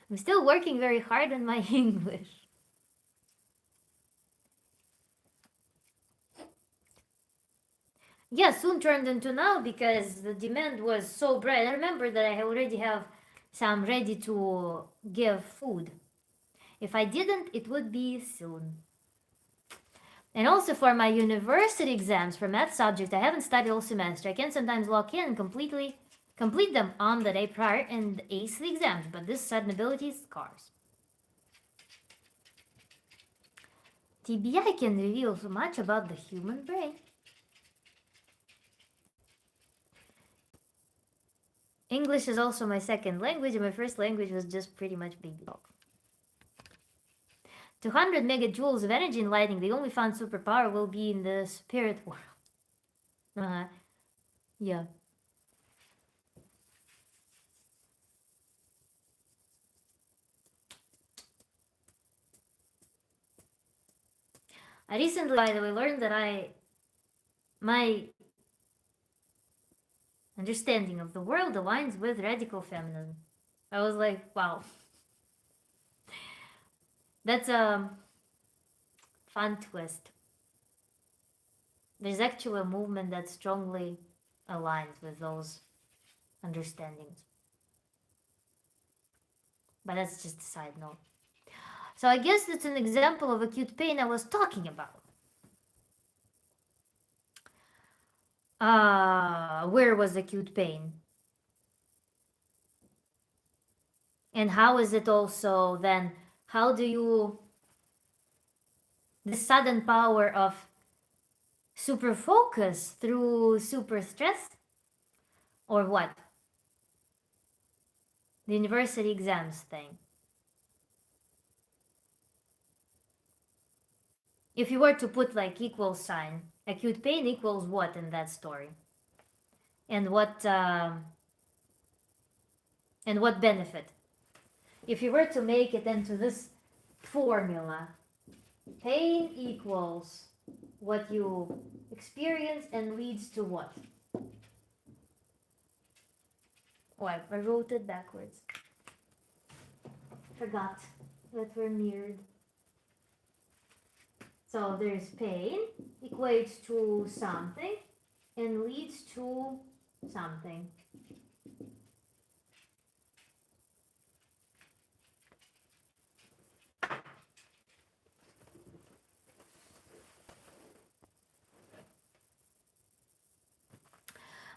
I'm still working very hard on my English. yeah, soon turned into now because the demand was so bright. I remember that I already have some ready to give food. If I didn't, it would be soon. And also for my university exams for math subject, I haven't studied all semester. I can sometimes lock in and complete them on the day prior and ace the exams, but this sudden ability is scarce. TBI can reveal so much about the human brain. English is also my second language, and my first language was just pretty much baby talk. 200 megajoules of energy in lighting. The only found superpower will be in the spirit world. Yeah. I recently, by the way, learned that my understanding of the world aligns with radical feminism. I was like, wow, that's a fun twist. There's actually a movement that strongly aligns with those understandings. But that's just a side note. So I guess that's an example of acute pain I was talking about. Where was acute pain? And how is it also then, how do you, the sudden power of super focus through super stress? Or what? The university exams thing. If you were to put like equal sign, acute pain equals what in that story? And what benefit? If you were to make it into this formula, pain equals what you experience and leads to what? Oh, I wrote it backwards. Forgot that we're mirrored. So there's pain equates to something and leads to something.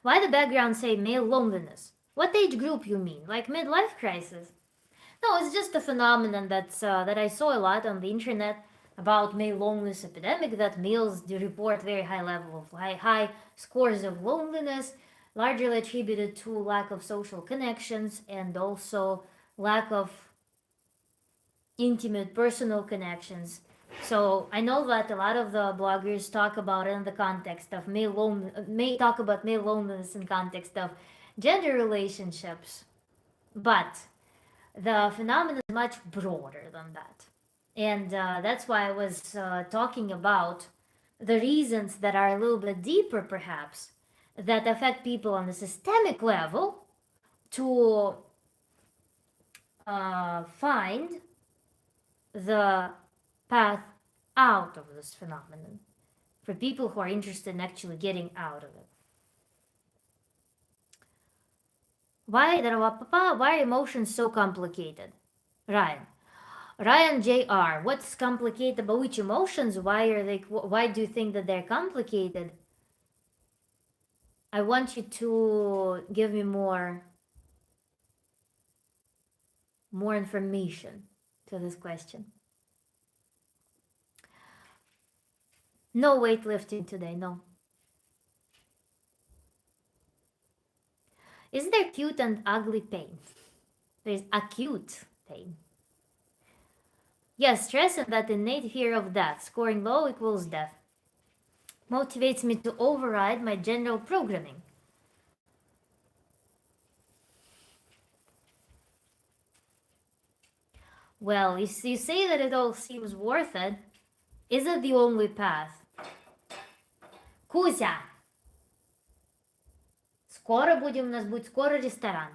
Why the background say male loneliness? What age group you mean? Like midlife crisis? No, it's just a phenomenon that I saw a lot on the internet about male loneliness epidemic. That males do report very high level of high scores of loneliness, largely attributed to lack of social connections and also lack of intimate personal connections. So I know that a lot of the bloggers talk about it in the context of may talk about male loneliness in context of gender relationships, but the phenomenon is much broader than that, and that's why I was talking about the reasons that are a little bit deeper, perhaps, that affect people on a systemic level to find the path out of this phenomenon for people who are interested in actually getting out of it. Why are emotions so complicated? Ryan Jr. What's complicated about which emotions? Why do you think that they're complicated? I want you to give me more information to this question. No weightlifting today, no. Is there cute and ugly pain? There's acute pain. Yes, stress and that innate fear of death. Scoring low equals death. Motivates me to override my general programming. Well, you say that it all seems worth it. Is it the only path? Кузя! У нас будет скоро ресторан.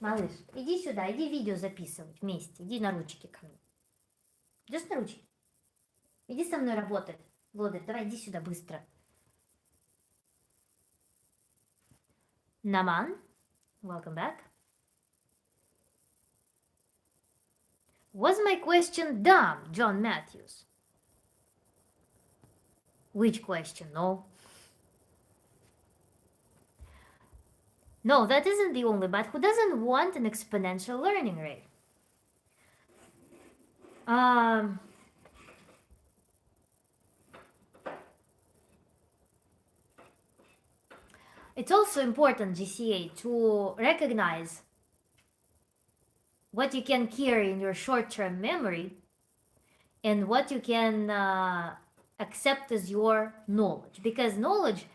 Малыш, иди сюда, иди видео записывать вместе. Иди на ручки ко мне. Идешь на ручки? Иди со мной работать. Лодырь, давай иди сюда быстро. Naman, welcome back. Was my question dumb, John Matthews? Which question? No. No, that isn't the only, but who doesn't want an exponential learning rate? It's also important, GCA, to recognize what you can carry in your short-term memory and what you can accept as your knowledge. Because knowledge,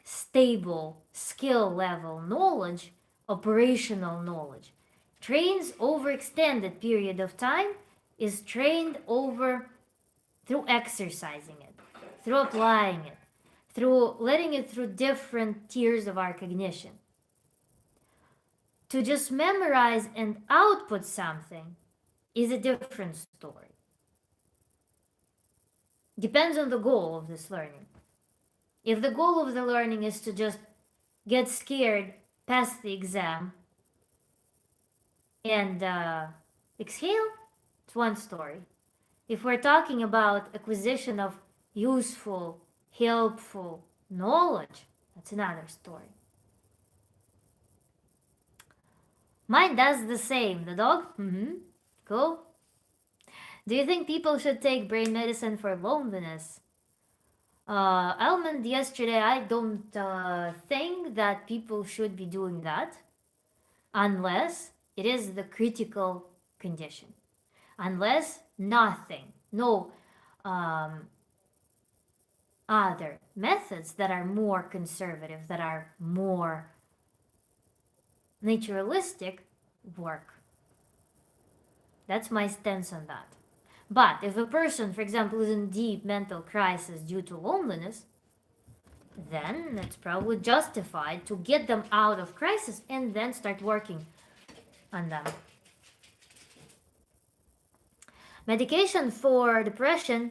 stable, skill level knowledge, operational knowledge, trains over extended period of time, is trained over through exercising it, through applying it, through letting it through different tiers of our cognition. To just memorize and output something is a different story. Depends on the goal of this learning. If the goal of the learning is to just get scared, pass the exam, and exhale, it's one story. If we're talking about acquisition of useful, helpful knowledge, that's another story. Mine does the same. The dog? Cool. Do you think people should take brain medicine for loneliness? Almond, yesterday, I don't think that people should be doing that unless it is the critical condition. Unless nothing, no other methods that are more conservative, that are more naturalistic work. That's my stance on that. But if a person, for example, is in deep mental crisis due to loneliness, then it's probably justified to get them out of crisis and then start working on them. Medication for depression.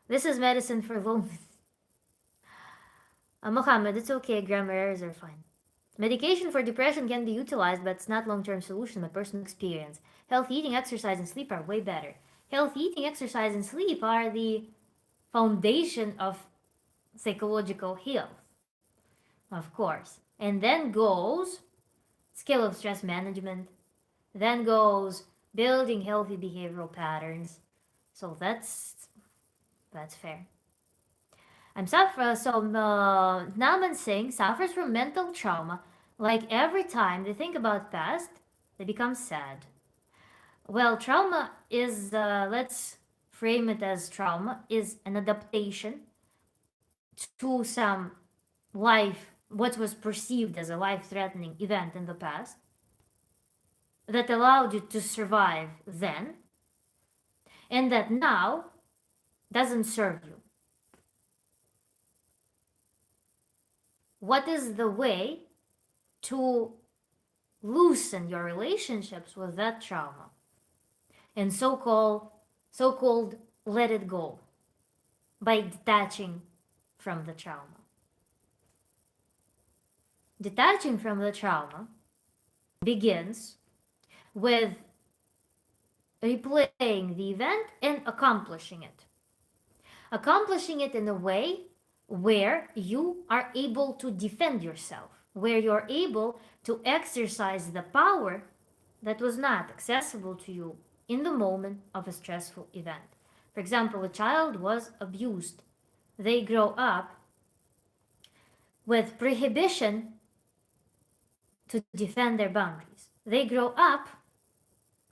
This is medicine for loneliness. Mohammed, it's okay, grammar errors are fine. Medication for depression can be utilized, but it's not long-term solution, my personal experience. Healthy eating, exercise, and sleep are way better. Healthy eating, exercise, and sleep are the foundation of psychological health, of course. And then goes skill of stress management, then goes building healthy behavioral patterns. So that's fair. Naman Singh suffers from mental trauma. Like every time they think about past, they become sad. Well, trauma is, let's frame it as trauma, is an adaptation to some what was perceived as a life-threatening event in the past that allowed you to survive then, and that now doesn't serve you. What is the way to loosen your relationships with that trauma and so-called let it go by detaching from the trauma? Detaching from the trauma begins with replaying the event and accomplishing it. Accomplishing it in a way where you are able to defend yourself, where you're able to exercise the power that was not accessible to you in the moment of a stressful event. For example, a child was abused. They grow up with prohibition to defend their boundaries. They grow up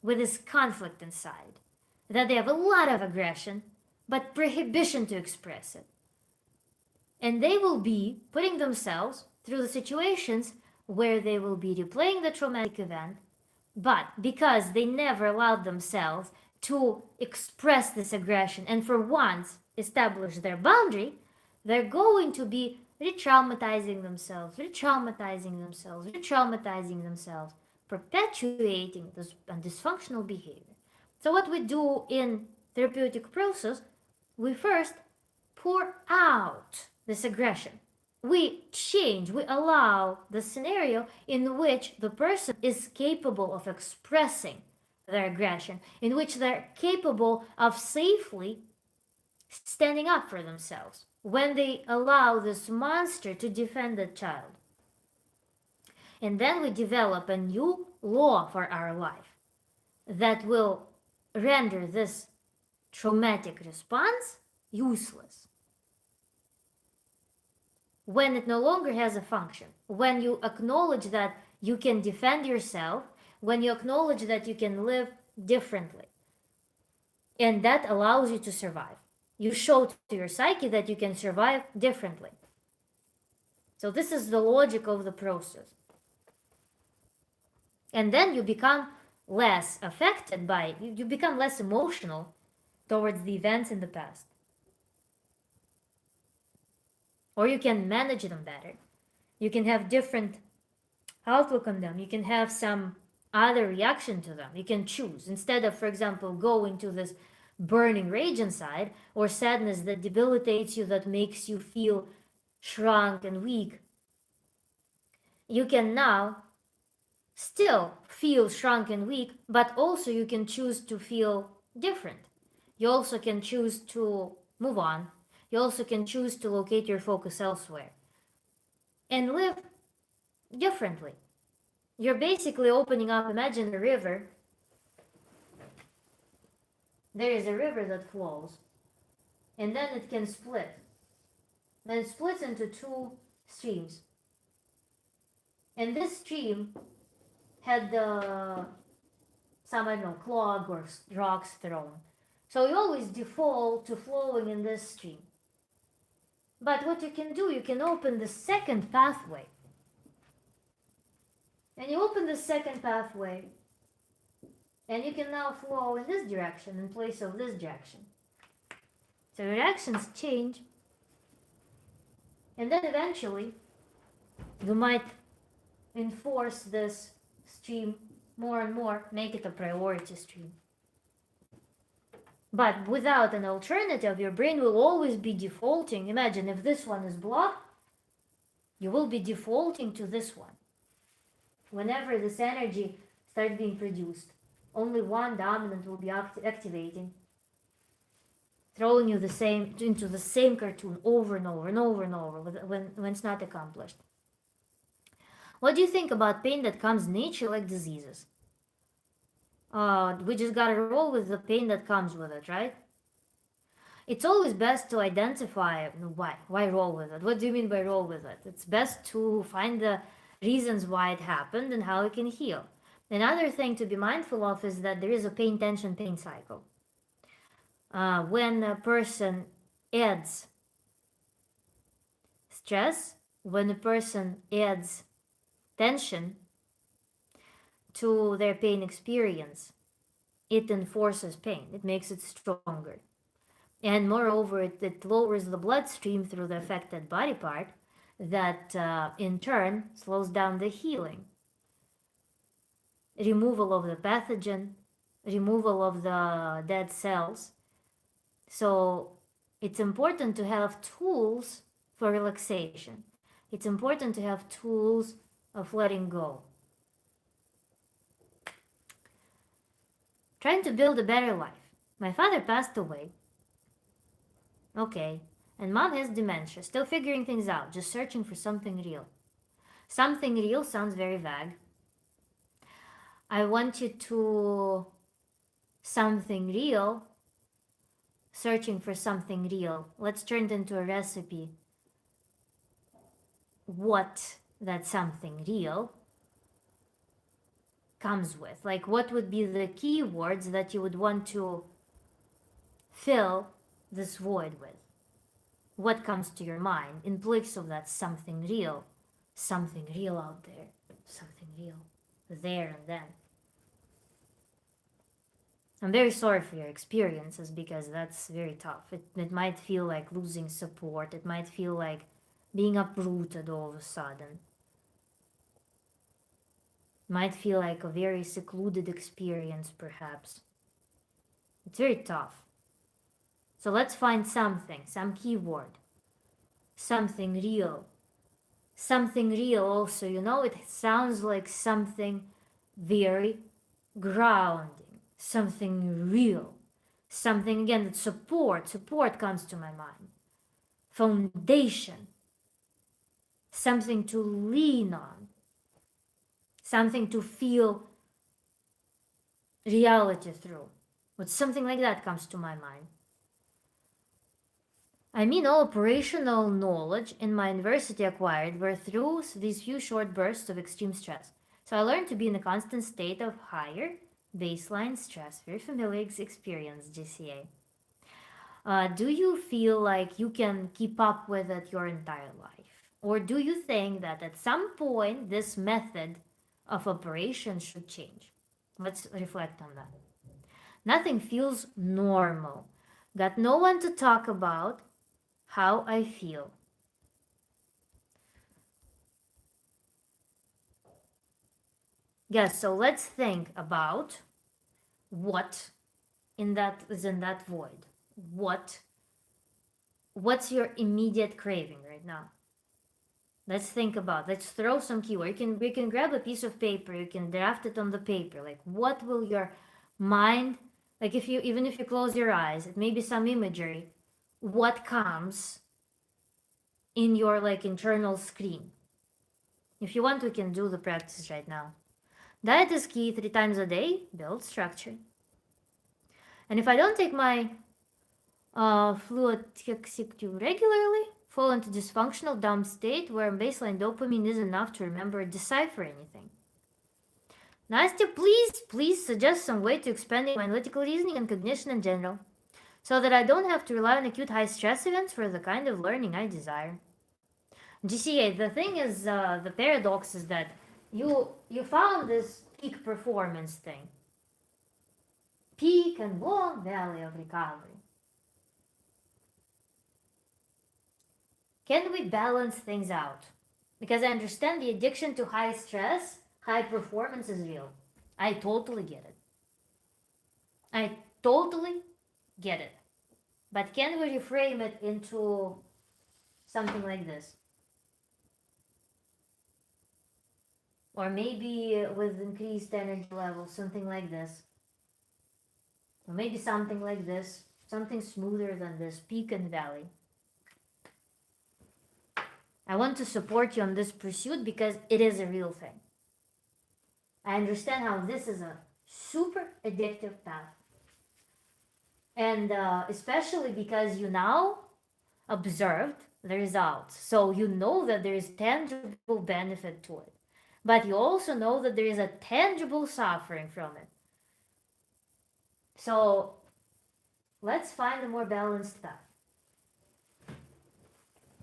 with this conflict inside, that they have a lot of aggression, but prohibition to express it. And they will be putting themselves through the situations where they will be replaying the traumatic event, but because they never allowed themselves to express this aggression and for once establish their boundary, they're going to be re-traumatizing themselves, re-traumatizing themselves, re-traumatizing themselves perpetuating this dysfunctional behavior. So what we do in therapeutic process, we first pour out this aggression. We change, we allow the scenario in which the person is capable of expressing their aggression, in which they're capable of safely standing up for themselves when they allow this monster to defend the child. And then we develop a new law for our life that will render this traumatic response useless. When it no longer has a function, when you acknowledge that you can defend yourself, when you acknowledge that you can live differently, and that allows you to survive. You show to your psyche that you can survive differently. So this is the logic of the process. And then you become less affected by, you become less emotional towards the events in the past. Or you can manage them better. You can have different outlook on them. You can have some other reaction to them. You can choose. Instead of, for example, going to this burning rage inside or sadness that debilitates you, that makes you feel shrunk and weak, you can now still feel shrunk and weak, but also you can choose to feel different. You also can choose to move on. You also can choose to locate your focus elsewhere and live differently. You're basically opening up. Imagine a river. There is a river that flows, and then it can split. Then it splits into two streams. And this stream had some, I don't know, clog or rocks thrown. So you always default to flowing in this stream. But what you can do, you can open the second pathway. And you open the second pathway, and you can now flow in this direction in place of this direction. So your actions change, and then eventually you might enforce this stream more and more, make it a priority stream. But without an alternative, your brain will always be defaulting. Imagine if this one is blocked, you will be defaulting to this one. Whenever this energy starts being produced, only one dominant will be activating, throwing you into the same cartoon over and over and over and over when it's not accomplished. What do you think about pain that comes naturally, like diseases? We just gotta roll with the pain that comes with it, right? It's always best to identify why roll with it. What do you mean by roll with it? It's best to find the reasons why it happened and how it can heal. Another thing to be mindful of is that there is a pain, tension, pain cycle. When a person adds stress, when a person adds tension to their pain experience, it enforces pain. It makes it stronger. And moreover, it lowers the bloodstream through the affected body part that in turn slows down the healing. Removal of the pathogen, removal of the dead cells. So it's important to have tools for relaxation. It's important to have tools of letting go. Trying to build a better life. My father passed away. Okay. And mom has dementia, still figuring things out, just searching for something real. Something real sounds very vague. I want you to something real, searching for something real. Let's turn it into a recipe. What that something real comes with. Like, what would be the keywords that you would want to fill this void with? What comes to your mind in place of that something real out there, something real there and then. I'm very sorry for your experiences because that's very tough. It might feel like losing support. It might feel like being uprooted all of a sudden. Might feel like a very secluded experience, perhaps. It's very tough. So let's find something, some keyword, something real. Something real also, it sounds like something very grounding, something real, something again that support comes to my mind, foundation, something to lean on, something to feel reality through. But something like that comes to my mind. I mean, all operational knowledge in my university acquired were through these few short bursts of extreme stress. So I learned to be in a constant state of higher baseline stress. Very familiar experience, GCA. Do you feel like you can keep up with it your entire life? Or do you think that at some point this method of operation should change? Let's reflect on that. Nothing feels normal. Got no one to talk about how I feel. Yes, so let's think about what in that is in that void. What's your immediate craving right now? Let's think about. Let's throw some keyword. We can grab a piece of paper. You can draft it on the paper. Like what will your mind, like if you even if you close your eyes, it may be some imagery. What comes in your like internal screen? If you want, we can do the practice right now. Diet is key. 3 times a day. Build structure. And if I don't take my fluid regularly, fall into dysfunctional dumb state where baseline dopamine isn't enough to remember or decipher anything. Nastya, please suggest some way to expanding my analytical reasoning and cognition in general, so that I don't have to rely on acute high stress events for the kind of learning I desire. GCA, the thing is, the paradox is that you found this peak performance thing. Peak and long valley of recovery. Can we balance things out? Because I understand the addiction to high stress, high performance is real. I totally get it. I totally get it. But can we reframe it into something like this? Or maybe with increased energy levels, something like this. Or maybe something like this. Something smoother than this, peak and valley. I want to support you on this pursuit because it is a real thing. I understand how this is a super addictive path. And especially because you now observed the results. So you know that there is tangible benefit to it. But you also know that there is a tangible suffering from it. So let's find a more balanced path.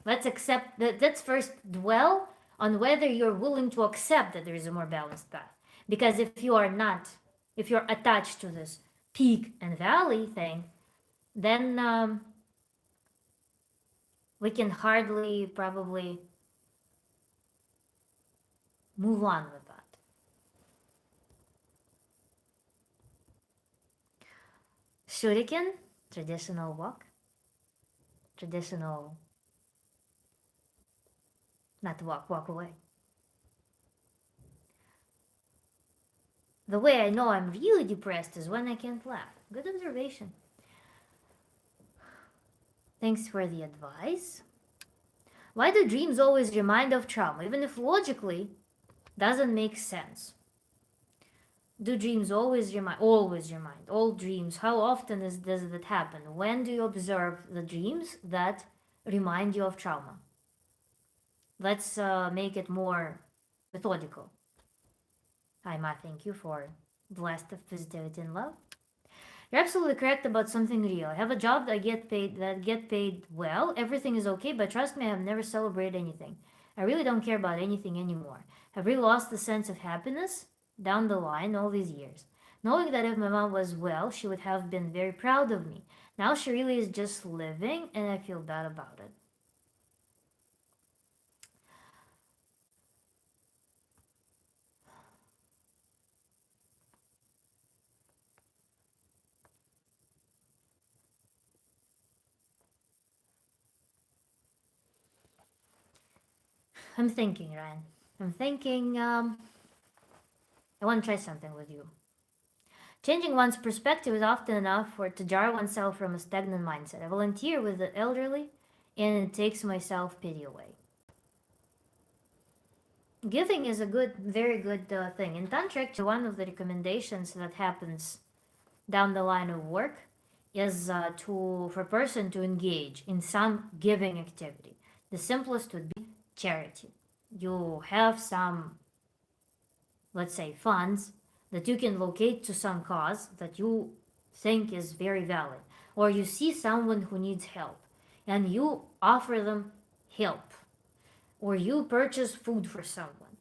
Let's accept that. Let's first dwell on whether you're willing to accept that there is a more balanced path. Because if you are not, if you're attached to this peak and valley thing, then we can hardly probably move on with that. Shuriken, traditional walk, traditional, not walk away. The way I know I'm really depressed is when I can't laugh. Good observation. Thanks for the advice. Why do dreams always remind of trauma, even if logically doesn't make sense? Do dreams always remind? Always remind. All dreams. How often does it happen? When do you observe the dreams that remind you of trauma? Let's make it more methodical. Hi, Ma. Thank you for blessed of positivity and love. You're absolutely correct about something real. I have a job that get paid well. Everything is okay, but trust me, I have never celebrated anything. I really don't care about anything anymore. I've really lost the sense of happiness down the line all these years. Knowing that if my mom was well, she would have been very proud of me. Now she really is just living, and I feel bad about it. I'm thinking, Ryan. I'm thinking, I want to try something with you. Changing one's perspective is often enough for it to jar oneself from a stagnant mindset. I volunteer with the elderly, and it takes my self-pity away. Giving is a good, very good thing. In Tantra, actually, one of the recommendations that happens down the line of work is for a person to engage in some giving activity. The simplest would be charity. You have some, let's say, funds that you can locate to some cause that you think is very valid, or you see someone who needs help and you offer them help, or you purchase food for someone.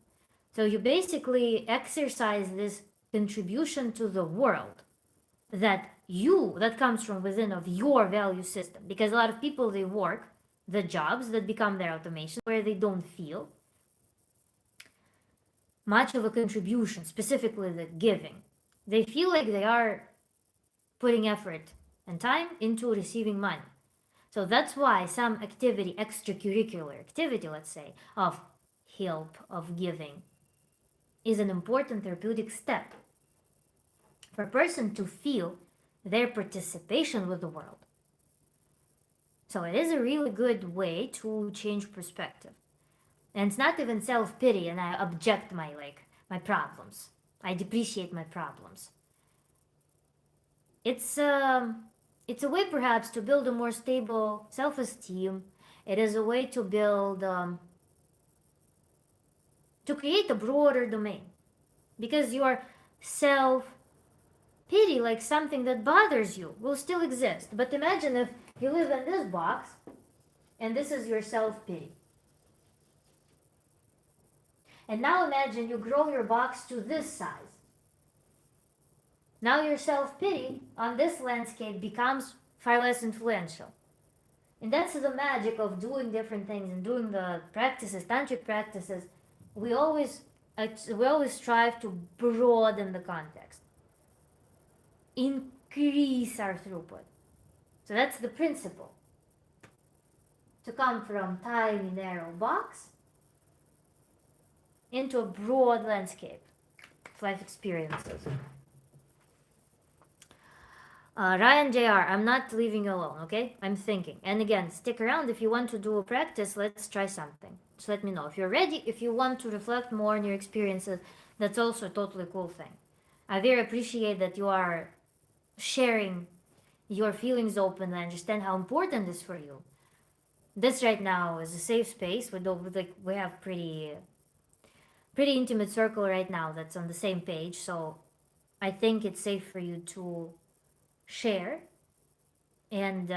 So you basically exercise this contribution to the world that comes from within of your value system, because a lot of people, they work the jobs that become their automation where they don't feel much of a contribution, specifically the giving. They feel like they are putting effort and time into receiving money. So that's why some activity, extracurricular activity, let's say, of help, of giving, is an important therapeutic step for a person to feel their participation with the world. So it is a really good way to change perspective. And it's not even self-pity and I object my problems. I depreciate my problems. It's a way perhaps to build a more stable self-esteem. It is a way to build to create a broader domain, because your self-pity, like something that bothers you, will still exist. But imagine if you live in this box and this is your self-pity. And now imagine you grow your box to this size. Now your self-pity on this landscape becomes far less influential. And that's the magic of doing different things and doing the practices, tantric practices. We always strive to broaden the context, increase our throughput. So that's the principle. To come from tiny narrow box into a broad landscape of life experiences. Ryan JR, I'm not leaving you alone, okay? I'm thinking. And again, stick around if you want to do a practice. Let's try something. Just let me know. If you're ready, if you want to reflect more on your experiences, that's also a totally cool thing. I very appreciate that you are sharing your feelings open and understand how important this is for you. This right now is a safe space. We have pretty intimate circle right now that's on the same page. So I think it's safe for you to share. And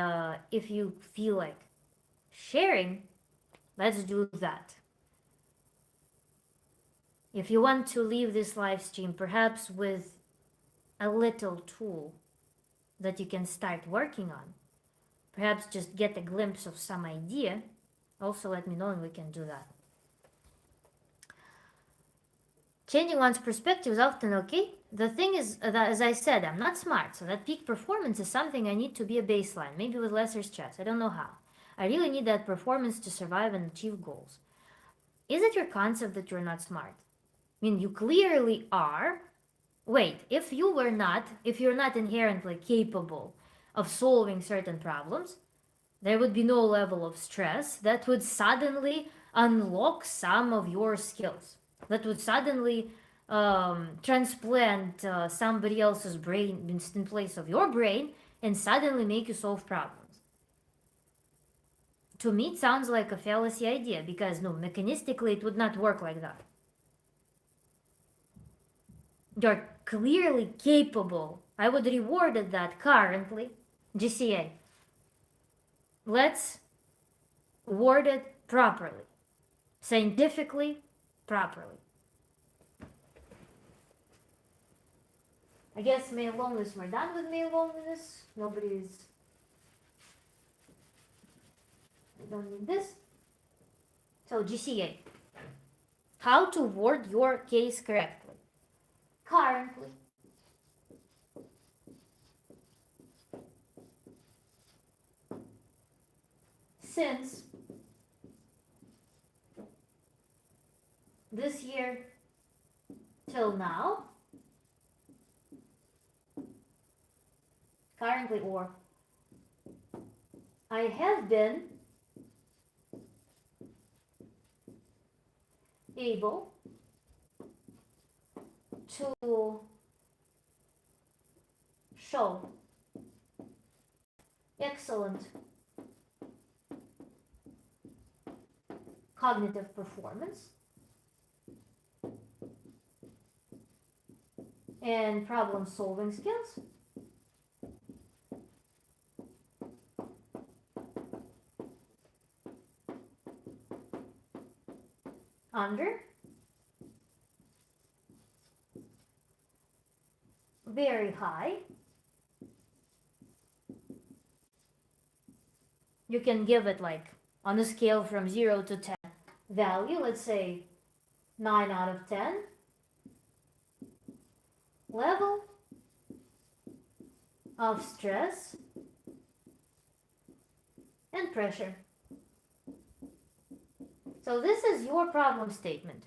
if you feel like sharing, let's do that. If you want to leave this live stream perhaps with a little tool that you can start working on, perhaps just get a glimpse of some idea, also let me know and we can do that. Changing one's perspective is often okay. The thing is that, as I said, I'm not smart, so that peak performance is something I need to be a baseline, maybe with lesser stress. I don't know how. I really need that performance to survive and achieve goals. Is it your concept that you're not smart? I mean, you clearly are. Wait, if you're not inherently capable of solving certain problems, there would be no level of stress that would suddenly unlock some of your skills, that would suddenly transplant somebody else's brain in place of your brain and suddenly make you solve problems. To me, it sounds like a fallacy idea, because no, mechanistically it would not work like that. You're clearly capable. I would reward that currently. GCA. Let's word it properly. Scientifically properly. I guess male loneliness, we're done with male loneliness. Nobody's... I don't need this. So GCA. How to word your case correctly. Currently. Since this year till now, currently, or I have been able to show excellent cognitive performance and problem solving skills under very high. You can give it like on a scale from 0 to 10 value, let's say 9 out of 10 level of stress and pressure. So this is your problem statement.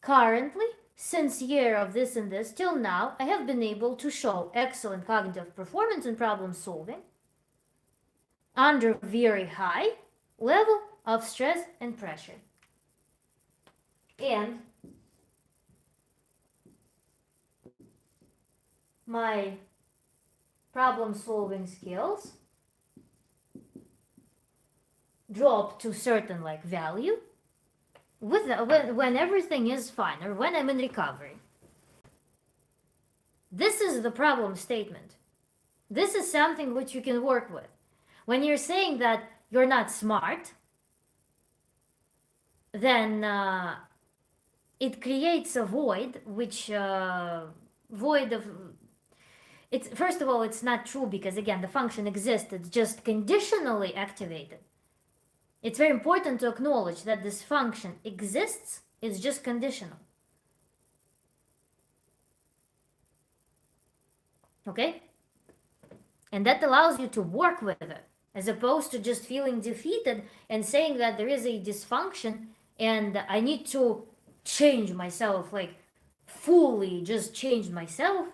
Currently, since year of this and this till now, I have been able to show excellent cognitive performance and problem solving under very high level of stress and pressure. And my problem solving skills drop to certain like value with when everything is fine or when I'm in recovery. This is the problem statement. This is something which you can work with. When you're saying that you're not smart, then it creates a void, which void of it's, first of all, it's not true, because again the function exists, it's just conditionally activated. It's very important to acknowledge that this function exists, it's just conditional. Okay? And that allows you to work with it, as opposed to just feeling defeated and saying that there is a dysfunction and I need to change myself, like fully just change myself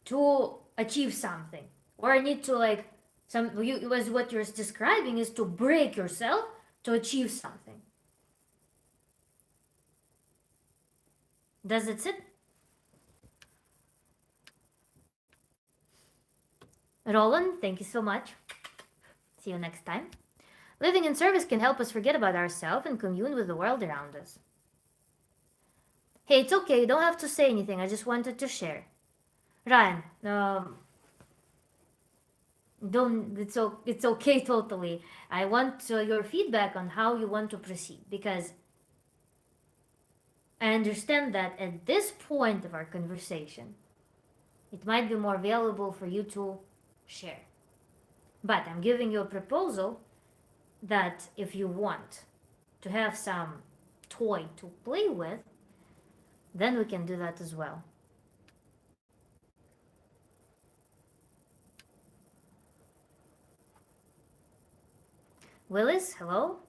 to achieve something. Or I need to like, was what you're describing is to break yourself to achieve something. Does it sit? Roland, thank you so much. See you next time. Living in service can help us forget about ourselves and commune with the world around us. Hey, it's okay, you don't have to say anything, I just wanted to share. Ryan, it's okay totally. I want your feedback on how you want to proceed, because I understand that at this point of our conversation, it might be more valuable for you to share. But I'm giving you a proposal that if you want to have some toy to play with, then we can do that as well. Willis, hello?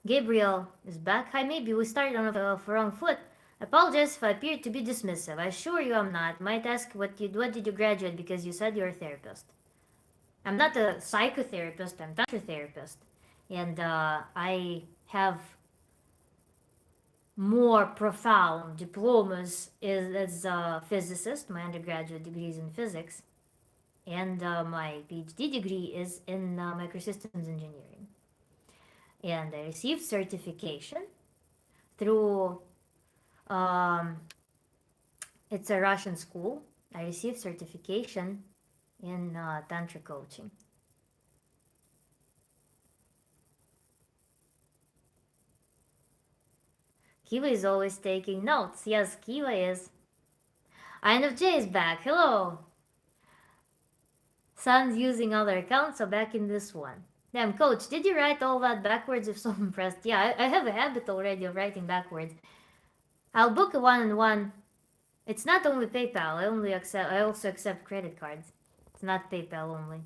Gabriel is back. Hi, maybe we started on the wrong foot. Apologize if I appeared to be dismissive. I assure you I'm not. Might ask what did you graduate, because you said you're a therapist. I'm not a psychotherapist, I'm a Tantra therapist. And I have more profound diplomas as a physicist. My undergraduate degree is in physics. And my PhD degree is in microsystems engineering. And I received certification through, it's a Russian school. I received certification in Tantra coaching. Kiva is always taking notes. Yes, Kiva is. INFJ is back. Hello. Son's using other accounts, so back in this one. Damn, coach, did you write all that backwards? If so impressed. Yeah, I have a habit already of writing backwards. I'll book a one-on-one. It's not only PayPal. I also accept credit cards. not PayPal only.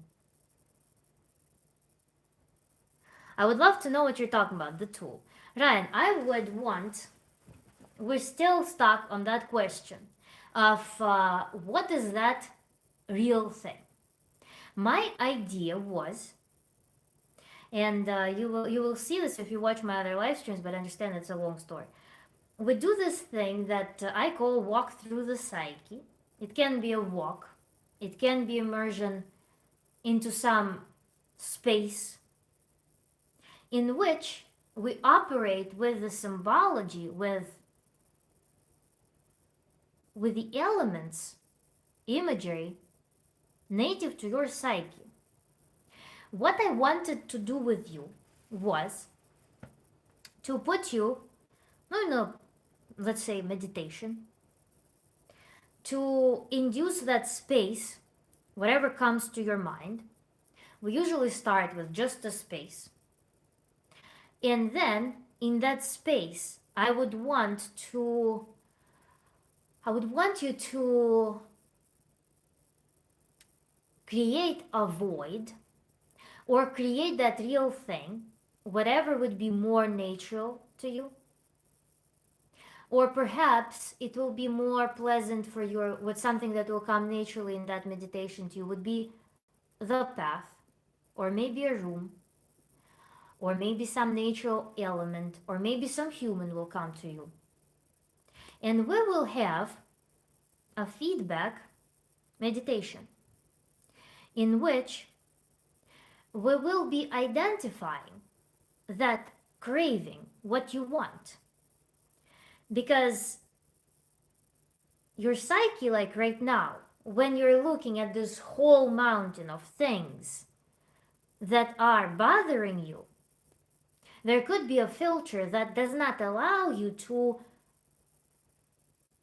I would love to know what you're talking about, the tool. Ryan, I would want, we're still stuck on that question of what is that real thing? My idea was, and you will see this if you watch my other live streams, but understand it's a long story. We do this thing that I call walk through the psyche. It can be a walk, it can be immersion into some space in which we operate with the symbology, with the elements, imagery native to your psyche. What I wanted to do with you was to put you, let's say, meditation, to induce that space, whatever comes to your mind. We usually start with just a space. And then in that space, I would want you to create a void or create that real thing, whatever would be more natural to you. Or perhaps it will be more pleasant for you, with something that will come naturally in that meditation to you would be the path, or maybe a room, or maybe some natural element, or maybe some human will come to you. And we will have a feedback meditation in which we will be identifying that craving, what you want. Because your psyche, like right now, when you're looking at this whole mountain of things that are bothering you, there could be a filter that does not allow you to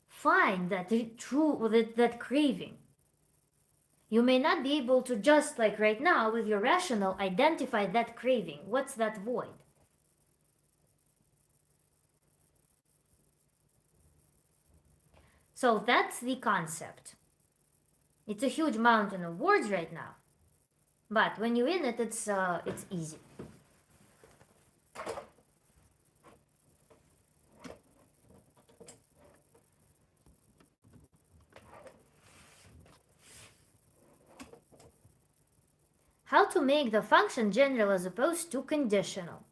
find that that craving. You may not be able to, just like right now with your rational, identify that craving. What's that void? So that's the concept. It's a huge mountain of words right now, but when you're in it, it's easy. How to make the function general as opposed to conditional.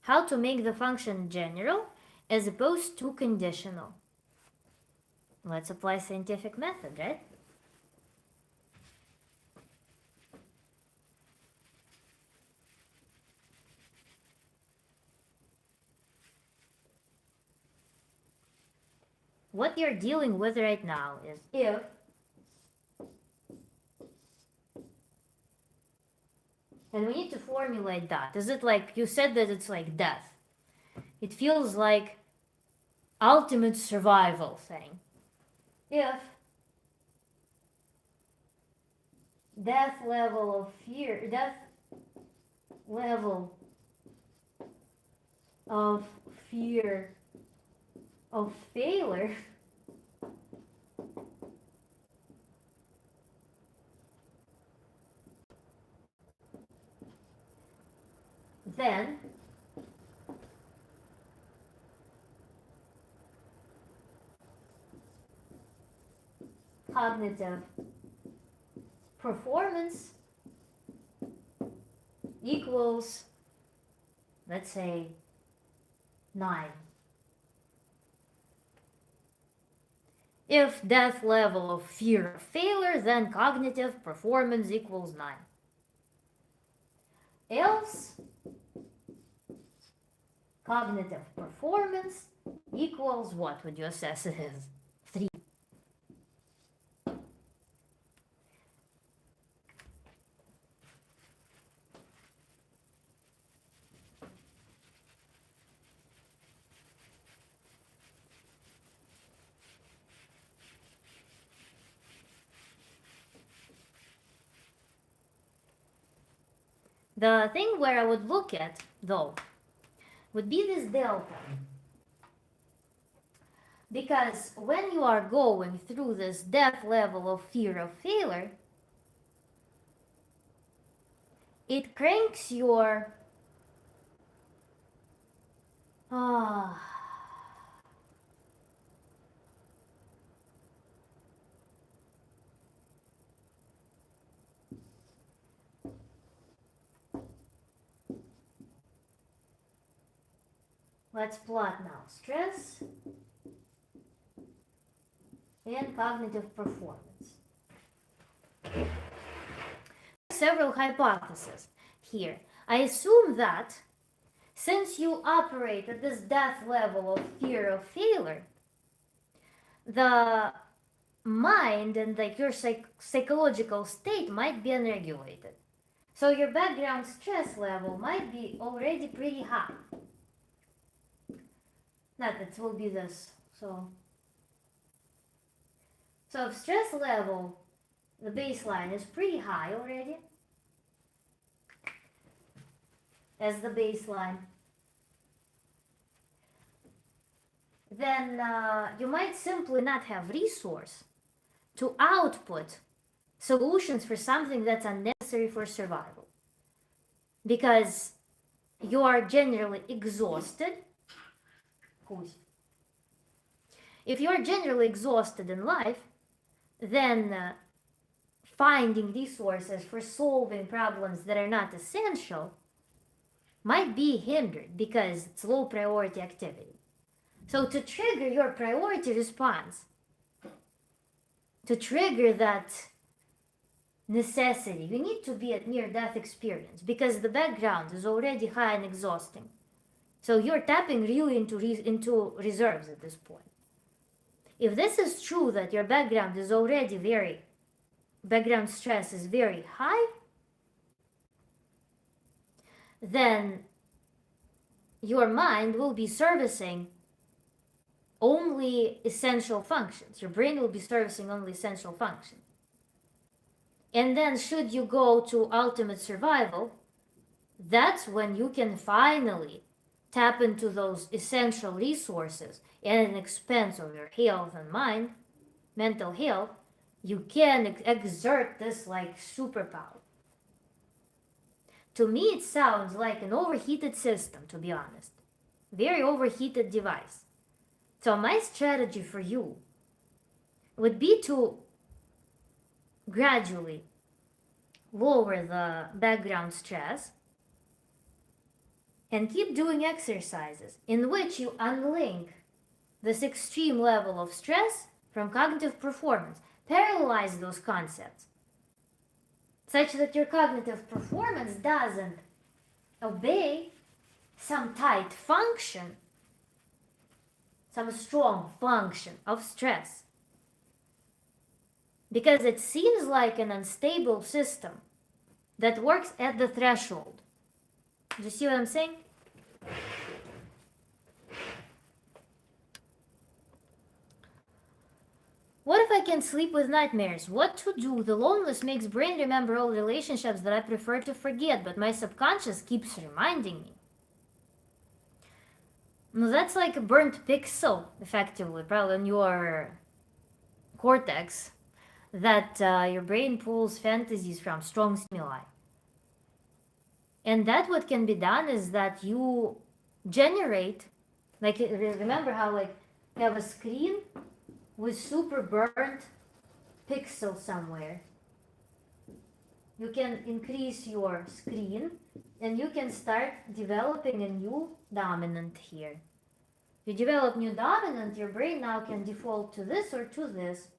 How to make the function general as opposed to conditional. Let's apply scientific method, right? What you're dealing with right now is if and we need to formulate that. Is it like, you said that it's like death. It feels like ultimate survival thing. If death level of fear, death level of fear of failure then cognitive performance equals, let's say, 9. If death level of fear of failure, then cognitive performance equals 9. Else, cognitive performance equals, what would you assess it as? 3. The thing where I would look at, though, would be this delta. Because when you are going through this depth level of fear of failure, it cranks your ah let's plot now stress and cognitive performance. Several hypotheses here. I assume that since you operate at this depth level of fear of failure, the mind and like your psychological state might be unregulated. So your background stress level might be already pretty high. Not it will be this. So if stress level, the baseline is pretty high already, as the baseline, then you might simply not have resource to output solutions for something that's unnecessary for survival. Because you are generally exhausted. If you are generally exhausted in life, then finding resources for solving problems that are not essential might be hindered because it's low priority activity. So to trigger your priority response, to trigger that necessity, you need to be at near-death experience because the background is already high and exhausting. So you're tapping really into reserves at this point. If this is true that your background is already background stress is very high, then your mind will be servicing only essential functions. Your brain will be servicing only essential functions. And then should you go to ultimate survival, that's when you can finally tap into those essential resources at an expense of your health and mind, mental health. You can exert this like superpower. To me, it sounds like an overheated system, to be honest. Very overheated device. So my strategy for you would be to gradually lower the background stress and keep doing exercises in which you unlink this extreme level of stress from cognitive performance. Parallelize those concepts such that your cognitive performance doesn't obey some tight function, some strong function of stress. Because it seems like an unstable system that works at the threshold. Do you see what I'm saying? What if I can sleep with nightmares? What to do? The loneliness makes brain remember old relationships that I prefer to forget, but my subconscious keeps reminding me. No, that's like a burnt pixel, effectively, probably in your cortex, that your brain pulls fantasies from strong stimuli. And that what can be done is that you generate, like, remember how like you have a screen with super burnt pixel somewhere. You can increase your screen and you can start developing a new dominant here. You develop new dominant, your brain now can default to this or to this.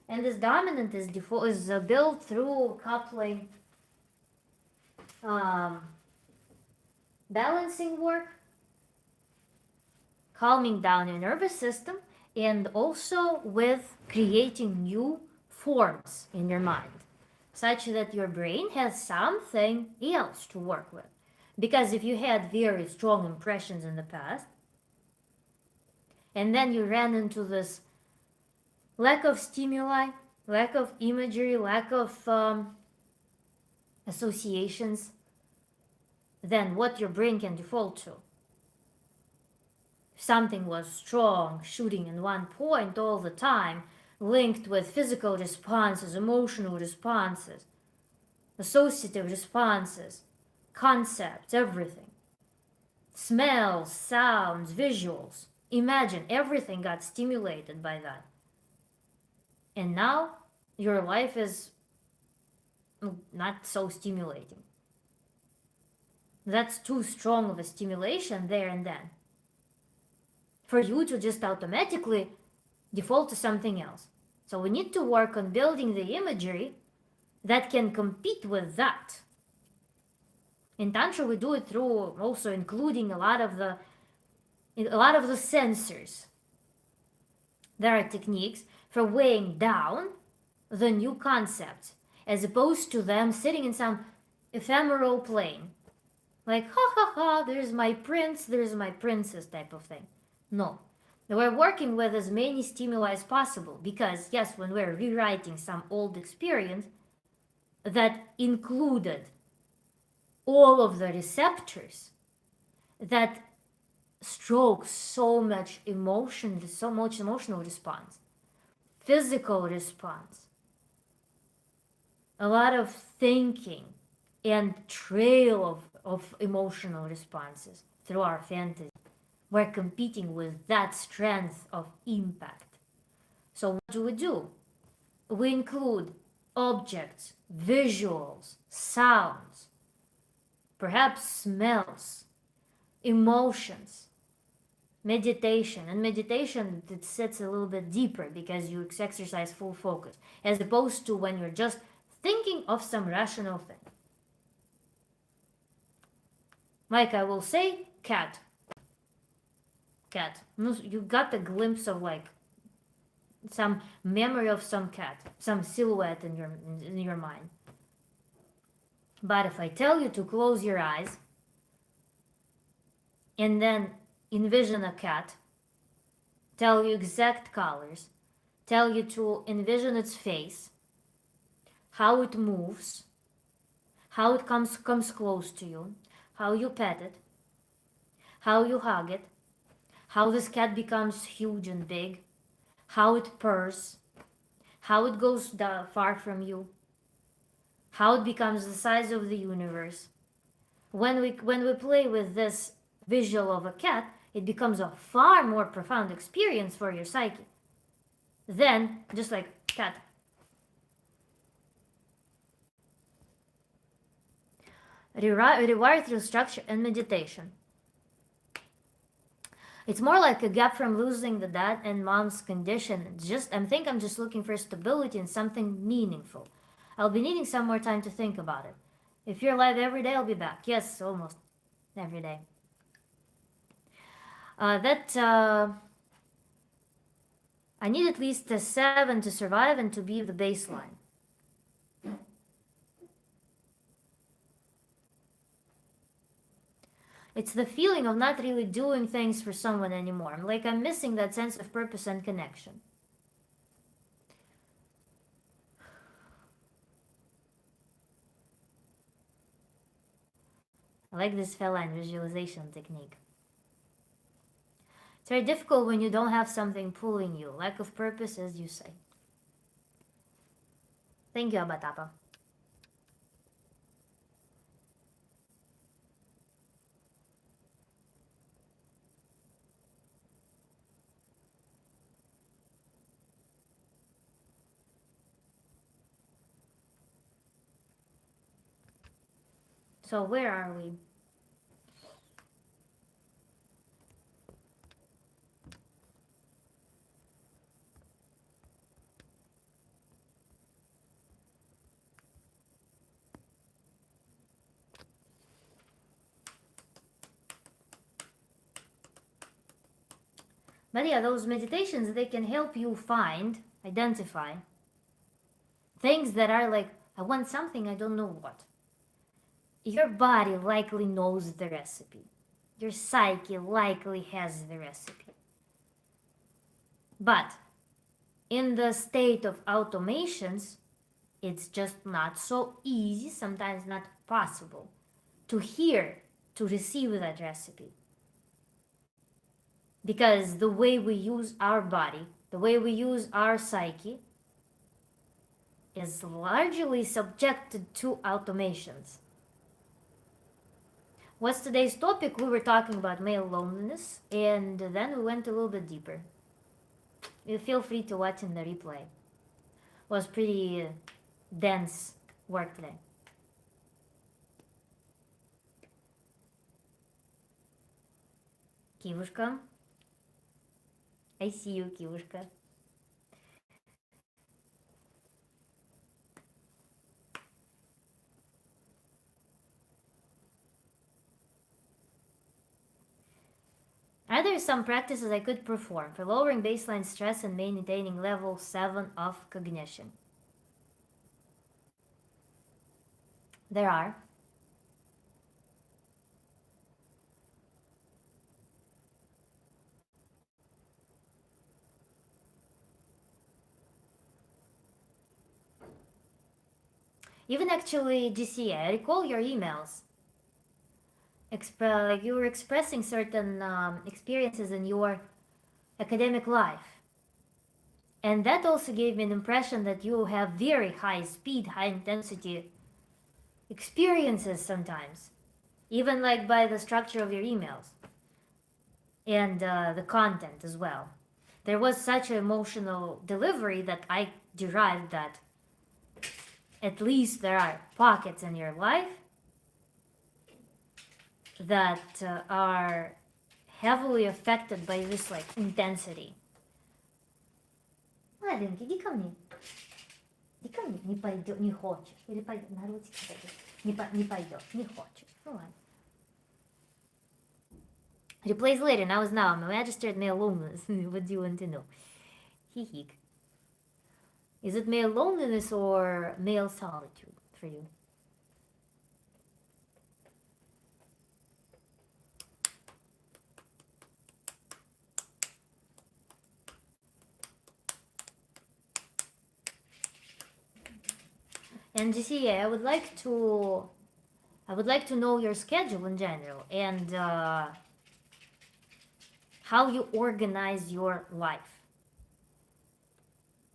And this dominant is built through coupling, balancing work, calming down your nervous system, and also with creating new forms in your mind, such that your brain has something else to work with. Because if you had very strong impressions in the past, and then you ran into this lack of stimuli, lack of imagery, lack of associations, then what your brain can default to If something was strong, shooting in one point all the time, linked with physical responses, emotional responses, associative responses, concepts, everything. Smells, sounds, visuals. Imagine everything got stimulated by that. And now your life is not so stimulating. That's too strong of a stimulation there and then for you to just automatically default to something else. So we need to work on building the imagery that can compete with that. In Tantra, we do it through also including a lot of the sensors. There are techniques for weighing down the new concepts as opposed to them sitting in some ephemeral plane. Like, ha ha ha, there's my prince, there's my princess type of thing. No. We're working with as many stimuli as possible because, yes, when we're rewriting some old experience that included all of the receptors that stroke so much emotion, so much emotional response, physical response, a lot of thinking and trail of emotional responses through our fantasy. We're competing with that strength of impact. So what do? We include objects, visuals, sounds, perhaps smells, emotions, meditation. And meditation, it sits a little bit deeper because you exercise full focus, as opposed to when you're just thinking of some rational thing. Like I will say, cat. Cat. You got a glimpse of like some memory of some cat, some silhouette in your mind. But if I tell you to close your eyes and then envision a cat, tell you exact colors, tell you to envision its face, how it moves, how it comes close to you, how you pet it, how you hug it, how this cat becomes huge and big, how it purrs, how it goes far from you, how it becomes the size of the universe. When we play with this visual of a cat, it becomes a far more profound experience for your psyche than just like cat. Rewire through structure and meditation. It's more like a gap from losing the dad and mom's condition. I think I'm just looking for stability and something meaningful. I'll be needing some more time to think about it. If you're live every day, I'll be back. Yes, almost every day. I need at least a 7 to survive and to be the baseline. It's the feeling of not really doing things for someone anymore. I'm missing that sense of purpose and connection. I like this feline visualization technique. It's very difficult when you don't have something pulling you. Lack of purpose, as you say. Thank you, Abatapa. So where are we? But yeah, those meditations, they can help you identify things that are like, I want something, I don't know what. Your body likely knows the recipe. Your psyche likely has the recipe. But in the state of automations, it's just not so easy, sometimes not possible, to receive that recipe. because the way we use our body, the way we use our psyche, is largely subjected to automations. What's today's topic? We were talking about male loneliness, and then we went a little bit deeper. You feel free to watch in the replay. It was pretty dense work today. Kivушка. I see you, Kivушка. Are there some practices I could perform for lowering baseline stress and maintaining level 7 of cognition? There are. Even actually, GC, I recall your emails. Like you were expressing certain experiences in your academic life. And that also gave me an impression that you have very high speed, high intensity experiences sometimes, even like by the structure of your emails and the content as well. There was such an emotional delivery that I derived that at least there are pockets in your life that are heavily affected by this like intensity. Ладенька, иди ко мне. Иди ко мне. Не пойдет, не хочешь. Или пойдет, на ручки пойдет. Не пойдет, не хочешь. Ну ладно. Replace later, now is now. I'm a registered male loneliness. What do you want to know? Hee. Is it male loneliness or male solitude for you? And you see, I would like to know your schedule in general and how you organize your life.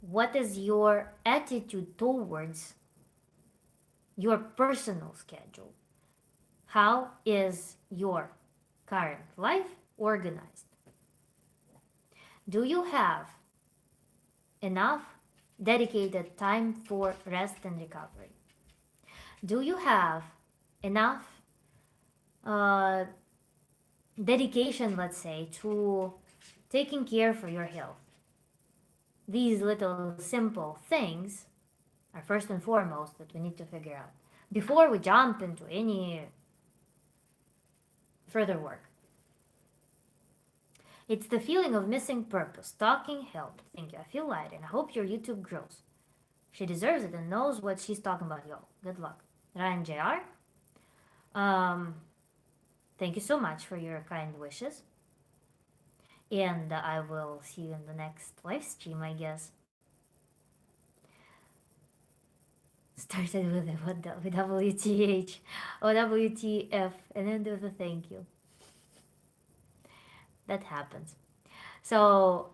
What is your attitude towards your personal schedule? How is your current life organized? Do you have enough dedicated time for rest and recovery? Do you have enough dedication, let's say, to taking care for your health? These little simple things are first and foremost that we need to figure out before we jump into any further work. It's the feeling of missing purpose. Talking helped. Thank you. I feel lighter and I hope your YouTube grows. She deserves it and knows what she's talking about, yo. Good luck. Ryan JR. Thank you so much for your kind wishes. And I will see you in the next live stream, I guess. Started with WTH or WTF and ended with a thank you. That happens. So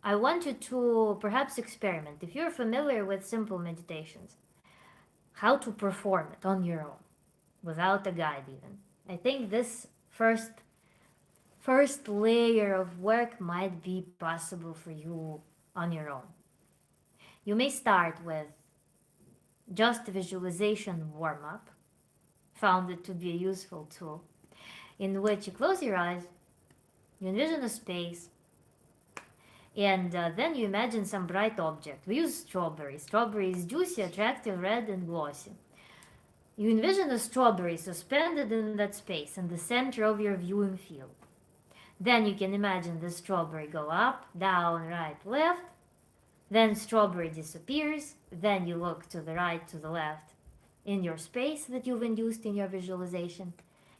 I want you to perhaps experiment. If you're familiar with simple meditations, how to perform it on your own without a guide even. I think this first layer of work might be possible for you on your own. You may start with just a visualization warm-up. Found it to be a useful tool in which you close your eyes, you envision a space, and then you imagine some bright object. We use strawberry. Strawberry is juicy, attractive, red, and glossy. You envision a strawberry suspended in that space in the center of your viewing field. Then you can imagine the strawberry go up, down, right, left. Then strawberry disappears. Then you look to the right, to the left in your space that you've induced in your visualization.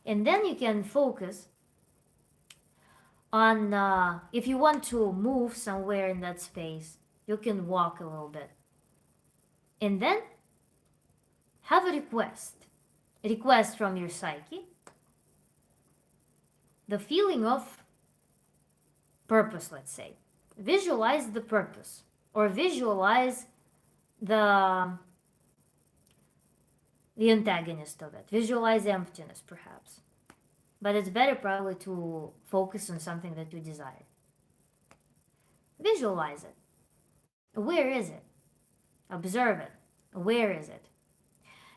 And then you can focus on, if you want to move somewhere in that space, you can walk a little bit. And then have a request from your psyche. The feeling of purpose, let's say. Visualize the purpose, or visualize the antagonist of it. Visualize emptiness, perhaps. But it's better probably to focus on something that you desire. Visualize it. Where is it? Observe it. Where is it?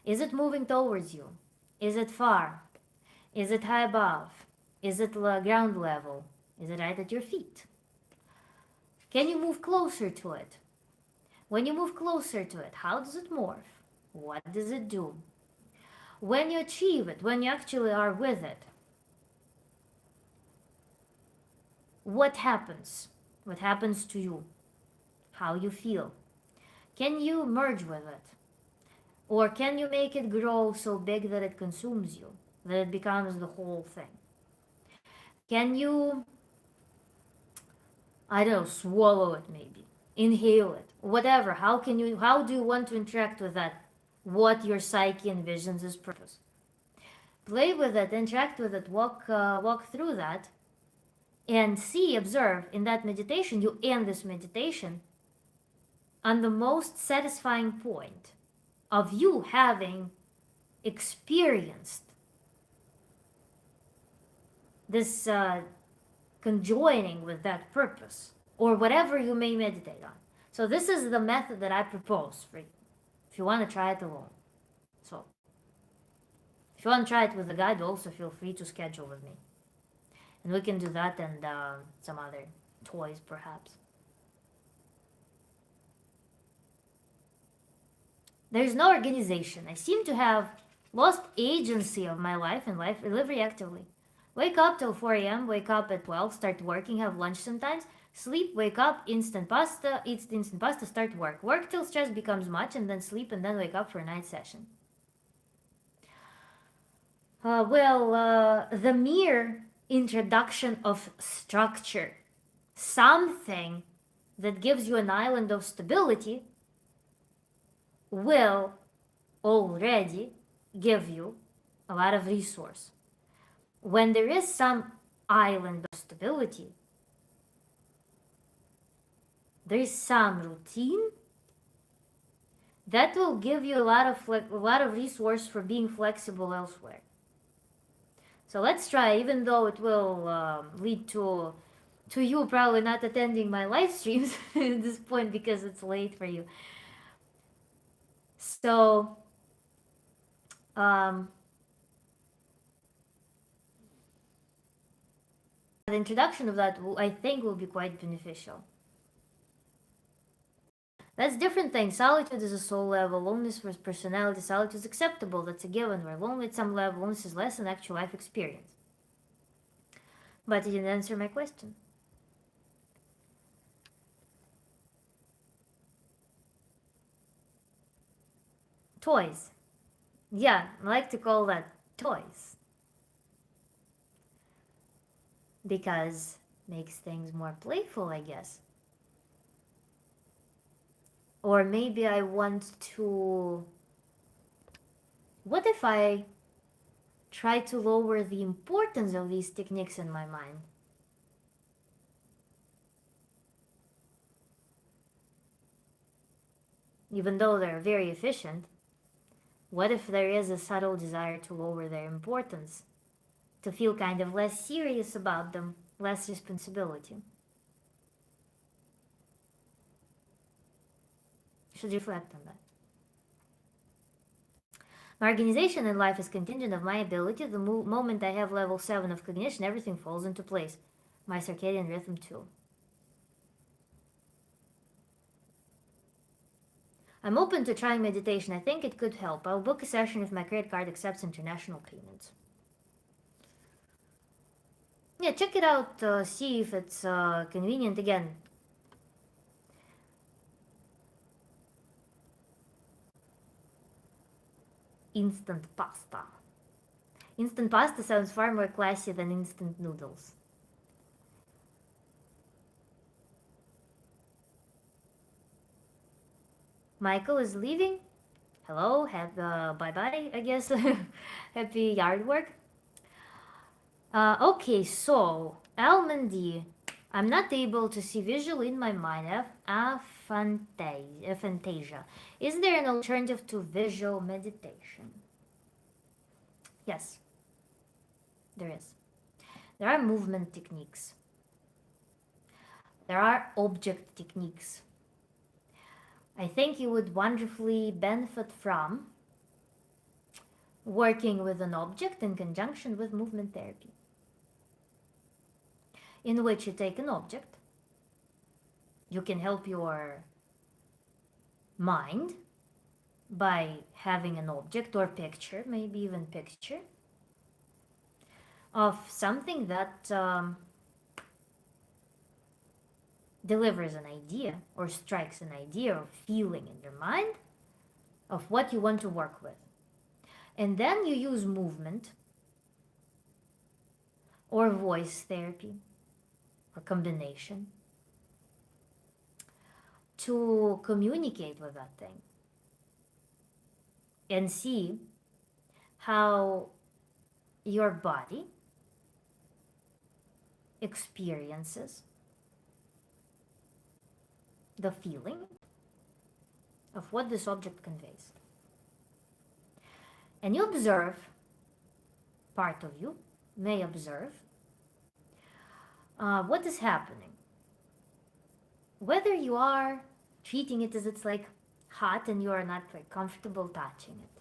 Is it moving towards you? Is it far? Is it high above? Is it ground level? Is it right at your feet? Can you move closer to it? When you move closer to it, how does it morph? What does it do? When you achieve it, when you actually are with it, what happens? What happens to you? How you feel? Can you merge with it? Or can you make it grow so big that it consumes you, that it becomes the whole thing? Can you, I don't know, swallow it maybe, inhale it, whatever? How do you want to interact with that? What your psyche envisions as purpose. Play with it, interact with it, walk through that, and observe in that meditation. You end this meditation on the most satisfying point of you having experienced this conjoining with that purpose, or whatever you may meditate on. So this is the method that I propose for you, if you want to try it alone. So if you want to try it with a guide, also feel free to schedule with me, and we can do that and some other toys perhaps. There's no organization. I seem to have lost agency of my life and live reactively. Wake up till 4 a.m., wake up at 12, start working, have lunch sometimes, sleep, wake up, instant pasta, eat instant pasta, start work. Work till stress becomes much, and then sleep, and then wake up for a night session. The mere introduction of structure, something that gives you an island of stability, will already give you a lot of resource. When there is some island of stability, there is some routine that will give you a lot of resource for being flexible elsewhere. So let's try, even though it will lead to you probably not attending my live streams at this point because it's late for you. So the introduction of that, I think, will be quite beneficial. That's different thing. Solitude is a soul level, loneliness for personality. Solitude is acceptable, that's a given. We're lonely at some level, loneliness is less than actual life experience. But you didn't answer my question. Toys. Yeah, I like to call that toys. Because it makes things more playful, I guess. Or maybe I want to... What if I try to lower the importance of these techniques in my mind? Even though they're very efficient, what if there is a subtle desire to lower their importance? To feel kind of less serious about them, less responsibility? Should reflect on that. My organization in life is contingent of my ability. The moment I have level 7 of cognition, everything falls into place. My circadian rhythm too. I'm open to trying meditation. I think it could help. I'll book a session if my credit card accepts international payments. Yeah, check it out, see if it's convenient. Again, instant pasta. Instant pasta sounds far more classy than instant noodles. Michael is leaving. Hello, bye-bye, I guess. Happy yard work. Okay, so Almondy, I'm not able to see visually in my mind. Aphantasia. Is there an alternative to visual meditation? Yes, there is. There are movement techniques. There are object techniques. I think you would wonderfully benefit from working with an object in conjunction with movement therapy, in which you take an object, you can help your mind by having an object or picture, maybe even picture, of something that delivers an idea or strikes an idea or feeling in your mind of what you want to work with. And then you use movement or voice therapy or combination to communicate with that thing and see how your body experiences the feeling of what this object conveys. And you observe, part of you may observe what is happening. Whether you are treating it as it's like hot and you are not like comfortable touching it.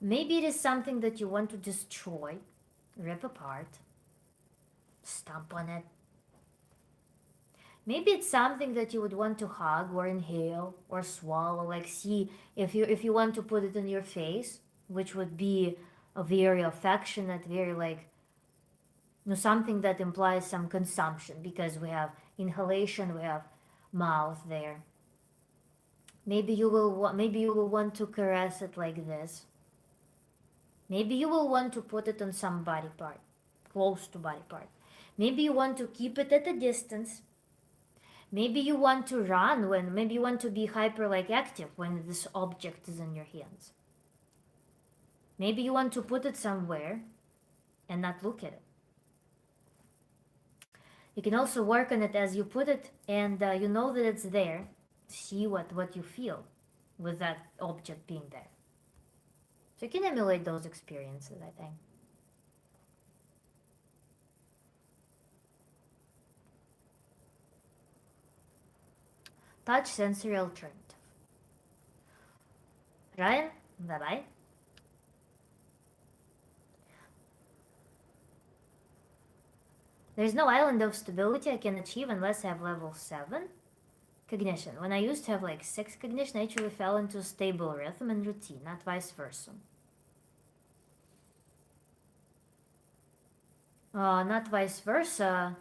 Maybe it is something that you want to destroy, rip apart, stomp on it. Maybe it's something that you would want to hug or inhale or swallow, like see if you want to put it in your face, which would be a very affectionate, very like something that implies some consumption, because we have inhalation, we have mouth there. Maybe you will want to caress it like this. Maybe you will want to put it on some body part, close to body part. Maybe you want to keep it at a distance. Maybe you want to run maybe you want to be hyper like active when this object is in your hands. Maybe you want to put it somewhere and not look at it. You can also work on it as you put it and you know that it's there. See what you feel with that object being there. So you can emulate those experiences, I think. Touch sensory alternative. Ryan, bye-bye. There's no island of stability I can achieve unless I have level 7 cognition. When I used to have like 6 cognition, I actually fell into a stable rhythm and routine, not vice versa. Not vice versa.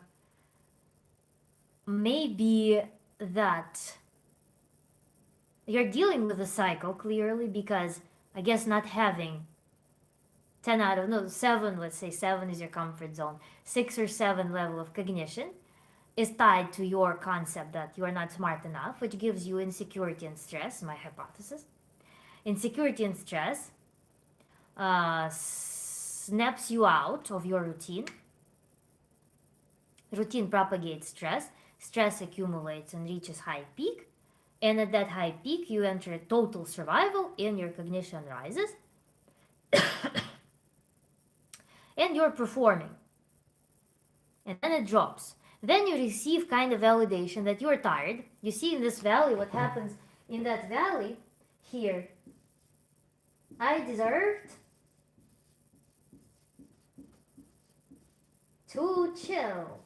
Maybe that you're dealing with a cycle clearly, because I guess not having 7, let's say 7 is your comfort zone, 6 or 7 level of cognition is tied to your concept that you are not smart enough, which gives you insecurity and stress, my hypothesis. Insecurity and stress snaps you out of your routine. Routine propagates stress. Stress accumulates and reaches high peak. And at that high peak, you enter total survival and your cognition rises. And you're performing. And then it drops. Then you receive kind of validation that you're tired. You see in this valley what happens in that valley here. I deserved to chill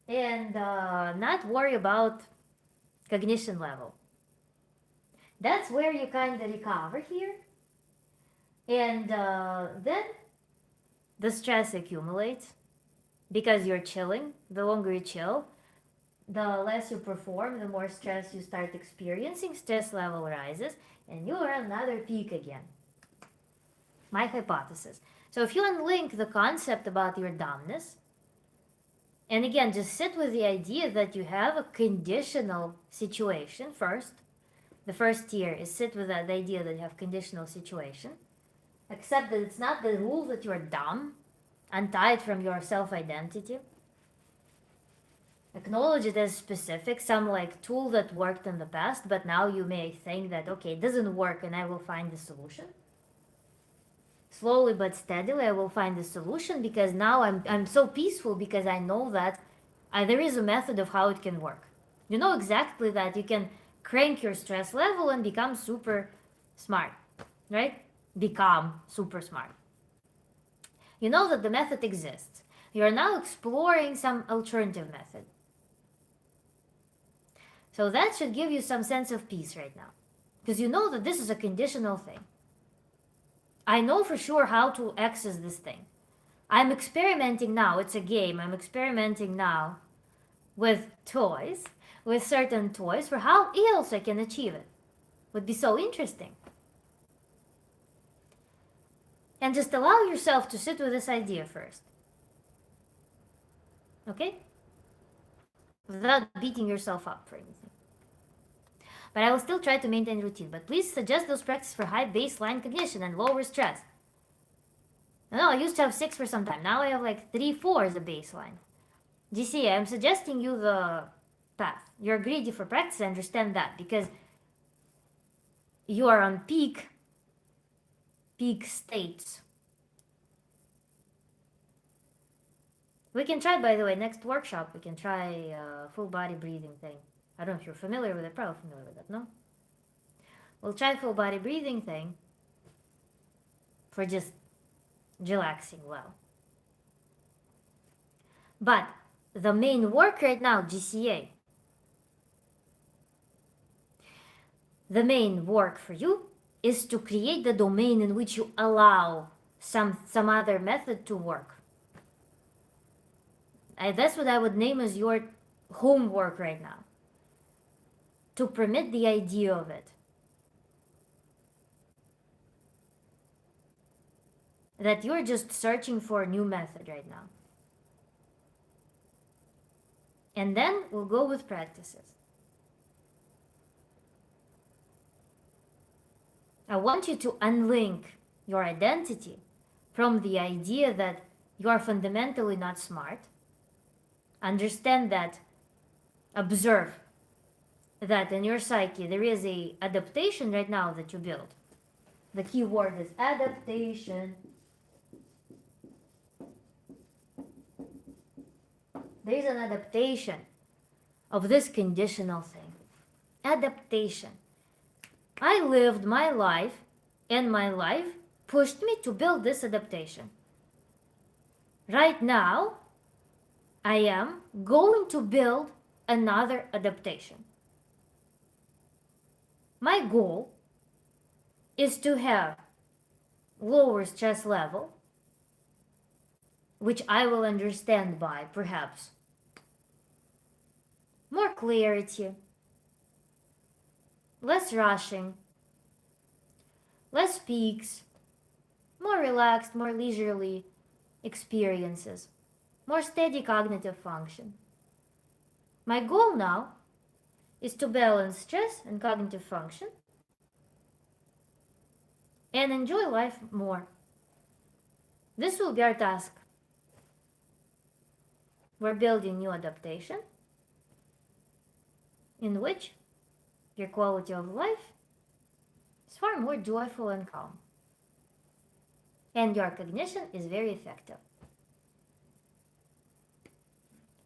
and not worry about cognition level. That's where you kind of recover here. And then the stress accumulates because you're chilling. The longer you chill, the less you perform, the more stress you start experiencing. Stress level rises and you're at another peak again. My hypothesis. So if you unlink the concept about your dumbness, and again, just sit with the idea that you have a conditional situation first. The first tier is sit with that idea that you have conditional situation. Accept that it's not the rule that you're dumb. untie it from your self-identity. Acknowledge it as specific, some like tool that worked in the past, but now you may think that, okay, it doesn't work and I will find the solution. Slowly but steadily, I will find the solution because now I'm so peaceful because I know that there is a method of how it can work. You know exactly that you can crank your stress level and become super smart, right? Become super smart. You know that the method exists. You are now exploring some alternative method. So that should give you some sense of peace right now. Because you know that this is a conditional thing. I know for sure how to access this thing. I'm experimenting now. It's a game. I'm experimenting now with toys, with certain toys, for how else I can achieve it. Would be so interesting. And just allow yourself to sit with this idea first. Okay? Without beating yourself up for anything. But I will still try to maintain routine. But please suggest those practices for high baseline cognition and lower stress. No, I used to have 6 for some time. Now I have like 3, 4 as a baseline. GC, I'm suggesting you the path. You're greedy for practice, I understand that, because you are on peak states. We can try, by the way, next workshop, we can try full body breathing thing. I don't know if you're familiar with it, probably familiar with it, no? We'll try full body breathing thing for just relaxing well. But the main work right now, GCA, the main work for you is to create the domain in which you allow some other method to work. That's what I would name as your homework right now. To permit the idea of it. That you're just searching for a new method right now. And then we'll go with practices. I want you to unlink your identity from the idea that you are fundamentally not smart. Understand that, observe that in your psyche there is a adaptation right now that you build. The key word is adaptation. There is an adaptation of this conditional thing. Adaptation. I lived my life, and my life pushed me to build this adaptation. Right now, I am going to build another adaptation. My goal is to have lower stress level, which I will understand by perhaps more clarity, less rushing, less peaks, more relaxed, more leisurely experiences, more steady cognitive function. My goal now is to balance stress and cognitive function and enjoy life more. This will be our task. We're building new adaptation in which your quality of life is far more joyful and calm. And your cognition is very effective.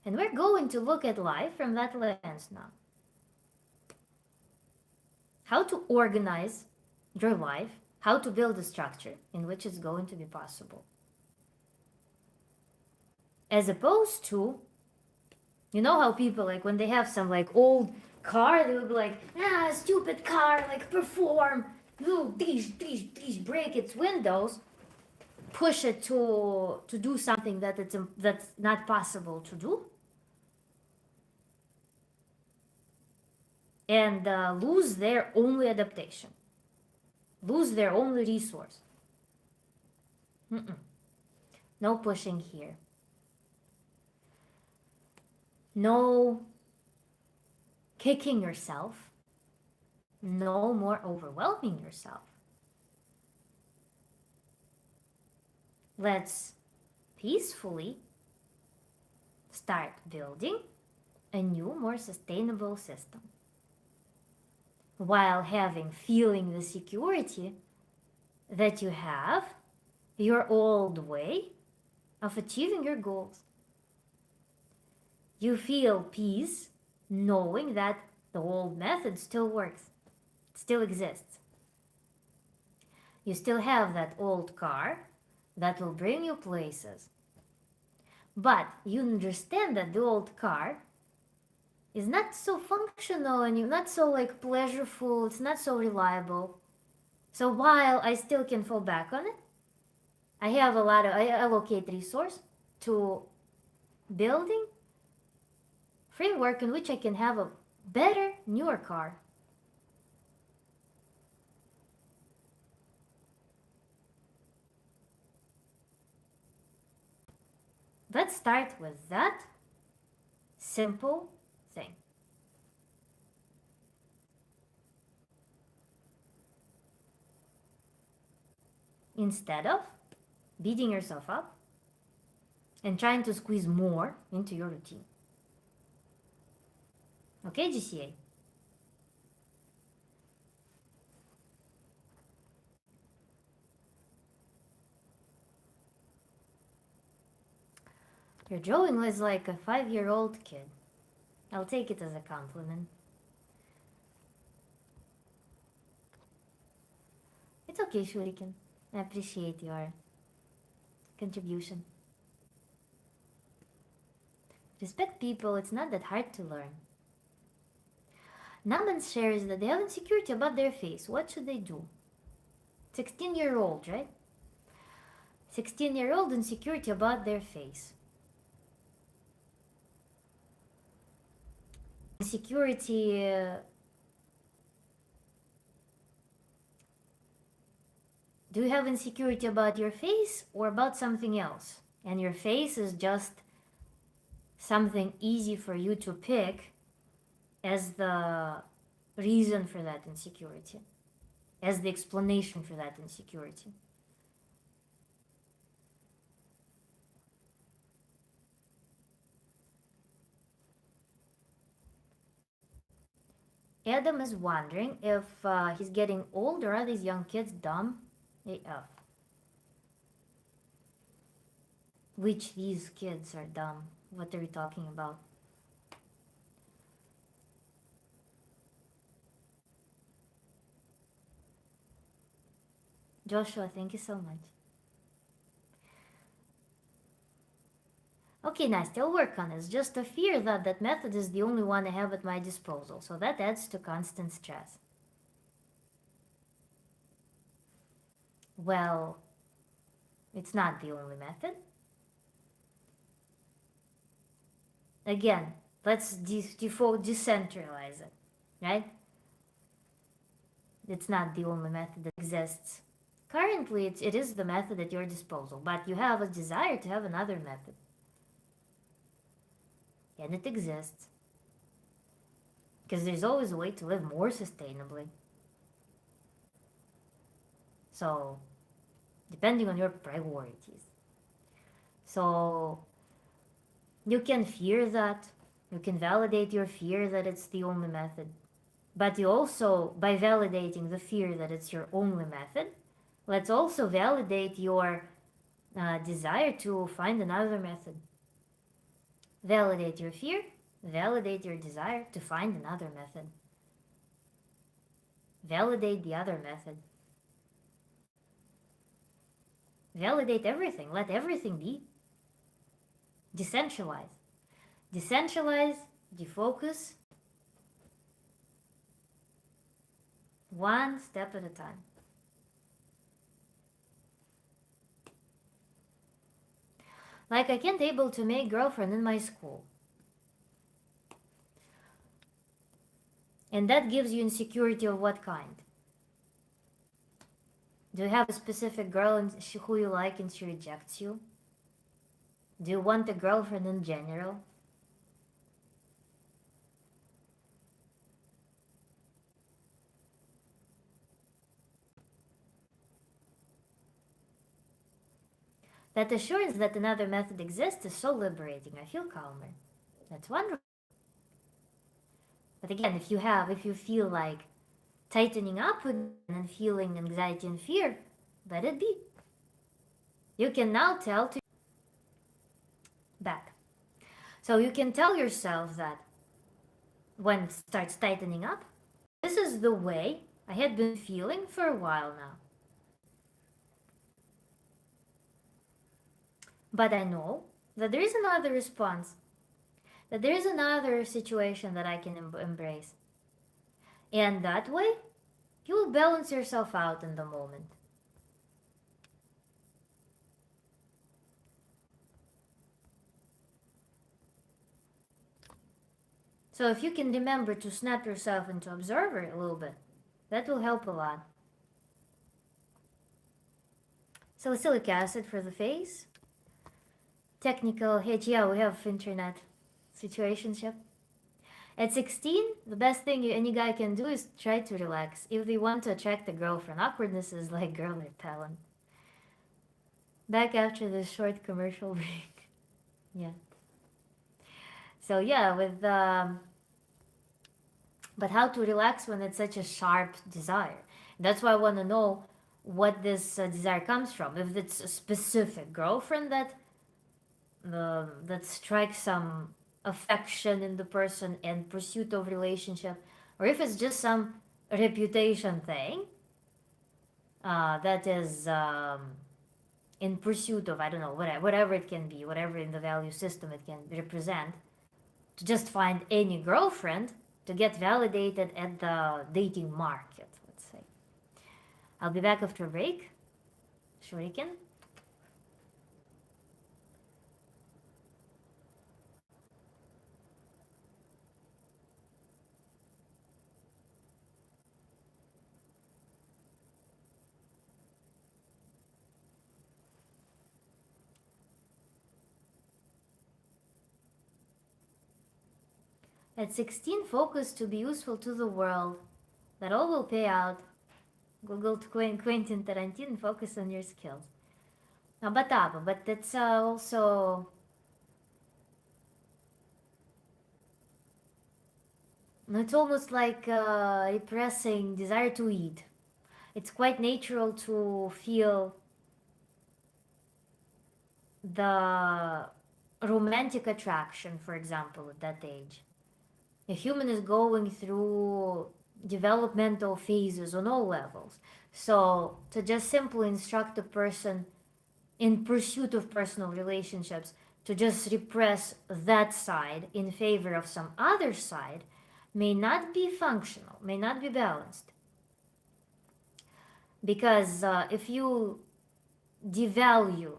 And we're going to look at life from that lens now. How to organize your life, how to build a structure in which it's going to be possible. As opposed to, you know how people, like when they have some like old car, they would be like, stupid car, like perform, please break its windows, push it to do something that's not possible to do, and lose their only adaptation, lose their only resource. No pushing here. No kicking yourself. No more overwhelming yourself. Let's peacefully start building a new, more sustainable system while feeling the security that you have your old way of achieving your goals. You feel peace knowing that the old method still works, still exists. You still have that old car that will bring you places. But you understand that the old car is not so functional and you're not so like pleasureful, it's not so reliable. So while I still can fall back on it, I allocate resource to building framework in which I can have a better, newer car. Let's start with that simple thing. Instead of beating yourself up and trying to squeeze more into your routine. Okay, GCA? Your drawing was like a 5-year-old kid. I'll take it as a compliment. It's okay, Shuriken. I appreciate your contribution. Respect people, it's not that hard to learn. Naman shares that they have insecurity about their face. What should they do? 16-year-old, right? 16-year-old insecurity about their face. Insecurity do you have insecurity about your face or about something else? And your face is just something easy for you to pick as the reason for that insecurity, as the explanation for that insecurity. Adam is wondering if he's getting old or are these young kids dumb AF? Which these kids are dumb? What are we talking about? Joshua, thank you so much. Okay, Nastya, I'll work on it. It's just a fear that that method is the only one I have at my disposal, so that adds to constant stress. Well, it's not the only method. Again, let's decentralize it, right? It's not the only method that exists. Currently, it is the method at your disposal, but you have a desire to have another method. And it exists. Because there's always a way to live more sustainably. So, depending on your priorities. So, you can fear that. You can validate your fear that it's the only method. But you also, by validating the fear that it's your only method, let's also validate your desire to find another method. Validate your fear, validate your desire to find another method. Validate the other method. Validate everything, let everything be. Decentralize. Decentralize, defocus, one step at a time. Like I can't able to make girlfriend in my school. And that gives you insecurity of what kind? Do you have a specific girl who you like and she rejects you? Do you want a girlfriend in general? That assurance that another method exists is so liberating. I feel calmer. That's wonderful. But again, if you feel like tightening up again and feeling anxiety and fear, let it be. You can now tell to back. So you can tell yourself that when it starts tightening up, this is the way I had been feeling for a while now. But I know that there is another response, that there is another situation that I can embrace. And that way, you will balance yourself out in the moment. So if you can remember to snap yourself into observer a little bit, that will help a lot. Salicylic acid for the face. Technical hitch, yeah, we have internet situationship. At 16, the best thing any guy can do is try to relax. If they want to attract a girlfriend, awkwardness is like girl repellent. Back after this short commercial break. Yeah. So yeah, with but how to relax when it's such a sharp desire? That's why I want to know what this desire comes from. If it's a specific girlfriend that strikes some affection in the person and pursuit of relationship, or if it's just some reputation thing that is in pursuit of, I don't know, whatever it can be, whatever in the value system it can represent, to just find any girlfriend to get validated at the dating market, let's say. I'll be back after a break. Shuriken. At 16, focus to be useful to the world. That all will pay out. Google to Quentin Tarantino, focus on your skills. But that's also, it's almost like repressing desire to eat. It's quite natural to feel the romantic attraction, for example, at that age. A human is going through developmental phases on all levels. So to just simply instruct a person in pursuit of personal relationships to just repress that side in favor of some other side may not be functional, may not be balanced. Because if you devalue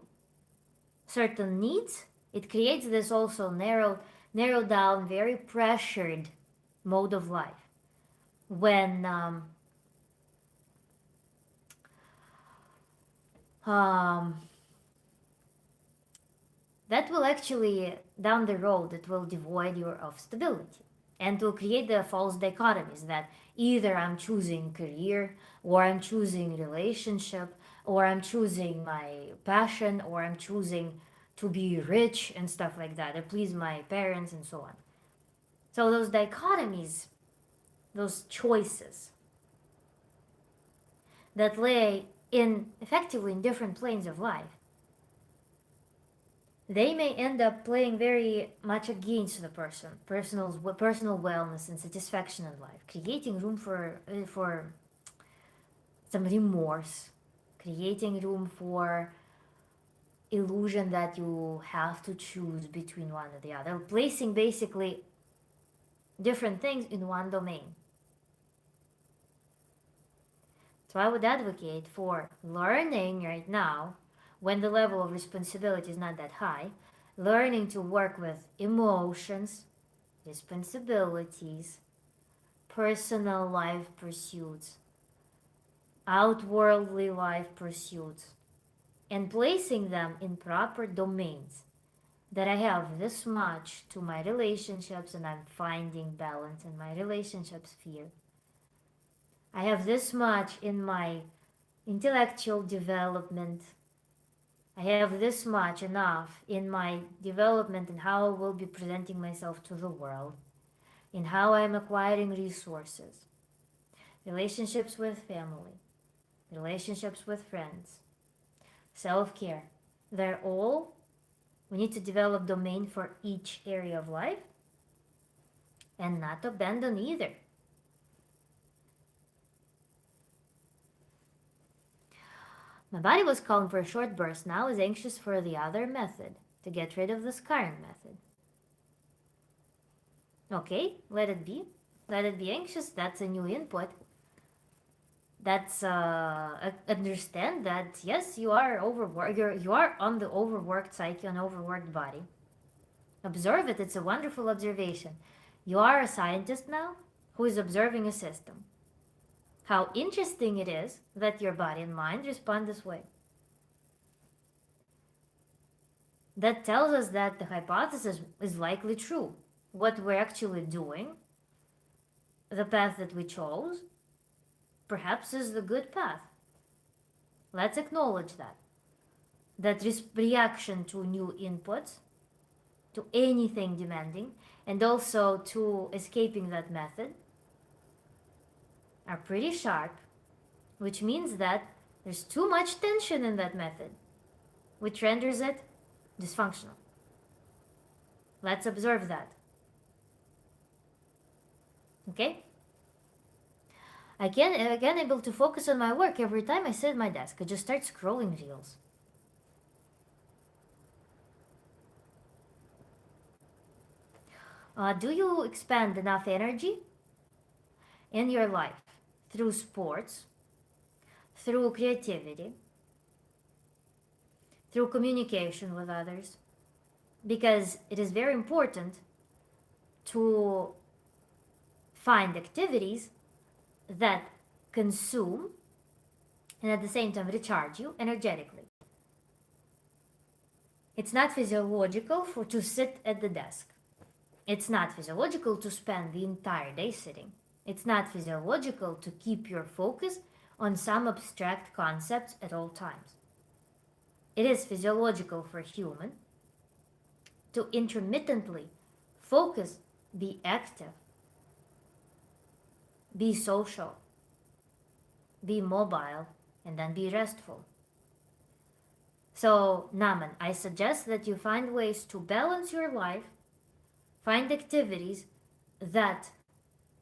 certain needs, it creates this also narrow down, very pressured mode of life. When that will actually, down the road, it will devoid you of stability and will create the false dichotomies that either I'm choosing career, or I'm choosing relationship, or I'm choosing my passion, or I'm choosing to be rich and stuff like that, to please my parents and so on. So those dichotomies, those choices that lay in effectively in different planes of life, they may end up playing very much against the personal wellness and satisfaction in life, creating room for some remorse, creating room for illusion that you have to choose between one or the other, placing basically different things in one domain. So I would advocate for learning right now, when the level of responsibility is not that high, learning to work with emotions, responsibilities, personal life pursuits, outworldly life pursuits, and placing them in proper domains. That I have this much to my relationships and I'm finding balance in my relationship sphere. I have this much in my intellectual development. I have this much enough in my development and how I will be presenting myself to the world, in how I am acquiring resources, relationships with family, relationships with friends, self-care. They're all, we need to develop domain for each area of life and not abandon either. My body was calm for a short burst, now is anxious for the other method, to get rid of this current method. Okay, let it be. Let it be anxious, that's a new input. That's understand that yes, you are overworked, you are on the overworked psyche, on overworked body. Observe it, it's a wonderful observation. You are a scientist now who is observing a system. How interesting it is that your body and mind respond this way. That tells us that the hypothesis is likely true. What we're actually doing, the path that we chose, perhaps is the good path. Let's acknowledge that. That reaction to new inputs, to anything demanding, and also to escaping that method are pretty sharp, which means that there's too much tension in that method, which renders it dysfunctional. Let's observe that. Okay? Again, able to focus on my work. Every time I sit at my desk, I just start scrolling reels. Do you expend enough energy in your life through sports, through creativity, through communication with others? Because it is very important to find activities that consume and at the same time recharge you energetically. It's not physiological to sit at the desk. It's not physiological to spend the entire day sitting. It's not physiological to keep your focus on some abstract concepts at all times. It is physiological for human to intermittently focus, be active, be social, be mobile, and then be restful. So, Naman, I suggest that you find ways to balance your life, find activities that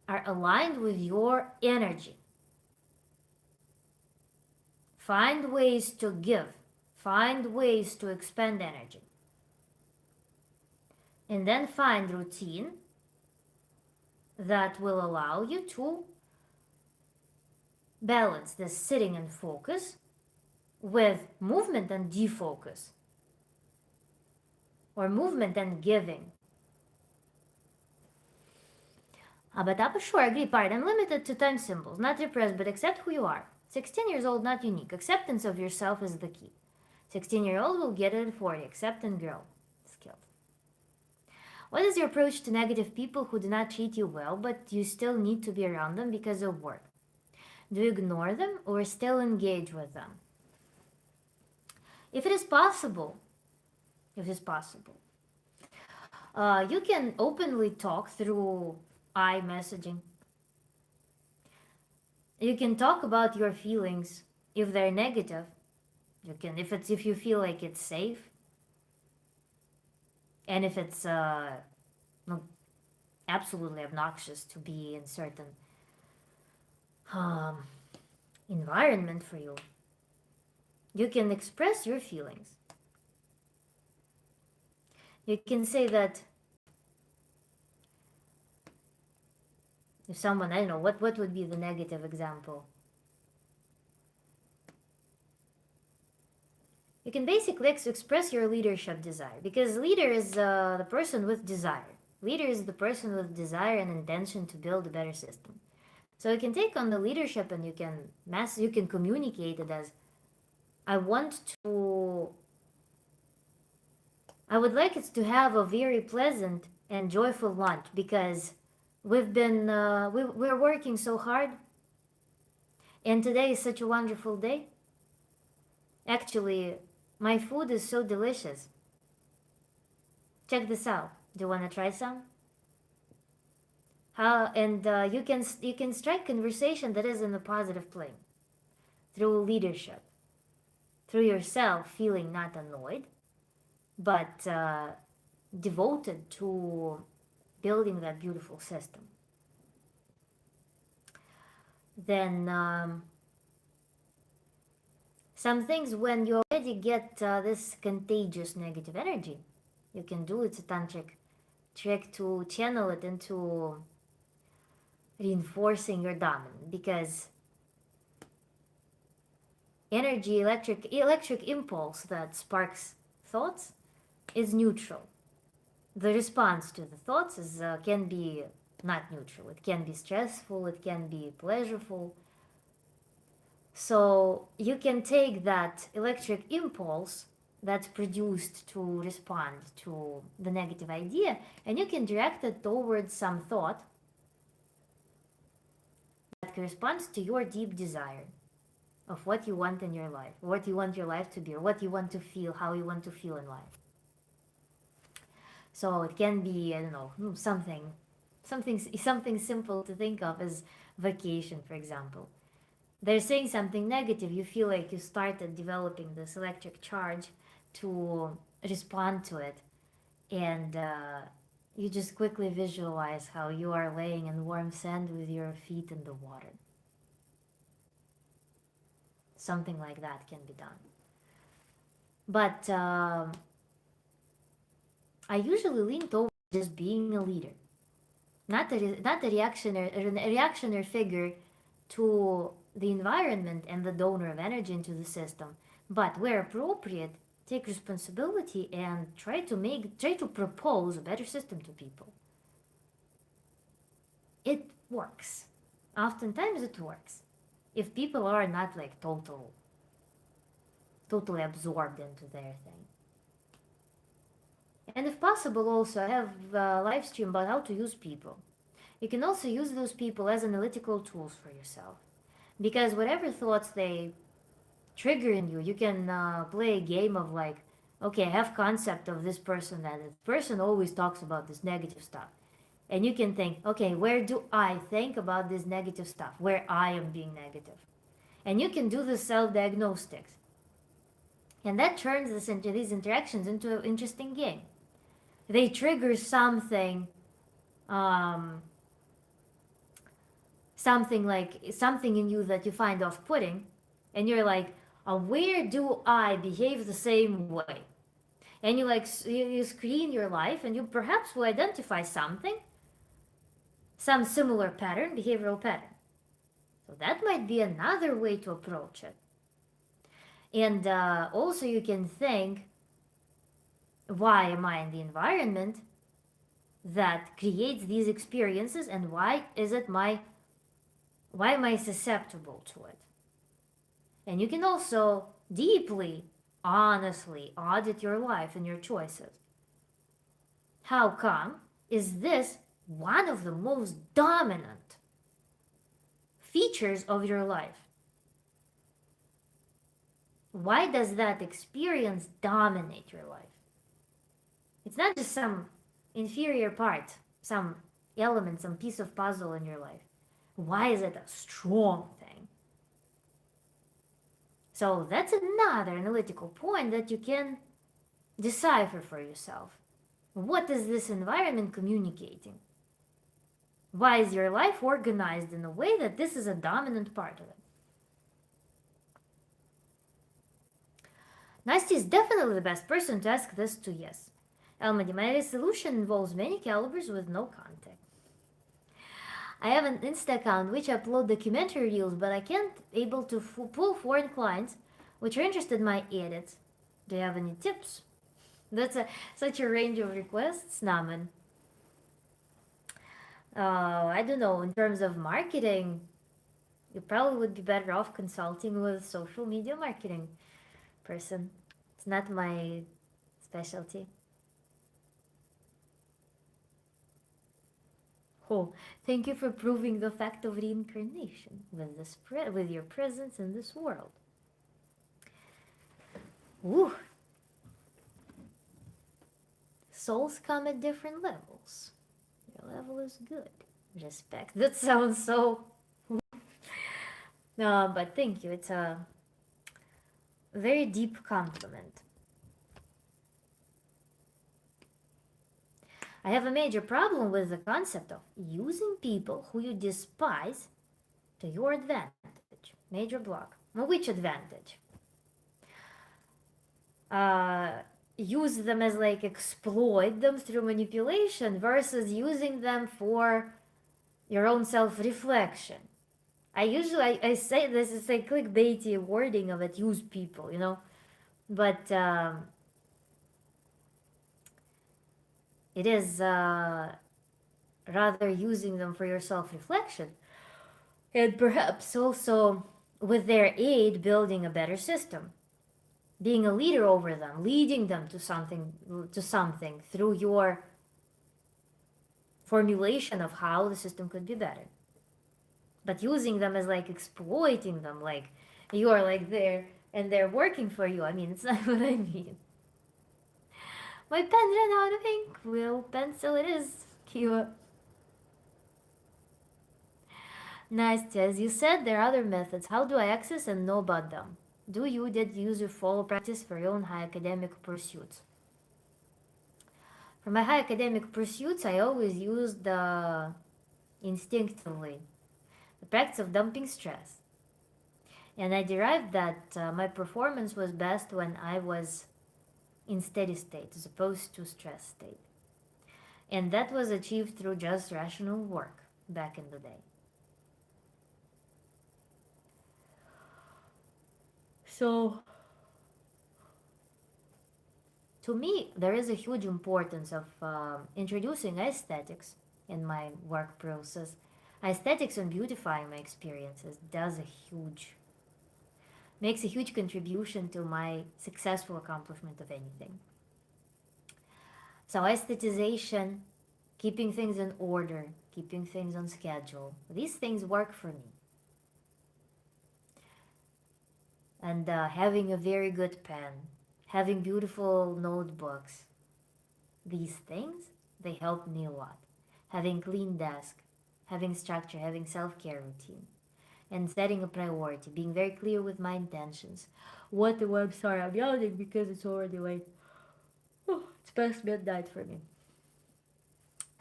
are aligned with your energy. Find ways to give, find ways to expend energy. And then find routine that will allow you to balance this sitting and focus with movement and defocus, or movement and giving. Abatapa, sure, agree, part. I'm limited to time symbols, not repressed, but accept who you are. 16 years old, not unique. Acceptance of yourself is the key. 16-year-old will get it at 40. Accept and grow. Skilled. What is your approach to negative people who do not treat you well, but you still need to be around them because of work? Do you ignore them or still engage with them? If it is possible, you can openly talk through iMessaging. You can talk about your feelings if they're negative. You can, if you feel like it's safe, and if it's absolutely obnoxious to be in certain environment for you. You can express your feelings. You can say that if someone, I don't know, what would be the negative example? You can basically express your leadership desire, because leader is the person with desire. Leader is the person with desire and intention to build a better system. So you can take on the leadership and you can communicate it as, I would like it to have a very pleasant and joyful lunch, because we're working so hard, and today is such a wonderful day. Actually, My food is so delicious. Check this out. Do you want to try some? How and you can strike conversation that is in a positive plane through leadership, through yourself feeling not annoyed, but devoted to building that beautiful system. Then some things when you already get this contagious negative energy, you can do it's a tantric trick to channel it into reinforcing your dominant because energy electric impulse that sparks thoughts is neutral. The response to the thoughts is can be not neutral. It can be stressful, it can be pleasurable. So you can take that electric impulse that's produced to respond to the negative idea and you can direct it towards some thought that corresponds to your deep desire of what you want in your life, what you want your life to be, or what you want to feel, how you want to feel in life. So it can be, I don't know, something simple to think of as vacation, for example. They're saying something negative, you feel like you started developing this electric charge to respond to it, and you just quickly visualize how you are laying in warm sand with your feet in the water. Something like that can be done. But I usually lean towards just being a leader, not a reactionary figure to the environment and the donor of energy into the system, but where appropriate, take responsibility and try to propose a better system to people. It works. Oftentimes it works. If people are not like totally absorbed into their thing. And if possible also I have a live stream about how to use people. You can also use those people as analytical tools for yourself. Because whatever thoughts they trigger in you, you can play a game of like, okay, I have concept of this person and this person always talks about this negative stuff. And you can think, okay, where do I think about this negative stuff? Where I am being negative. And you can do the self-diagnostics. And that turns these interactions into an interesting game. They trigger something something in you that you find off-putting, and you're like, where do I behave the same way? And you screen your life, and you perhaps will identify some similar pattern, behavioral pattern. So that might be another way to approach it. And also you can think, why am I in the environment that creates these experiences, and why am I susceptible to it? And you can also deeply, honestly audit your life and your choices. How come is this one of the most dominant features of your life? Why does that experience dominate your life? It's not just some inferior part, some element, some piece of puzzle in your life. Why is it a strong thing? So that's another analytical point that you can decipher for yourself. What is this environment communicating? Why is your life organized in a way that this is a dominant part of it? Nasty is definitely the best person to ask this to, yes. Elmadi, my solution involves many calibers with no contact. I have an Insta account which I upload documentary reels, but I can't able to pull foreign clients which are interested in my edits. Do you have any tips? That's such a range of requests, Naman. I don't know, in terms of marketing, you probably would be better off consulting with social media marketing person. It's not my specialty. Oh, thank you for proving the fact of reincarnation with your presence in this world. Ooh, souls come at different levels. Your level is good. Respect. That sounds so. But thank you. It's a very deep compliment. I have a major problem with the concept of using people who you despise to your advantage. Major block. Well, which advantage? Uh, use them as like exploit them through manipulation versus using them for your own self-reflection. I say this is a clickbaity wording of it, use people, but it is rather using them for your self-reflection and perhaps also with their aid building a better system, being a leader over them, leading them to something through your formulation of how the system could be better. But using them as like exploiting them, like you are like there and they're working for you. I mean, it's not what I mean. My pen ran out of ink. Will pencil it is. Kiwa. Nice, as you said, there are other methods. How do I access and know about them? Did you use your follow practice for your own high academic pursuits? For my high academic pursuits, I always used instinctively the practice of dumping stress. And I derived that my performance was best when I was in steady state as opposed to stress state. And that was achieved through just rational work back in the day. So, to me, there is a huge importance of introducing aesthetics in my work process. Aesthetics and beautifying my experiences makes a huge contribution to my successful accomplishment of anything. So aesthetization, keeping things in order, keeping things on schedule, these things work for me. And having a very good pen, having beautiful notebooks, these things, they help me a lot. Having clean desk, having structure, having self-care routine, and setting a priority, being very clear with my intentions. I'm sorry, I'm yawning because it's already late. Oh, it's past midnight for me.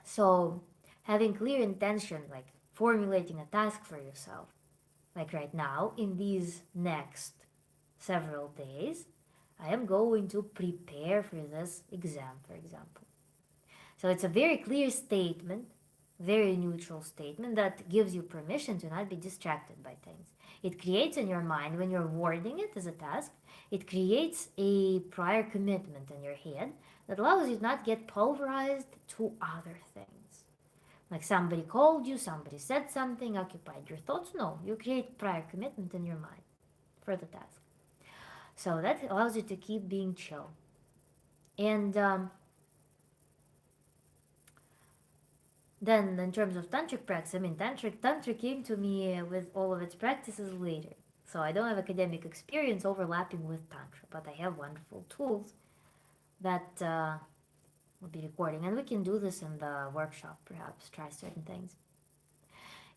So, having clear intention, like formulating a task for yourself, like right now, in these next several days, I am going to prepare for this exam, for example. So it's a very clear statement, very neutral statement that gives you permission to not be distracted by things. It creates in your mind, when you're wording it as a task, it creates a prior commitment in your head that allows you to not get pulverized to other things. Like somebody called you, somebody said something, occupied your thoughts. No, you create prior commitment in your mind for the task. So that allows you to keep being chill. And then, in terms of tantric practice, I mean, tantra came to me with all of its practices later. So I don't have academic experience overlapping with tantra, but I have wonderful tools that we'll be recording, and we can do this in the workshop. Perhaps try certain things.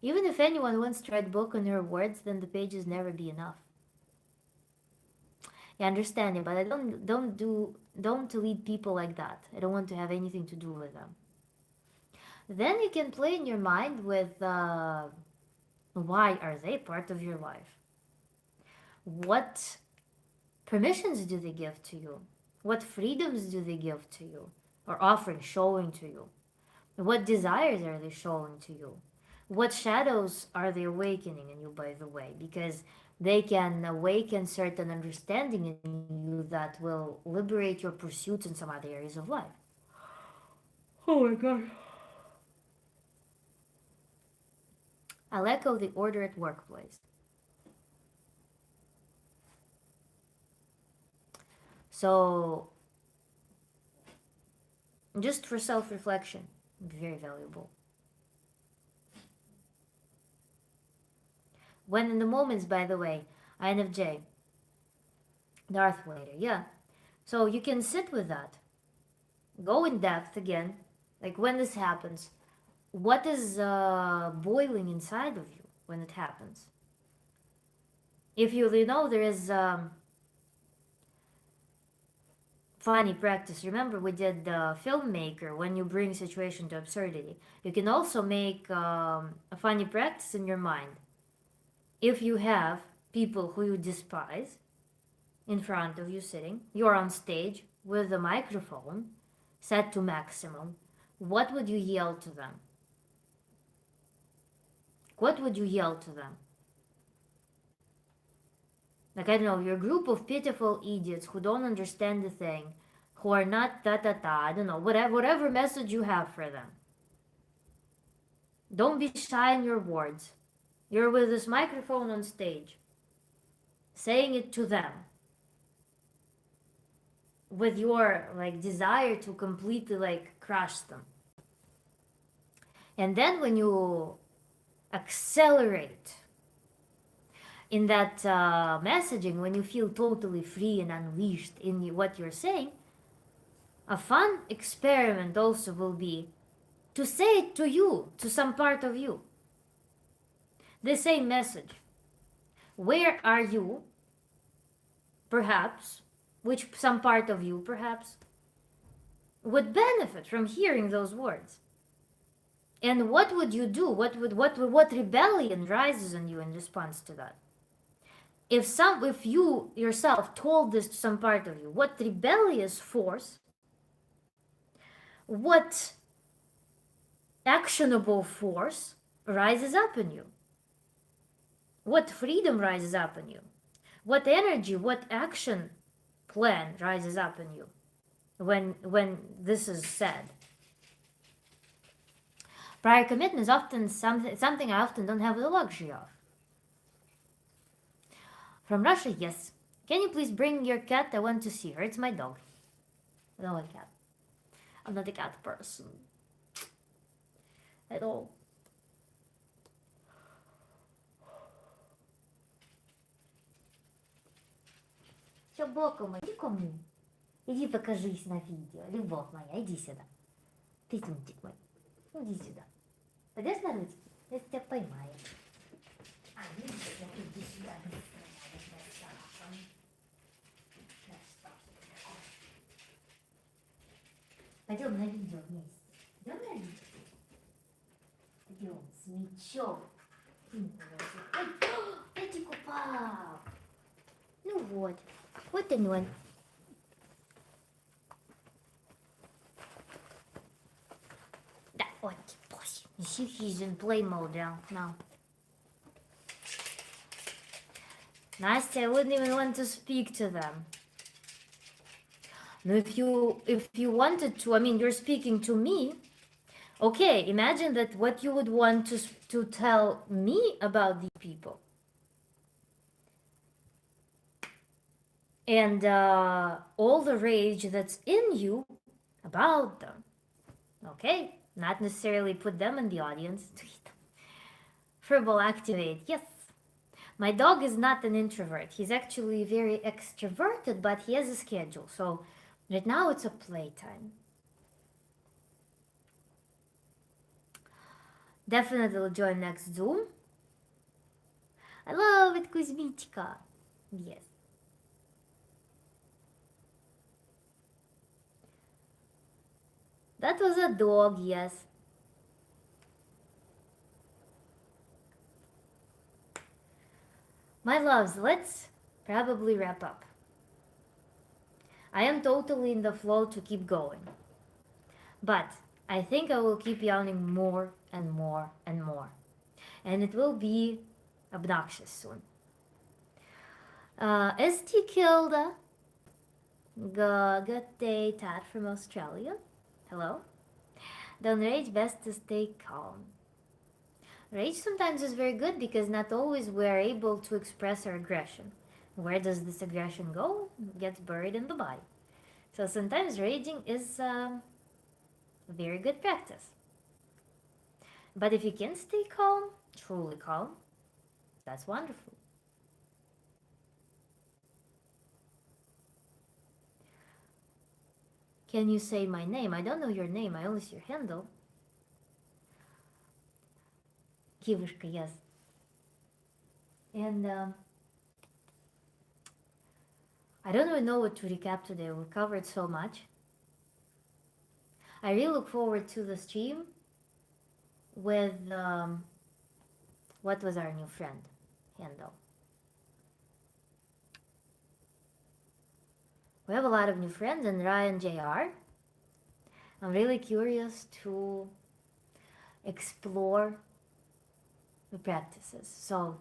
Even if anyone wants to write book on her words, then the pages never be enough. I understand it, but I don't lead people like that. I don't want to have anything to do with them. Then you can play in your mind with why are they part of your life? What permissions do they give to you? What freedoms do they give to you or offering, showing to you? What desires are they showing to you? What shadows are they awakening in you, by the way? Because they can awaken certain understanding in you that will liberate your pursuits in some other areas of life. Oh my god. I'll echo the order at workplace. So, just for self-reflection, very valuable. When in the moments, by the way, INFJ, Darth Vader, yeah. So you can sit with that. Go in depth again. Like when this happens, what is boiling inside of you when it happens? If you know there is funny practice. Remember we did the filmmaker when you bring situation to absurdity. You can also make a funny practice in your mind. If you have people who you despise in front of you sitting, you're on stage with the microphone set to maximum, what would you yell to them? What would you yell to them? Like, I don't know, you're a group of pitiful idiots who don't understand the thing, who are not I don't know, whatever message you have for them. Don't be shy in your words. You're with this microphone on stage, saying it to them with your like desire to completely like crush them. And then when you accelerate in that messaging, when you feel totally free and unleashed in what you're saying, a fun experiment also will be to say it to you, to some part of you. The same message. Where are you? Perhaps, which some part of you perhaps would benefit from hearing those words. And what would you do? What rebellion rises in you in response to that? If you yourself told this to some part of you, what rebellious force, what actionable force rises up in you? What freedom rises up in you? What energy, what action plan rises up in you when this is said? Prior commitment is often something I often don't have the luxury of. From Russia, yes. Can you please bring your cat? I want to see her. It's my dog. I don't like cat. I'm not a cat person at all. Все боком, иди ко мне. Иди покажись на видео. Любовь моя, иди сюда. Ты тунтик мой. Иди сюда. Пойдешь на ручки? Я тебя поймаю. А, видишь, я иди сюда. Пойдем на видео вместе. Идем на видео? Идем с мячом. Ой, Эдик упал. Ну вот. Вот он. Да, вот. You see he's in play mode now. Nastya, I wouldn't even want to speak to them. Now, if you wanted to, I mean, you're speaking to me. Okay, imagine that what you would want to tell me about these people. And all the rage that's in you about them. Okay, not necessarily put them in the audience. Verbal activate, yes. My dog is not an introvert. He's actually very extroverted, but he has a schedule. So right now it's a playtime. Definitely join next Zoom. I love it, Kuzmichka. Yes. That was a dog, yes. My loves, let's probably wrap up. I am totally in the flow to keep going. But I think I will keep yawning more and more and more. And it will be obnoxious soon. ST Kilda, good day, Tad from Australia. Hello. Don't rage, best to stay calm. Rage sometimes is very good because not always we are able to express our aggression. Where does this aggression go? It gets buried in the body. So sometimes raging is a very good practice. But if you can stay calm, truly calm, that's wonderful. Can you say my name? I don't know your name. I only see your handle. Kivishka, yes. And I don't even know what to recap today. We covered so much. I really look forward to the stream with what was our new friend handle. We have a lot of new friends, and Ryan Jr. I'm really curious to explore the practices. So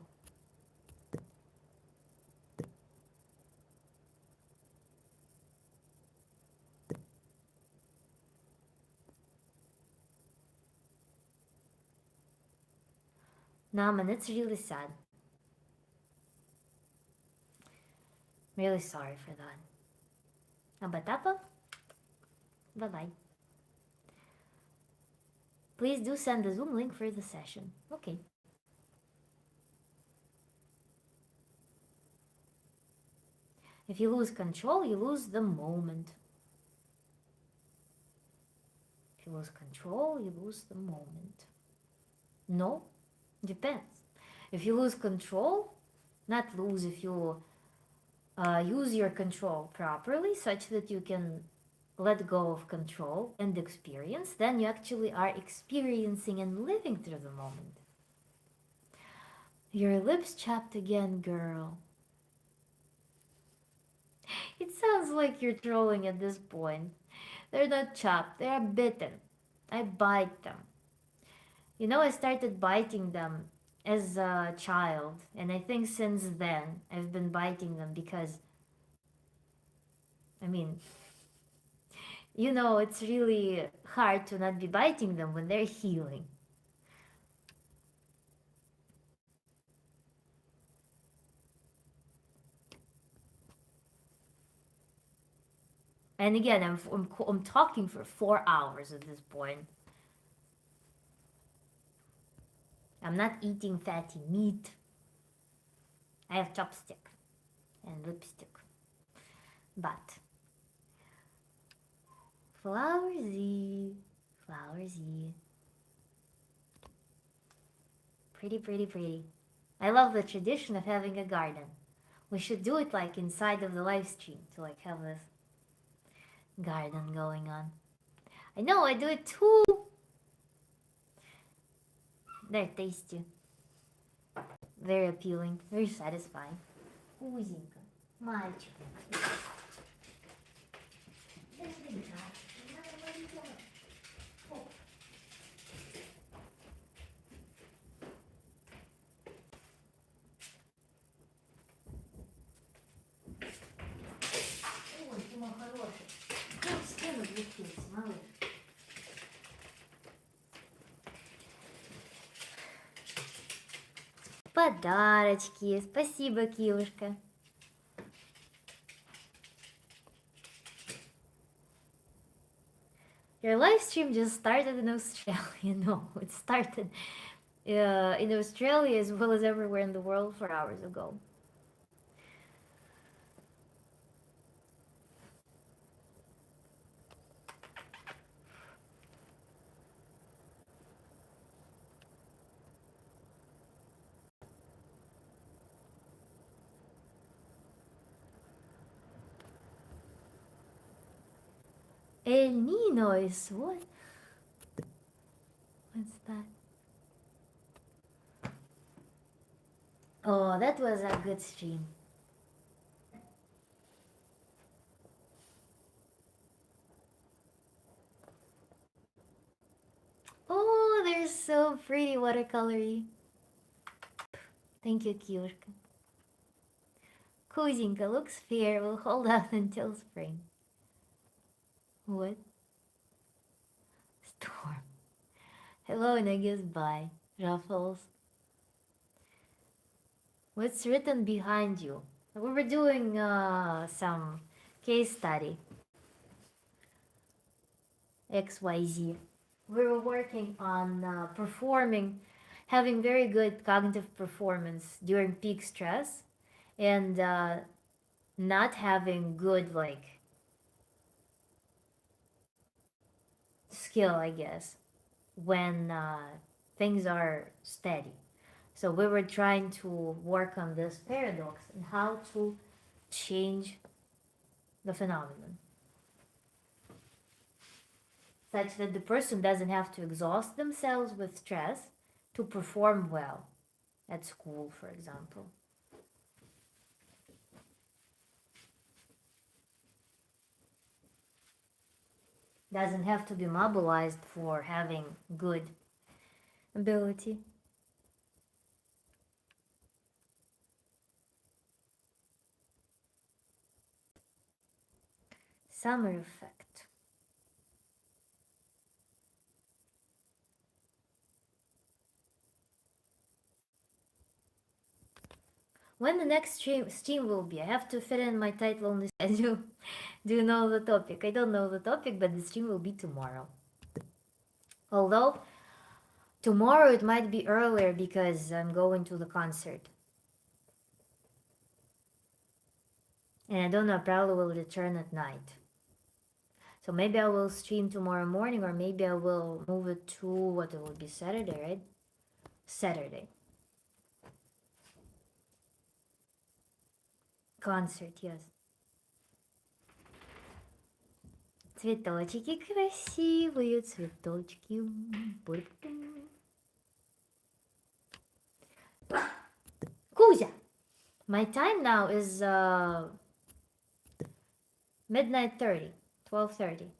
Naman, it's really sad. Really sorry for that. Abatapa, bye bye. Please do send the Zoom link for the session. Okay. If you lose control, you lose the moment. If you lose control, you lose the moment. No, depends. If you lose control, not lose, if you use your control properly such that you can let go of control and experience, then you actually are experiencing and living through the moment. Your lips chapped again, girl. It sounds like you're trolling at this point. They're not chapped, they are bitten. I bite them. You know, I started biting them as a child, and I think since then I've been biting them because, I mean, you know, it's really hard to not be biting them when they're healing. And again, I'm talking for 4 hours at this point. I'm not eating fatty meat. I have chopstick and lipstick. But flowersy, flowersy. Pretty, pretty, pretty. I love the tradition of having a garden. We should do it like inside of the live stream to like have this garden going on. I know, I do it too. They're tasty. Very appealing. Very satisfying. Кузенька, мальчик. Ой, ты мой хороший. Как в стену влепился, малыш. Подарочки. Спасибо, Киюшка. Your live stream just started in Australia. No, it started in Australia as well as everywhere in the world 4 hours ago. El Nino is what? What's that? Oh, that was a good stream. Oh, they're so pretty watercolory. Thank you, Kyushka. Kuzinka looks fair. We'll hold out until spring. What? Storm. Hello and I guess bye. Ruffles. What's written behind you? We were doing some case study. XYZ. We were working on performing, having very good cognitive performance during peak stress, and not having good like skill, I guess, when things are steady. So we were trying to work on this paradox and how to change the phenomenon such that the person doesn't have to exhaust themselves with stress to perform well at school, for example. Doesn't have to be mobilized for having good ability. Summer effect. When the next stream will be, I have to fit in my title on the schedule. Do you know the topic? I don't know the topic, but the stream will be tomorrow. Although tomorrow it might be earlier because I'm going to the concert. And I don't know, I probably will return at night. So maybe I will stream tomorrow morning, or maybe I will move it to what it will be, Saturday, right? Saturday. Concert, yes. Цветочки красивые, цветочки. Kuzya! My time now is midnight 30, 12:30.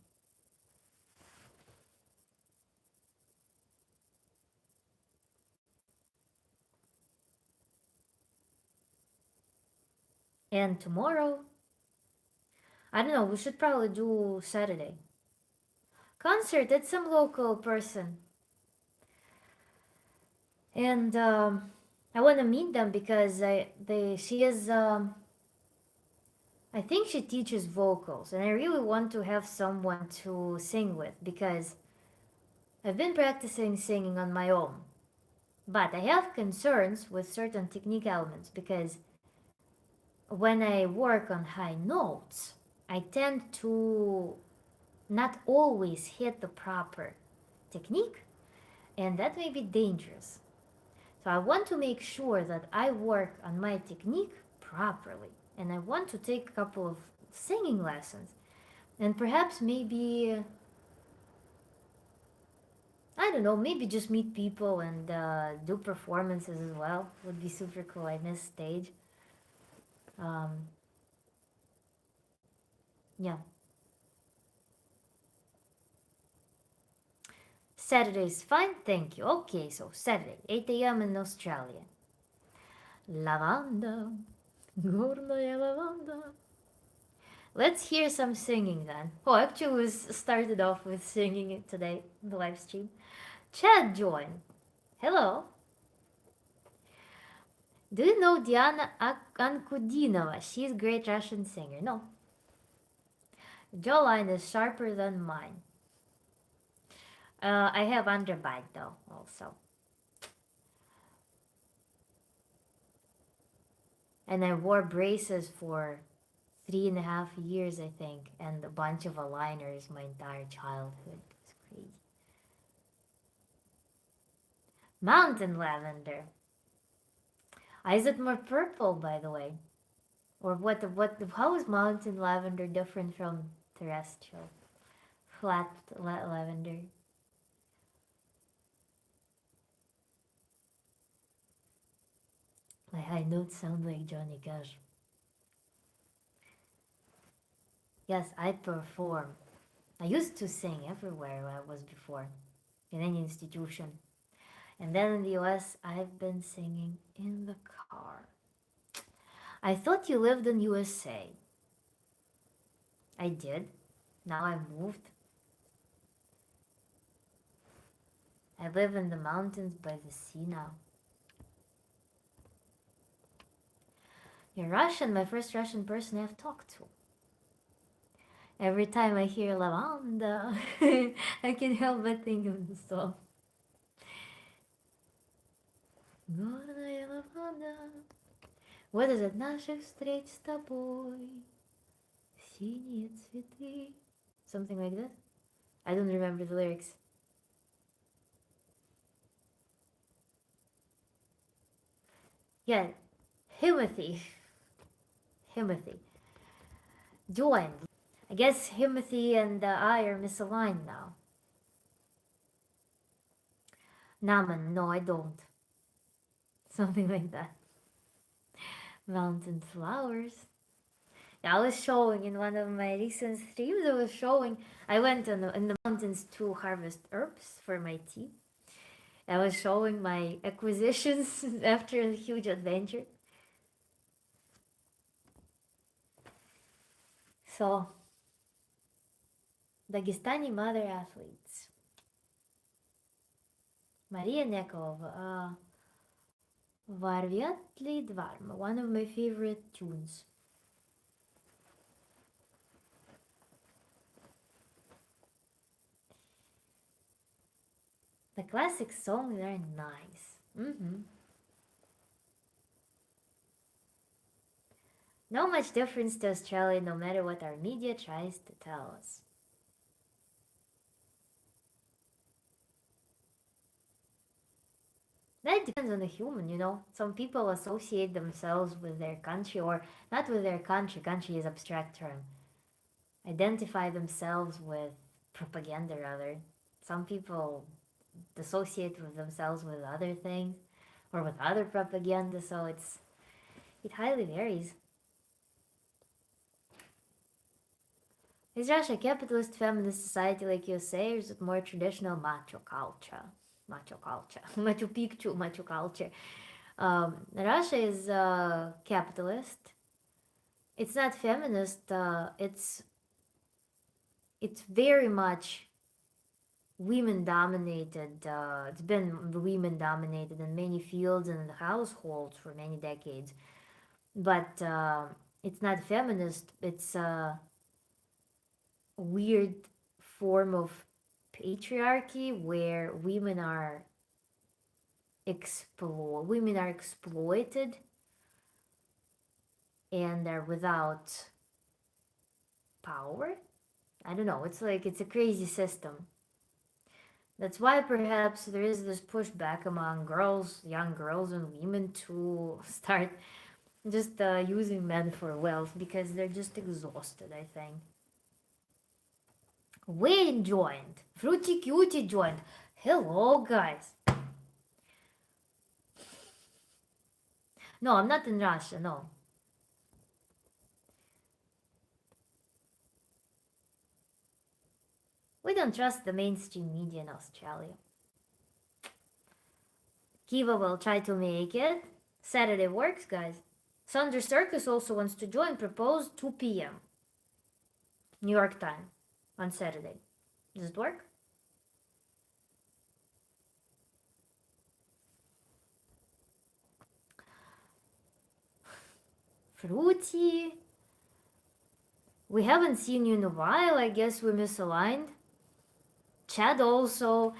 And tomorrow, I don't know, we should probably do Saturday. Concert at some local person. And I want to meet them because she is, I think she teaches vocals. And I really want to have someone to sing with because I've been practicing singing on my own. But I have concerns with certain technique elements because when I work on high notes, I tend to not always hit the proper technique, and that may be dangerous. So I want to make sure that I work on my technique properly, and I want to take a couple of singing lessons, and perhaps maybe, I don't know, maybe just meet people and do performances as well. Would be super cool. I miss stage. Yeah. Saturday is fine, thank you. Okay, so Saturday, 8 a.m. in Australia. Lavanda, горная lavanda. Let's hear some singing then. Oh, actually, we started off with singing it today, the live stream. Chad joined. Hello. Do you know Diana Ankudinova? She's a great Russian singer. No. Jawline is sharper than mine. I have underbite though, also. And I wore braces for 3.5 years, I think, and a bunch of aligners my entire childhood. It's crazy. Mountain lavender. Is it more purple, by the way? Or what? How is mountain lavender different from terrestrial flat lavender? My high notes sound like Johnny Cash. Yes, I perform. I used to sing everywhere where I was before, in any institution. And then in the US, I've been singing in the car. I thought you lived in USA. I did. Now I moved. I live in the mountains by the sea now. You're Russian, my first Russian person I've talked to. Every time I hear lavanda, I can't help but think of the song. Горная lavanda. What is it? Наших встреч с тобой, синие цветы. Something like that. I don't remember the lyrics. Yeah, Himothy. Himothy. Joined. I guess Himothy and I are misaligned now. Naman, no, I don't. Something like that. Mountain flowers. Yeah, I was showing in one of my recent streams. I went in the mountains to harvest herbs for my tea. I was showing my acquisitions after a huge adventure. So, Dagestani mother athletes. Maria Nekov, Varvetli Dvarma, one of my favorite tunes. The classic songs are nice. No much difference to Australia, no matter what our media tries to tell us. That depends on the human, you know. Some people associate themselves with their country, or not with their country. Country is abstract term. Identify themselves with propaganda, rather. Some people associate with themselves with other things, or with other propaganda. So it highly varies. Is Russia a capitalist feminist society like you say, or is it more traditional macho culture? Macho culture. Machu Picchu, macho culture. Russia is capitalist. It's not feminist. It's very much women dominated. It's been women dominated in many fields and households for many decades. But it's not feminist. It's a weird form of patriarchy where women are exploited and are without power. I don't know. It's like it's a crazy system. That's why perhaps there is this pushback among girls, young girls, and women to start just using men for wealth because they're just exhausted, I think. Wayne joined. Fruity Cutie joined. Hello, guys. No, I'm not in Russia, no. We don't trust the mainstream media in Australia. Kiva will try to make it. Saturday works, guys. Sandra Circus also wants to join. Proposed 2 p.m. New York time on Saturday. Does it work? Fruity. We haven't seen you in a while. I guess we misaligned. Chad also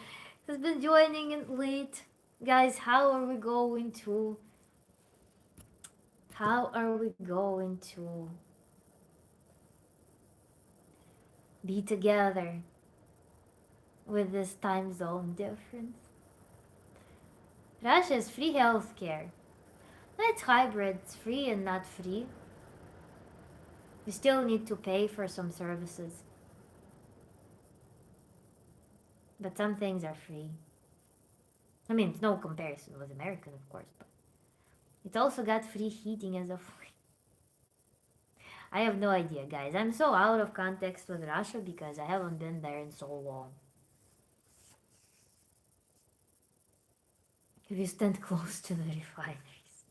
has been joining in late. Guys, how are we going to be together with this time zone difference? Russia has free healthcare. It's hybrid. It's free and not free. You still need to pay for some services. But some things are free. I mean, it's no comparison with American, of course, but it's also got free heating as of. I have no idea, guys. I'm so out of context with Russia because I haven't been there in so long. If you stand close to the refineries.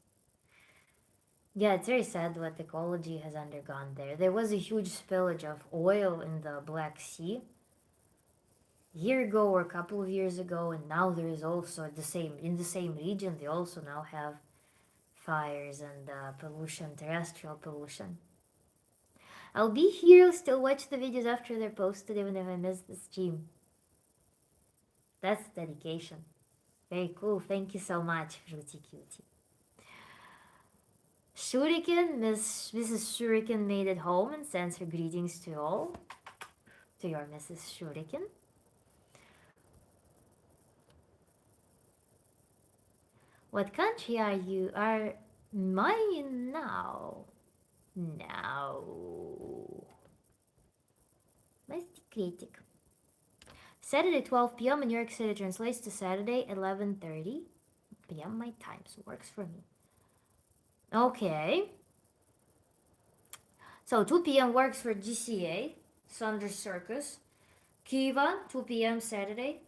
Yeah, it's very sad what ecology has undergone there. There was a huge spillage of oil in the Black Sea a year ago or a couple of years ago, and now there is also in the same region. They also now have fires and pollution, terrestrial pollution. I'll be here, still watch the videos after they're posted, even if I miss the stream. That's dedication. Very cool. Thank you so much, Fruity Cutie. Shuriken, Mrs. Shuriken made it home and sends her greetings to all. To your Mrs. Shuriken. What country are mine now? Now. Let's critic. Saturday 12 p.m. in New York City translates to Saturday 11:30 p.m. my time, so works for me. Okay. So 2 p.m. works for GCA, Thunder Circus. Kiva, 2 p.m. Saturday,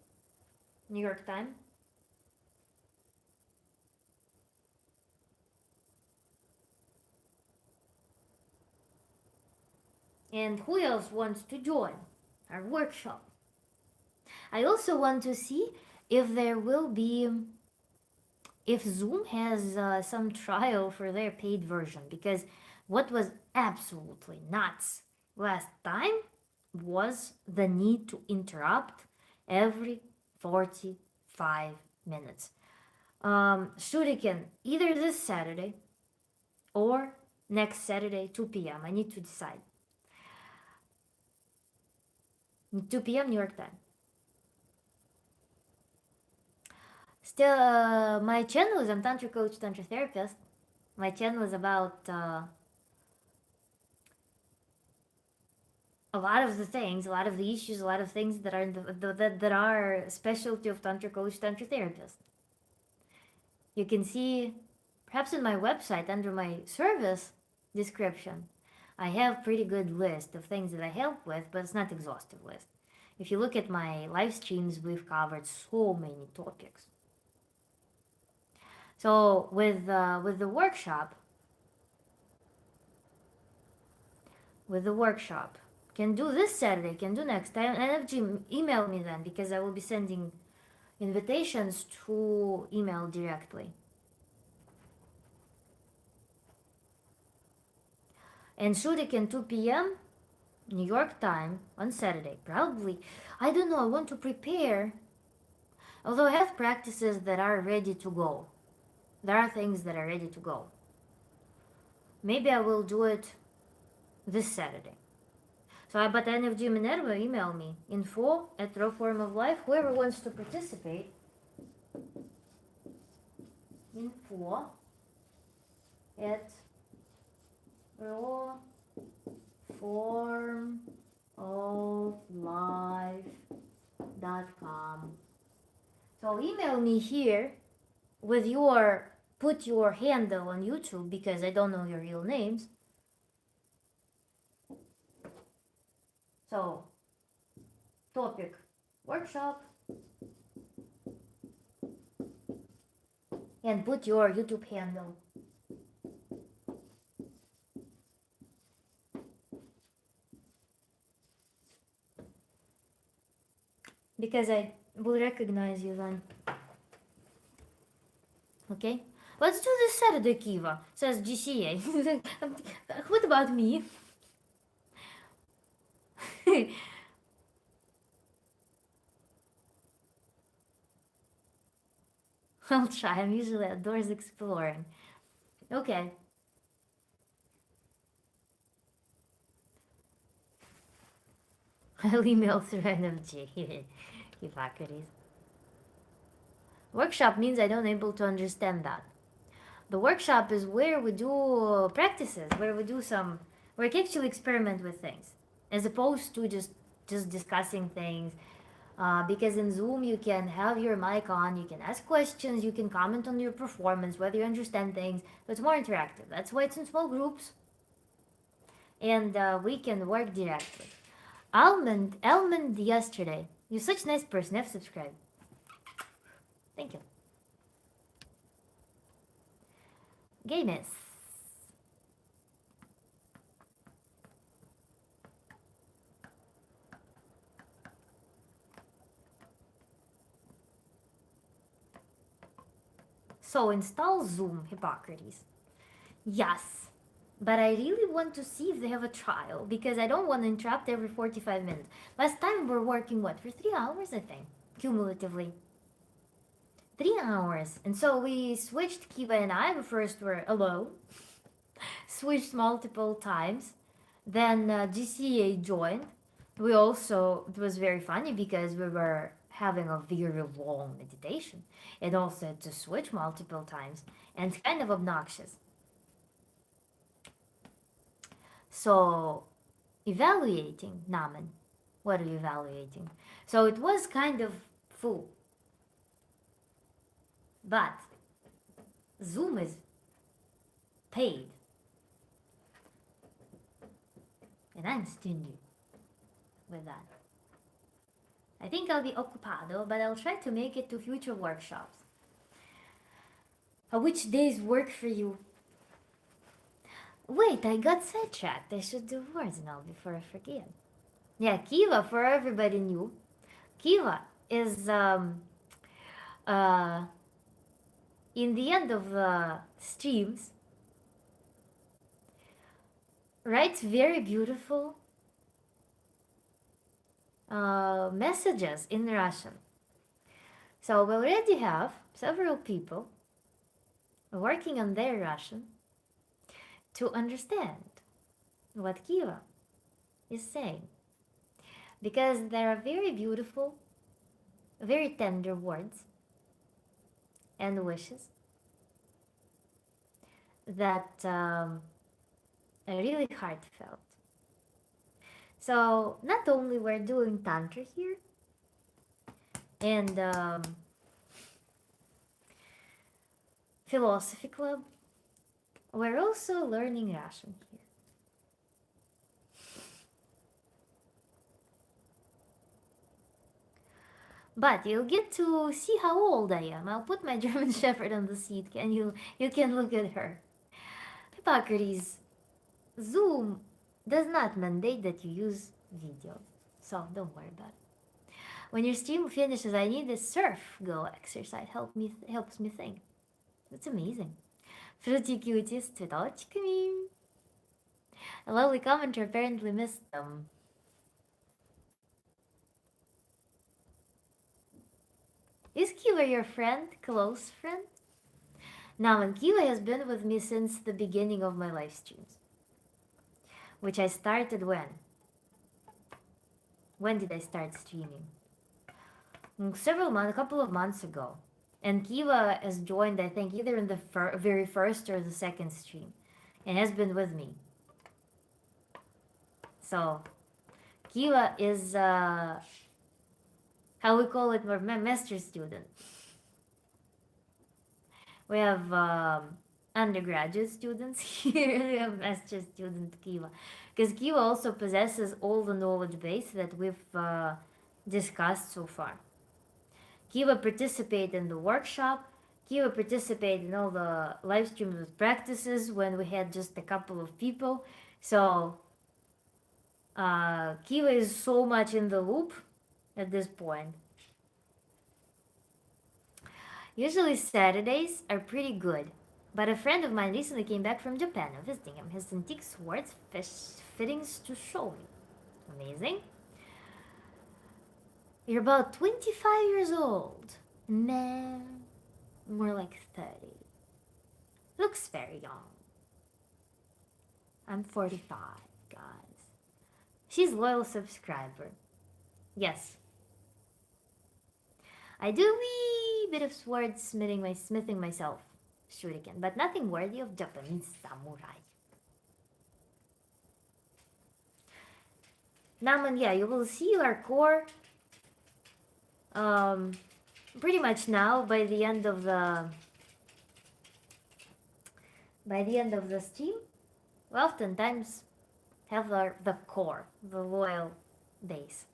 New York time. And who else wants to join our workshop? I also want to see if there will be, if Zoom has some trial for their paid version, because what was absolutely nuts last time was the need to interrupt every 45 minutes. Shuriken, either this Saturday or next Saturday, 2 p.m. I need to decide. 2 p.m. New York time. Still, my channel is I'm Tantra Coach, Tantra Therapist. My channel is about a lot of the things, a lot of the issues, a lot of things that are that are specialty of Tantra Coach, Tantra Therapist. You can see, perhaps in my website under my service description, I have pretty good list of things that I help with, but it's not exhaustive list. If you look at my live streams, we've covered so many topics. So with the workshop, can do this Saturday, can do next time. NFG, email me then, because I will be sending invitations to email directly. And Shuriken 2 p.m. New York time on Saturday. Probably, I don't know, I want to prepare. Although I have practices that are ready to go. There are things that are ready to go. Maybe I will do it this Saturday. So, but NFG Minerva, email me, info@rawformoflife, whoever wants to participate. info@rawformoflife.com. So email me here with put your handle on YouTube, because I don't know your real names. So, topic, workshop, and put your YouTube handle. Because I will recognize you then. Okay? Let's do this Saturday, Kiva, says GCA. What about me? I'll try. I'm usually outdoors exploring. Okay. I'll email through NFG. Hippocrates. Workshop means I don't able to understand that. The workshop is where we do practices, where we can actually experiment with things, as opposed to just discussing things. Because in Zoom you can have your mic on, you can ask questions, you can comment on your performance, whether you understand things. So it's more interactive. That's why it's in small groups, and we can work directly. Almond yesterday. You're such a nice person. I've subscribed. Thank you. Gayness. So install Zoom, Hippocrates. Yes, but I really want to see if they have a trial, because I don't want to interrupt every 45 minutes. Last time we're working, what, for 3 hours, I think, cumulatively. 3 hours. And so we switched, Kiva and I, we first were alone, switched multiple times. Then GCA joined. It was very funny because we were having a very long meditation. It also had to switch multiple times, and it's kind of obnoxious. So, evaluating Naman, what are you evaluating? So it was kind of full, but Zoom is paid, and I'm stingy with that. I think I'll be occupado, but I'll try to make it to future workshops. Which days work for you? Wait, I got sidetracked. I should do words now before I forget. Yeah, Kiva, for everybody new, Kiva is uh in the end of the streams writes very beautiful messages in Russian. So we already have several people working on their Russian to understand what Kiva is saying. Because there are very beautiful, very tender words and wishes that are really heartfelt. So not only we're doing Tantra here, and philosophy club, we're also learning Russian here. But you'll get to see how old I am. I'll put my German Shepherd on the seat, and you can look at her. Hippocrates, Zoom does not mandate that you use video, so don't worry about it. When your stream finishes, I need this surf go exercise. Helps me think. It's amazing. Fruity cuties, цветочками. A lovely commenter apparently missed them. Is Kiva your friend? Close friend? Now, and Kiva has been with me since the beginning of my live streams. Which I started when? When did I start streaming? A couple of months ago. And Kiva has joined, I think, either in the very first or the second stream. And has been with me. So, Kiva is, how we call it, my master student. We have undergraduate students here. We have master student Kiva. Because Kiva also possesses all the knowledge base that we've discussed so far. Kiva participated in the workshop. Kiva participated in all the live streams with practices when we had just a couple of people. So Kiva is so much in the loop at this point. Usually Saturdays are pretty good, but a friend of mine recently came back from Japan and visiting him. His antique swords fittings to show me. Amazing. You're about 25 years old. Nah, more like 30. Looks very young. I'm 45, guys. She's a loyal subscriber. Yes. I do a wee bit of smithing myself, shuriken, but nothing worthy of Japanese samurai. Naman, yeah, you will see our core pretty much now by the end of the stream. We oftentimes have the core, the loyal base.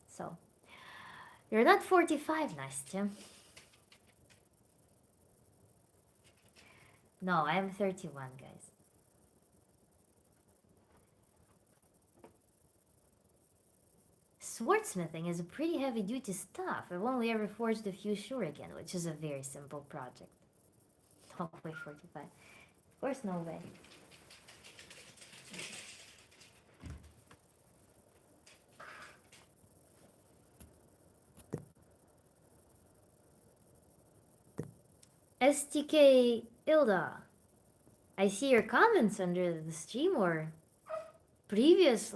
So you're not 45, Nastya. No, I am 31, guys. Swordsmithing is a pretty heavy-duty stuff. I've only ever forged a few shuriken, which is a very simple project. No way, 45. Of course, no way. STK Ilda, I see your comments under the stream or previous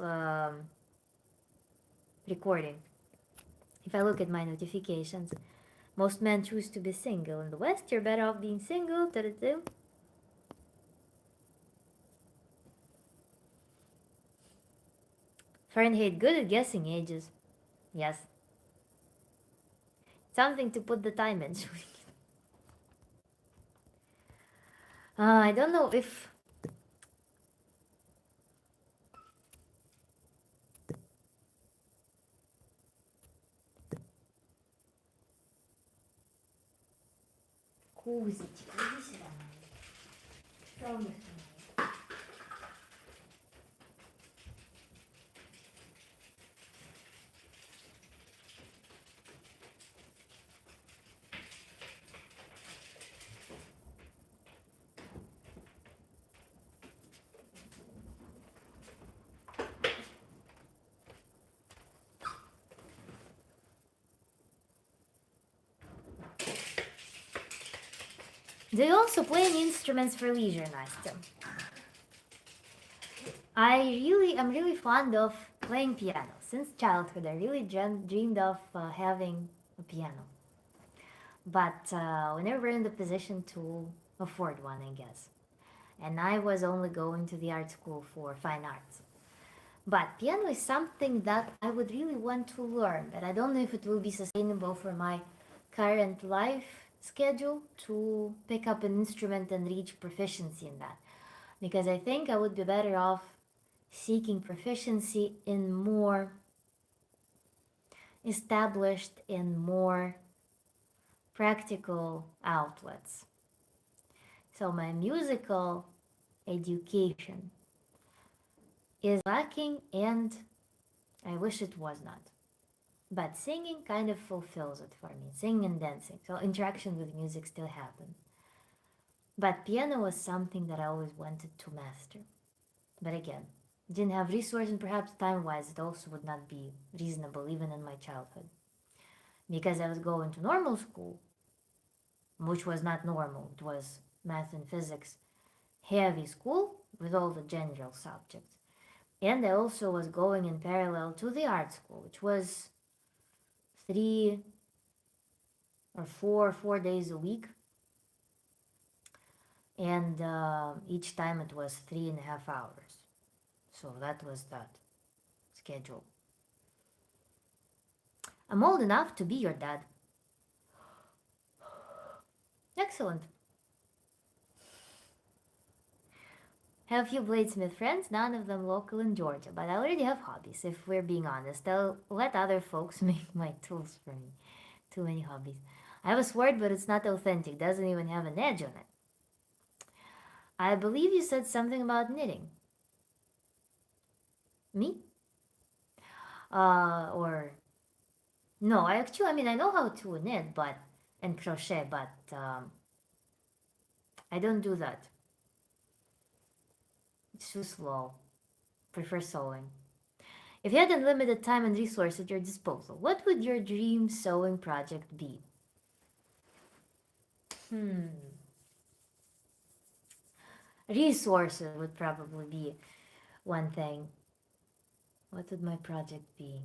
recording. If I look at my notifications, most men choose to be single. In the West, you're better off being single. Da-da-da. Fahrenheit, good at guessing ages. Yes. Something to put the time in. I don't know if... Кузечка, иди сюда. Что у них там? Do you also play any instruments for leisure, Nastya? I'm really fond of playing piano. Since childhood, I really dreamed of having a piano. But we never were in the position to afford one, I guess. And I was only going to the art school for fine arts. But piano is something that I would really want to learn, but I don't know if it will be sustainable for my current life schedule to pick up an instrument and reach proficiency in that. Because I think I would be better off seeking proficiency in more established and more practical outlets. So my musical education is lacking, and I wish it was not. But singing kind of fulfills it for me. Singing and dancing. So interaction with music still happens. But piano was something that I always wanted to master. But again, didn't have resources, and perhaps time-wise it also would not be reasonable even in my childhood. Because I was going to normal school, which was not normal. It was math and physics heavy school with all the general subjects. And I also was going in parallel to the art school, which was 4 days a week. And each time it was 3.5 hours. So that was that schedule. I'm old enough to be your dad. Excellent. Have few bladesmith friends, none of them local in Georgia, but I already have hobbies, if we're being honest. I'll let other folks make my tools for me. Too many hobbies. I have a sword, but it's not authentic, doesn't even have an edge on it. I believe you said something about knitting. Me? Or... No, I know how to knit, and crochet, but I don't do that. It's too slow. Prefer sewing. If you had unlimited time and resource at your disposal, what would your dream sewing project be? Resources would probably be one thing. What would my project be?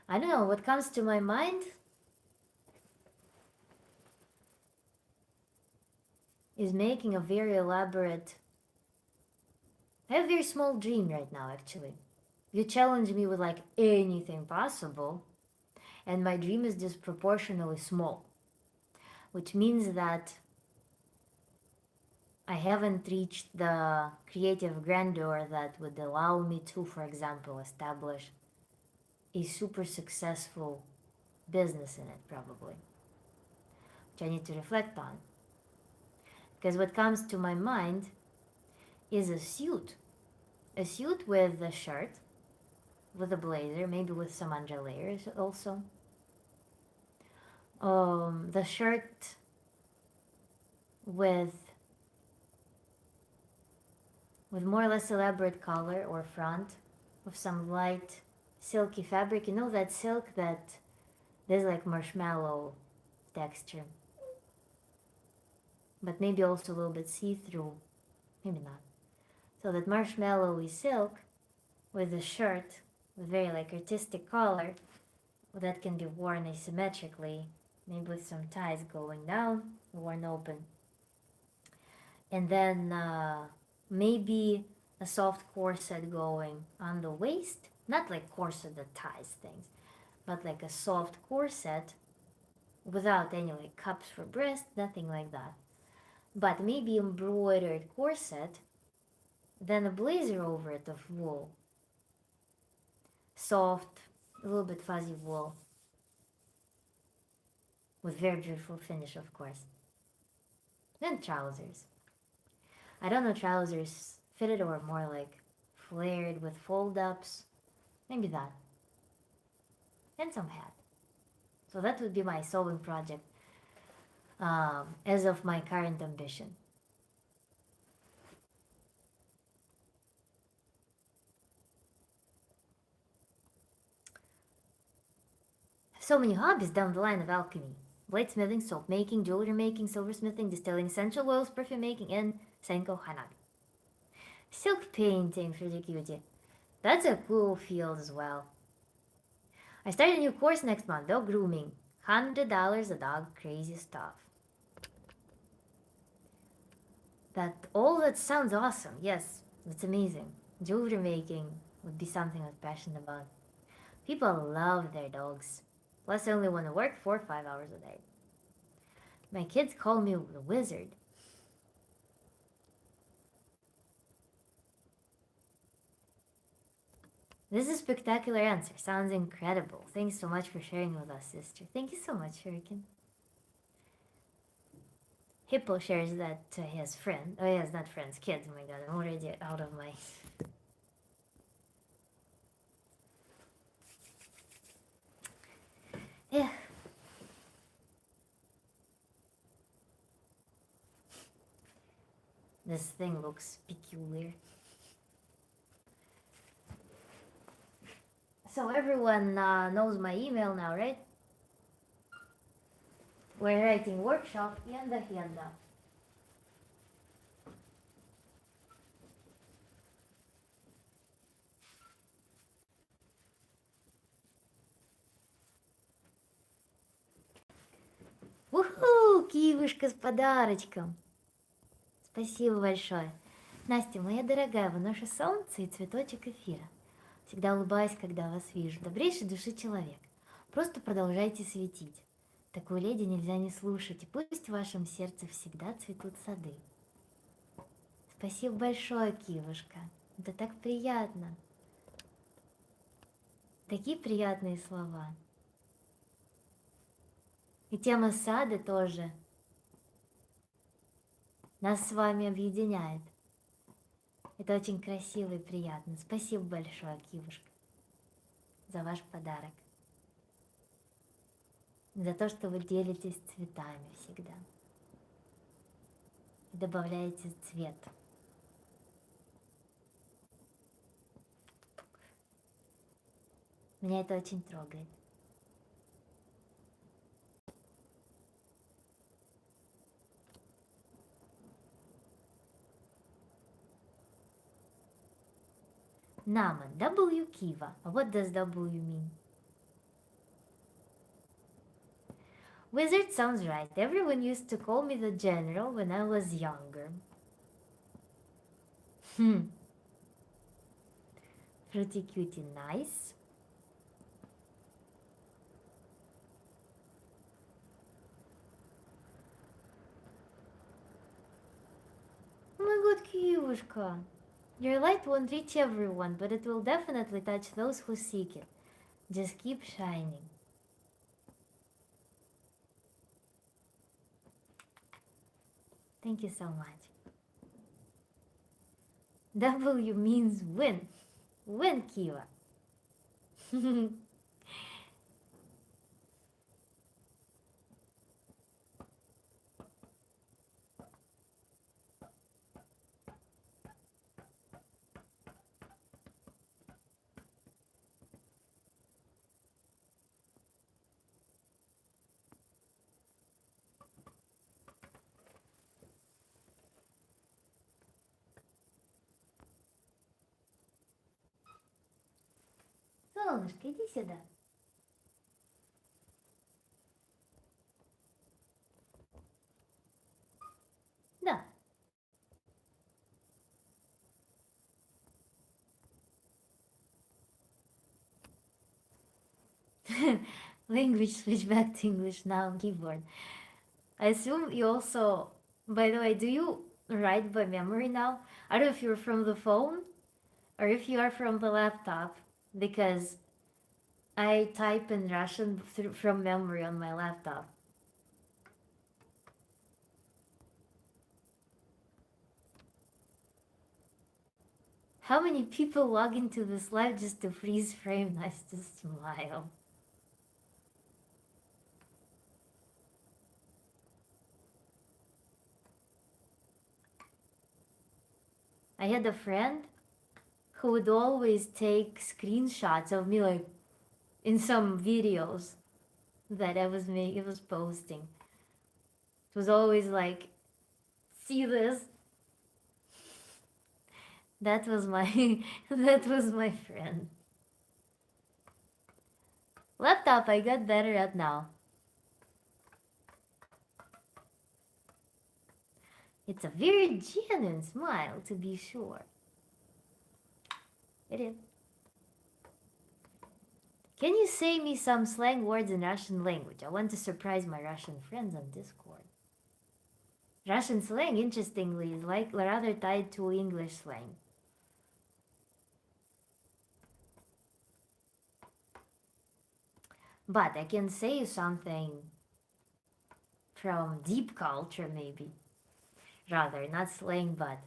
I don't know, what comes to my mind is making a very elaborate... I have a very small dream right now, actually. You challenge me with like anything possible, and my dream is disproportionately small, which means that I haven't reached the creative grandeur that would allow me to, for example, establish a super successful business in it, probably, which I need to reflect on. Because what comes to my mind is a suit with a shirt, with a blazer, maybe with some under layers also. The shirt with more or less elaborate collar or front, with some light silky fabric. You know that silk that there's like marshmallow texture. but maybe also a little bit see-through, maybe not. So that marshmallowy silk with a shirt with very like artistic color that can be worn asymmetrically, maybe with some ties going down, worn open. And then maybe a soft corset going on the waist, not like corset that ties things, but like a soft corset without any like cups for breast, nothing like that. But maybe embroidered corset, then a blazer over it of wool, soft, a little bit fuzzy wool, with very beautiful finish, of course. Then trousers. I don't know, trousers fitted or more like flared with fold-ups, maybe that. And some hat. So that would be my sewing project as of my current ambition. So many hobbies down the line of alchemy. Bladesmithing, soap making, jewelry making, silversmithing, distilling essential oils, perfume making, and Senko Hanabi. Silk painting for the cutie. That's a cool field as well. I start a new course next month, dog grooming. $100 a dog, crazy stuff. That sounds awesome. Yes, it's amazing. Jewelry making would be something I'm passionate about. People love their dogs. Plus, I only want to work 4 or 5 hours a day. My kids call me the wizard. This is a spectacular answer. Sounds incredible. Thanks so much for sharing with us, sister. Thank you so much, Hurricane. Hippo shares that to his friend. Oh, yes, not friends, kids. Oh my god, I'm already out of my. Yeah. This thing looks peculiar. So everyone knows my email now, right? We're writing workshop and agenda. Уху, Кивушка с подарочком. Спасибо большое. Настя, моя дорогая, вы наше солнце и цветочек эфира. Всегда улыбаюсь, когда вас вижу. Добрейшей души человек. Просто продолжайте светить. Такую леди нельзя не слушать, и пусть в вашем сердце всегда цветут сады. Спасибо большое, Кивушка. Это так приятно. Такие приятные слова. И тема сада тоже нас с вами объединяет. Это очень красиво и приятно. Спасибо большое, Кивушка, за ваш подарок. За то, что вы делитесь цветами всегда. И добавляете цвет. Меня это очень трогает. Naman, W Kiva. What does W mean? Wizard sounds right. Everyone used to call me the general when I was younger. Fruity cutie, nice. Oh my god, Kiyushka. Your light won't reach everyone, but it will definitely touch those who seek it. Just keep shining. Thank you so much. W means win. Win, Kiva. Солнышко, иди сюда. Да. Language switch back to English now on keyboard. I assume you also, by the way, do you write by memory now? I don't know if you're from the phone or if you are from the laptop, because I type in Russian from memory on my laptop. How many people log into this live just to freeze frame? Nice to smile. I had a friend who would always take screenshots of me, like in some videos that I was posting. It was always like, see this? That was my that was my friend. Laptop I got better at now. It's a very genuine smile, to be sure. It is. Can you say me some slang words in Russian language? I want to surprise my Russian friends on Discord. Russian slang, interestingly, is like rather tied to English slang. But I can say something from deep culture, maybe. Rather, not slang, but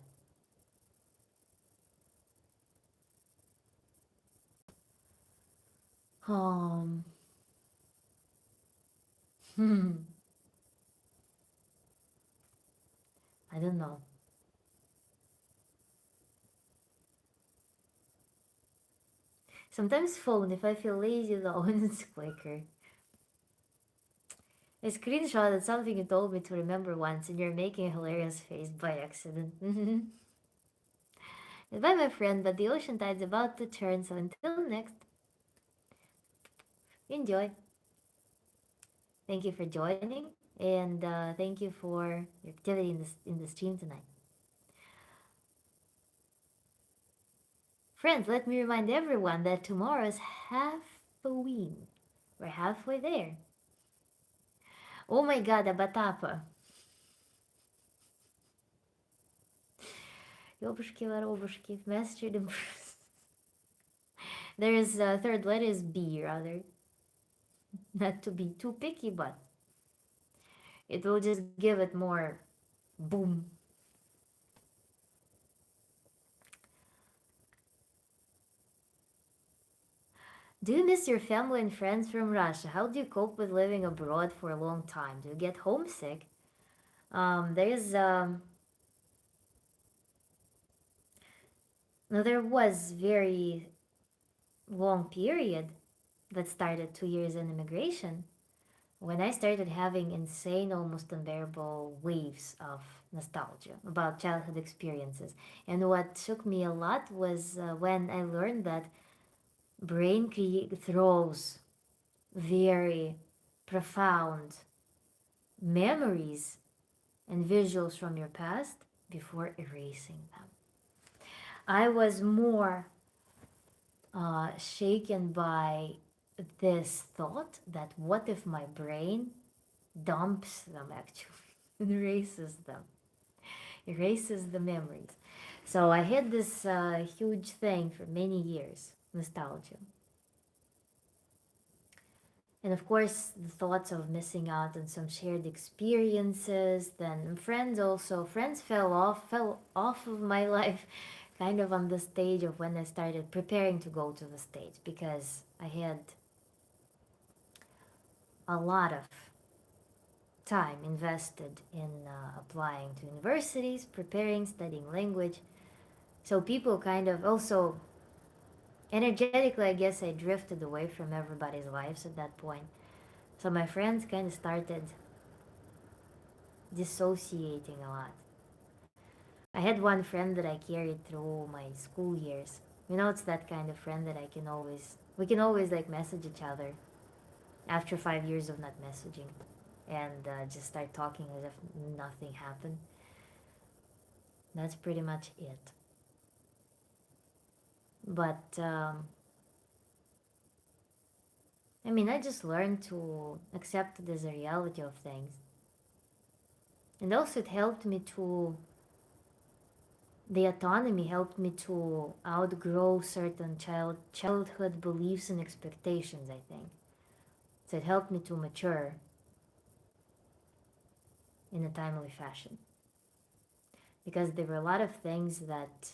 um, I don't know. Sometimes phone, if I feel lazy, though, it's quicker. I screenshotted something you told me to remember once, and you're making a hilarious face by accident. Goodbye, my friend, but the ocean tide's about to turn, so until next, enjoy. Thank you for joining, and thank you for your activity in the stream tonight. Friends, let me remind everyone that tomorrow is Halloween. We're halfway there. Oh my god, a batapa. Yobushki warobushki, mastered in There is a third letter is B, rather. Not to be too picky, but it will just give it more boom. Do you miss your family and friends from Russia? How do you cope with living abroad for a long time? Do you get homesick? There's no, there was very long period that started 2 years in immigration when I started having insane, almost unbearable waves of nostalgia about childhood experiences. And what shook me a lot was when I learned that brain throws very profound memories and visuals from your past before erasing them. I was more shaken by this thought that what if my brain dumps them actually and erases the memories. So I had this huge thing for many years, nostalgia. And of course, the thoughts of missing out on some shared experiences. Then friends also. Friends fell off of my life, kind of on the stage of when I started preparing to go to the States, because I had a lot of time invested in applying to universities, preparing, studying language. So people kind of also energetically, I guess I drifted away from everybody's lives at that point. So my friends kind of started dissociating a lot. I had one friend that I carried through my school years. You know, it's that kind of friend that I can always We can always like message each other after 5 years of not messaging, and just start talking as if nothing happened. That's pretty much it. But I mean, I just learned to accept it as a reality of things. And also, it helped me to, the autonomy helped me to outgrow certain childhood beliefs and expectations, I think. So it helped me to mature in a timely fashion. Because there were a lot of things that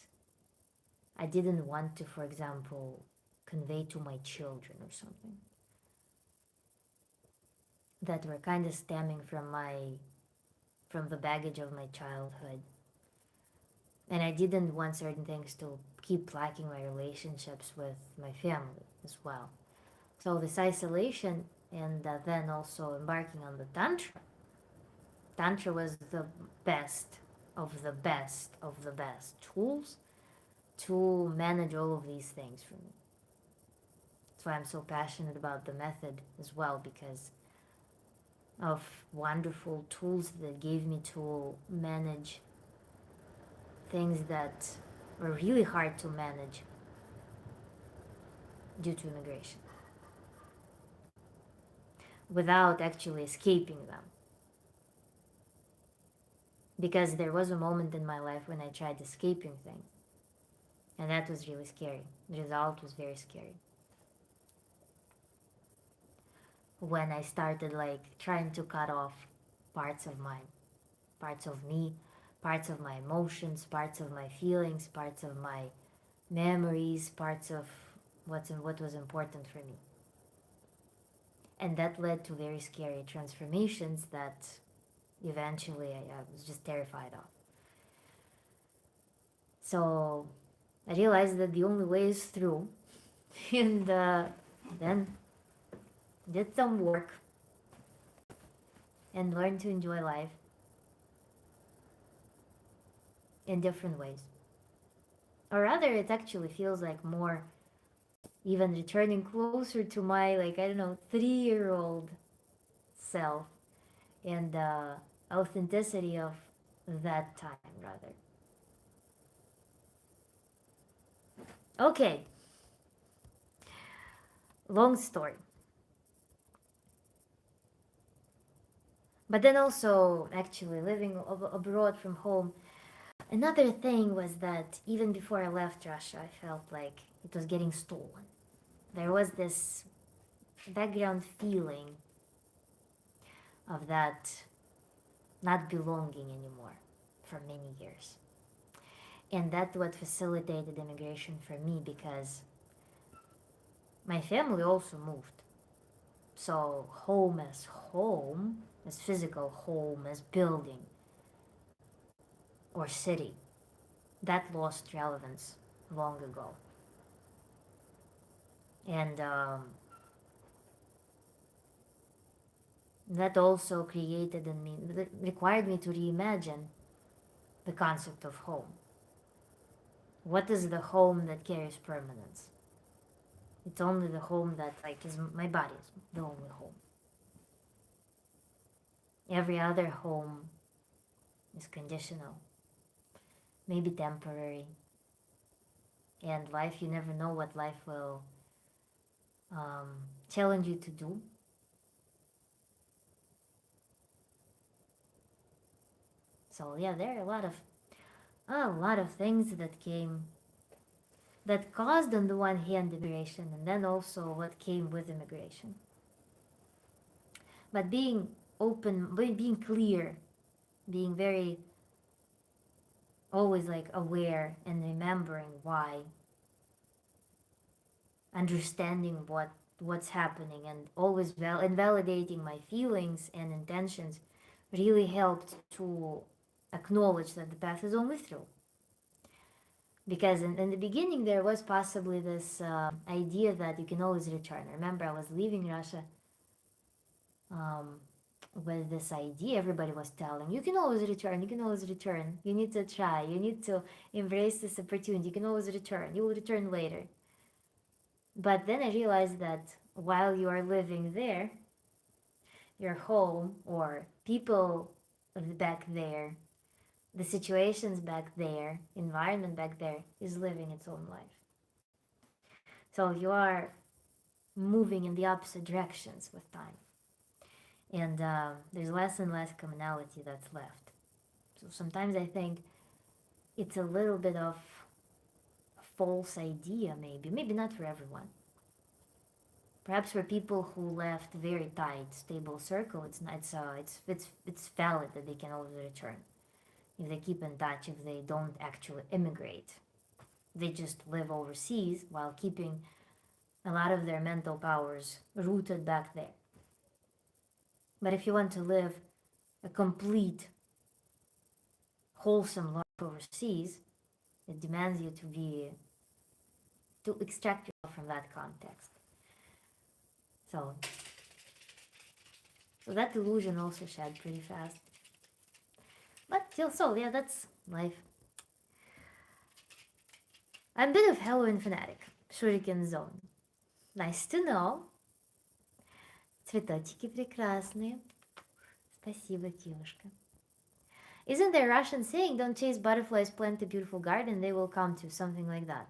I didn't want to, for example, convey to my children or something, that were kind of stemming from the baggage of my childhood. And I didn't want certain things to keep lacking my relationships with my family as well. So this isolation, and then also embarking on the Tantra. Tantra was the best of the best of the best tools to manage all of these things for me. That's why I'm so passionate about the method as well, because of wonderful tools that gave me to manage things that were really hard to manage due to immigration without actually escaping them. Because there was a moment in my life when I tried escaping things, and that was really scary. The result was very scary. When I started like trying to cut off parts of mine, parts of me, parts of my emotions, parts of my feelings, parts of my memories, parts of what was important for me. And that led to very scary transformations that eventually I was just terrified of. So I realized that the only way is through, and then did some work and learned to enjoy life in different ways. Or rather, it actually feels like more even returning closer to my, like, I don't know, 3-year-old self, and authenticity of that time, rather. Okay, long story. But then also, actually, living abroad from home, another thing was that even before I left Russia, I felt like it was getting stolen. There was this background feeling of that not belonging anymore for many years. And that's what facilitated immigration for me, because my family also moved. So home, as physical home, as building or city, that lost relevance long ago. And that also created in me, required me to reimagine the concept of home. What is the home that carries permanence? It's only the home that like is my body is the only home. Every other home is conditional, maybe temporary. And life, you never know what life will challenge you to do. So yeah, there are a lot of things that came, that caused on the one hand immigration, and then also what came with immigration. But being open, being clear, being very always like aware and remembering why, understanding what's happening, and always and validating my feelings and intentions really helped to acknowledge that the path is only through. Because in the beginning there was possibly this idea that you can always return. I remember I was leaving Russia um, with this idea. Everybody was telling, you can always return, you can always return, you need to try, you need to embrace this opportunity, you can always return, you will return later. But then I realized that while you are living there, your home or people back there, the situations back there, environment back there is living its own life. So you are moving in the opposite directions with time. And there's less and less commonality that's left. So sometimes I think it's a little bit of a false idea, maybe not for everyone. Perhaps for people who left very tight, stable circle, it's not, it's valid that they can always return if they keep in touch, if they don't actually immigrate. They just live overseas while keeping a lot of their mental powers rooted back there. But if you want to live a complete, wholesome life overseas, it demands you to extract yourself from that context. So, so that illusion also shed pretty fast. But still, so yeah, that's life. I'm a bit of Halloween fanatic. Shuriken Zone. Nice to know. Цветочки прекрасные. Спасибо, Кирюшка. Isn't there a Russian saying, don't chase butterflies, plant a beautiful garden, they will come to, something like that?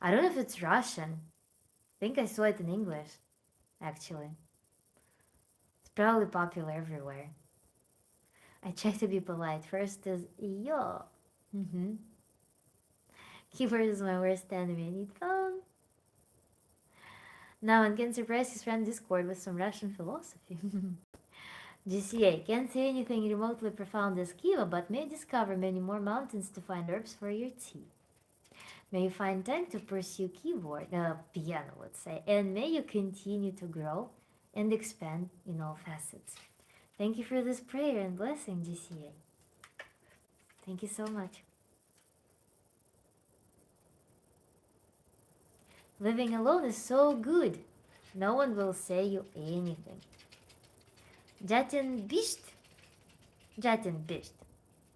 I don't know if it's Russian. I think I saw it in English, actually. It's probably popular everywhere. I try to be polite. First is yo. Mm-hmm. Keyboard is my worst enemy. I need phone. Now one can surprise his friend Discord with some Russian philosophy. GCA can't say anything remotely profound as Kiva, but may discover many more mountains to find herbs for your tea. May you find time to pursue piano, let's say, and may you continue to grow and expand in all facets. Thank you for this prayer and blessing, GCA. Thank you so much. Living alone is so good. No one will say you anything. Jatin Bisht. Jatin Bisht.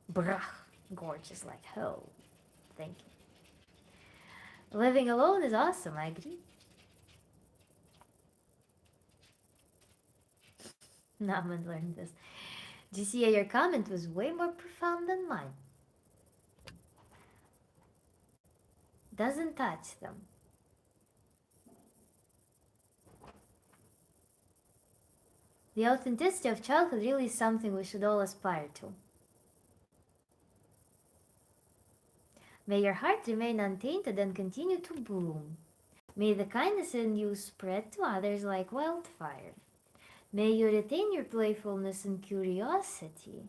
Brach. Gorgeous like hell. Thank you. Living alone is awesome, I agree. Naman learned this. GCA, your comment was way more profound than mine. Doesn't touch them. The authenticity of childhood really is something we should all aspire to. May your heart remain untainted and continue to bloom. May the kindness in you spread to others like wildfire. May you retain your playfulness and curiosity.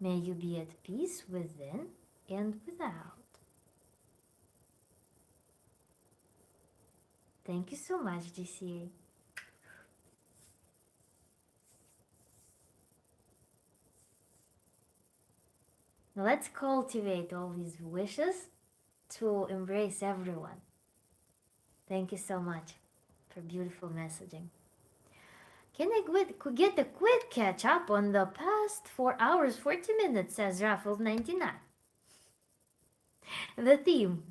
May you be at peace within and without. Thank you so much, GCA. Now let's cultivate all these wishes to embrace everyone. Thank you so much for beautiful messaging. Can I get a quick catch up on the past 4 hours, 40 minutes, says Raffles99. The theme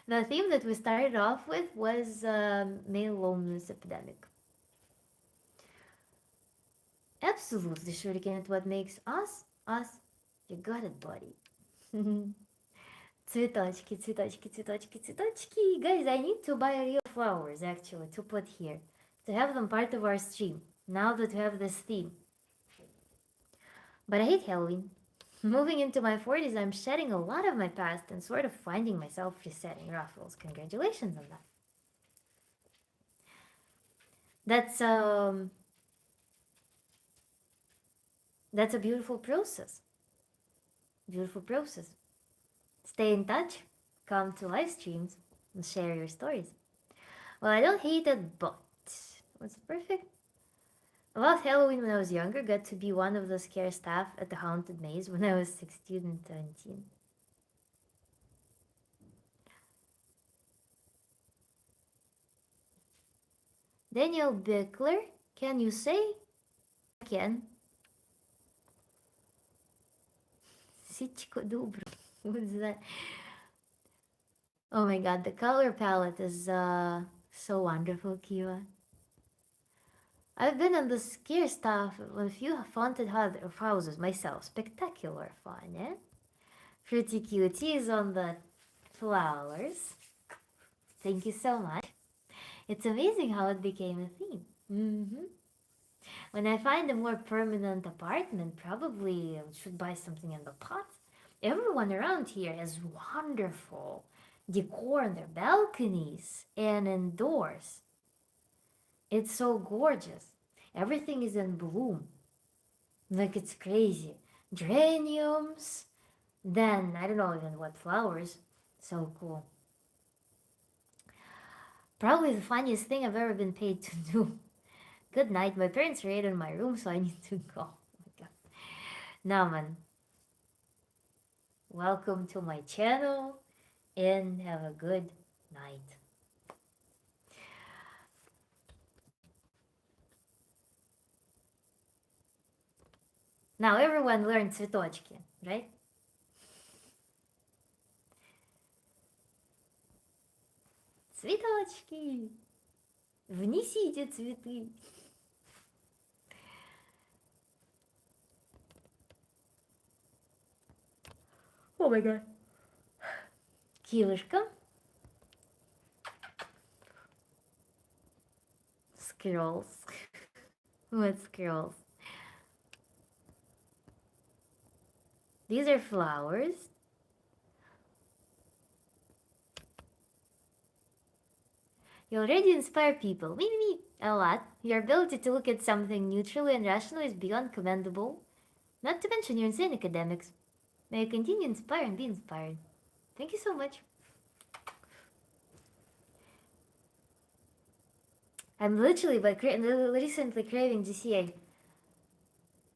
that we started off with was male loneliness epidemic. Absolutely, Shuriken, it's what makes us, us. You got it, buddy. Цветочки, цветочки, цветочки, цветочки. Guys, I need to buy real flowers, actually, to put here. To have them part of our stream, now that we have this theme. But I hate Halloween. Moving into my 40s, I'm shedding a lot of my past and sort of finding myself resetting. Raffles, congratulations on that. That's a beautiful process. Beautiful process. Stay in touch, come to live streams, and share your stories. Well, I don't hate it, but what's perfect? I loved Halloween when I was younger, got to be one of the scare staff at the Haunted Maze when I was 16 and 17. Daniel Bickler, can you say again? Сичко добро. What's that? Oh my god, the color palette is So wonderful, Kiva. I've been on the scare stuff with a few haunted houses myself. Spectacular fun, eh? Fruity cuties on the flowers. Thank you so much. It's amazing how it became a theme. When I find a more permanent apartment, probably I should buy something in the pot. Everyone around here has wonderful decor on their balconies and indoors. It's so gorgeous. Everything is in bloom. Like it's crazy. Geraniums, then I don't know even what flowers. So cool. Probably the funniest thing I've ever been paid to do. Good night. My parents are in my room, so I need to go. Oh my god. Now, man, welcome to my channel and have a good night. Now, everyone learned цветочки, right? Цветочки! Внесите цветы! Oh my god. Килышка. Squirrels. What squirrels? These are flowers. You already inspire people. Me, a lot. Your ability to look at something neutrally and rationally is beyond commendable. Not to mention your insane academics. May you continue to inspire and be inspired. Thank you so much. I'm literally, recently craving GCA.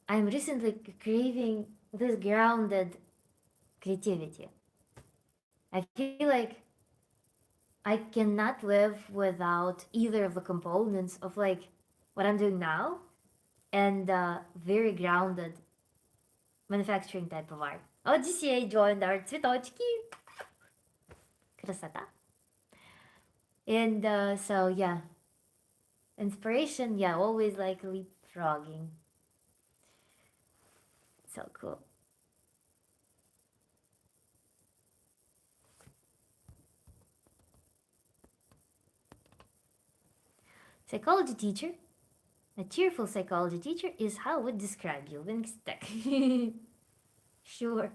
I'm recently craving this grounded creativity. I feel like I cannot live without either of the components of like what I'm doing now and very grounded manufacturing type of art. Oh, GCA joined our цветочки. Красота. And so yeah, inspiration, yeah, always like leapfrogging. So cool. Psychology teacher. A cheerful psychology teacher is how I would describe you. Sure.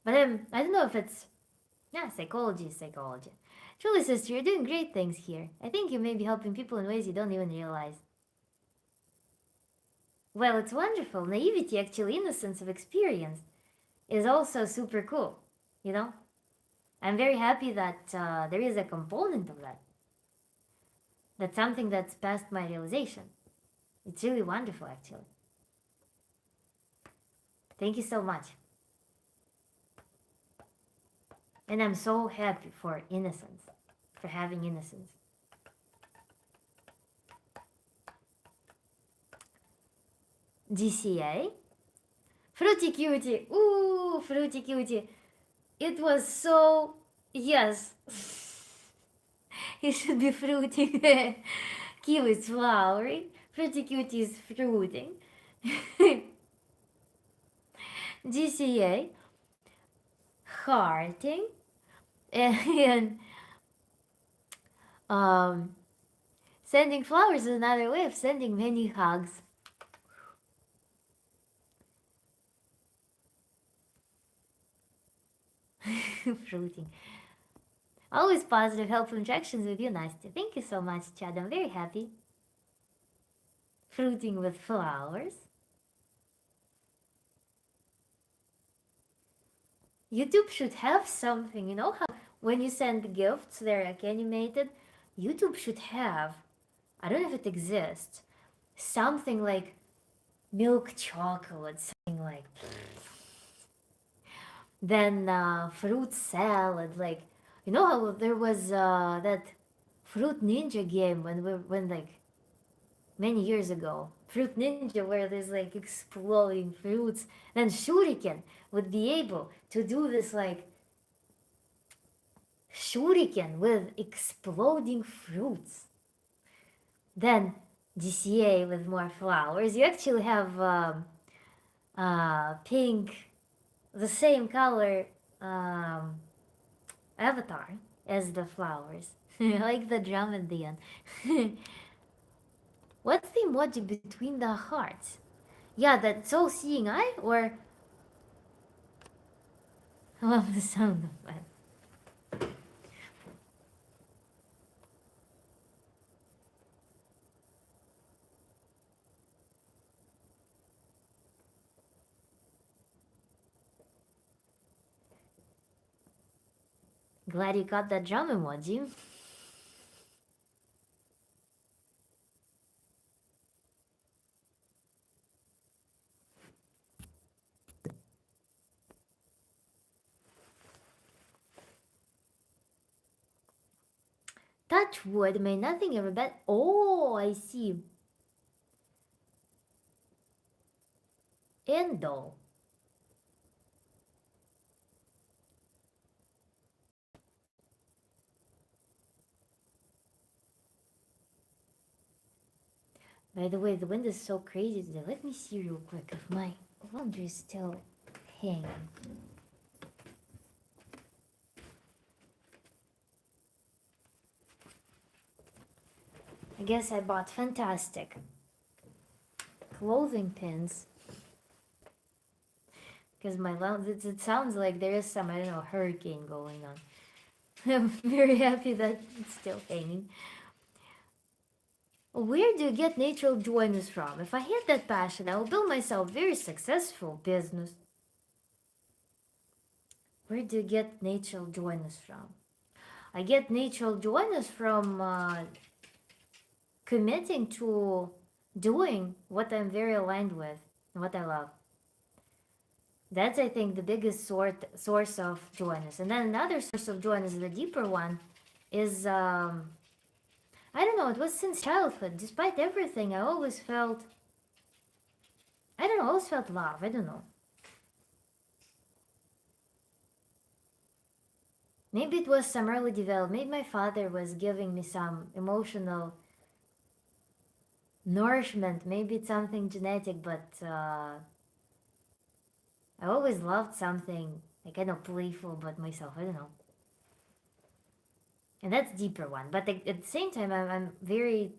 But I don't know if it's, yeah, psychology is psychology. Truly, sister, you're doing great things here. I think you may be helping people in ways you don't even realize. Well, it's wonderful. Naivety, actually, innocence of experience is also super cool, you know? I'm very happy that there is a component of that. That's something that's past my realization. It's really wonderful, actually. Thank you so much. And I'm so happy for innocence, for having innocence. GCA. Fruity Cutie. Ooh, Fruity Cutie. It was so, yes. It should be fruiting. Kiwi is flowering. Fruity Cutie is fruiting. GCA. Hearting. And sending flowers is another way of sending many hugs. Fruiting. Always positive, helpful interactions with you, Nastya. Thank you so much, Chad. I'm very happy. Fruiting with flowers. YouTube should have something, you know how when you send gifts, they're like animated? YouTube should have, I don't know if it exists, something like milk chocolate, something like then fruit salad, like, you know how there was that Fruit Ninja game when like many years ago, Fruit Ninja, where there's like exploding fruits, then Shuriken would be able to do this like shuriken with exploding fruits. Then DCA with more flowers. You actually have pink, the same color avatar as the flowers. Like the drum at the end. What's the emoji between the hearts? Yeah, that's all seeing eye, or I love the sound of that. Glad you got that drum emoji. Touch wood, may nothing ever bad. Oh, I see. Endo. By the way, the wind is so crazy today. Let me see real quick if my laundry is still hanging. I guess I bought fantastic clothing pins because my laundry, it sounds like there is some, I don't know, hurricane going on. I'm very happy that it's still hanging. Where do you get natural joyness from? If I had that passion, I will build myself very successful business. Where do you get natural joyness from? I get natural joyness from committing to doing what I'm very aligned with and what I love. That's, I think, the biggest source of joyness. And then another source of joyness, the deeper one, is I don't know, it was since childhood. Despite everything, I always felt, I don't know, I always felt love. I don't know. Maybe it was some early development. Maybe my father was giving me some emotional nourishment. Maybe it's something genetic, but I always loved something, like, I don't know, playful about myself. I don't know. And that's deeper one. But at the same time, I'm very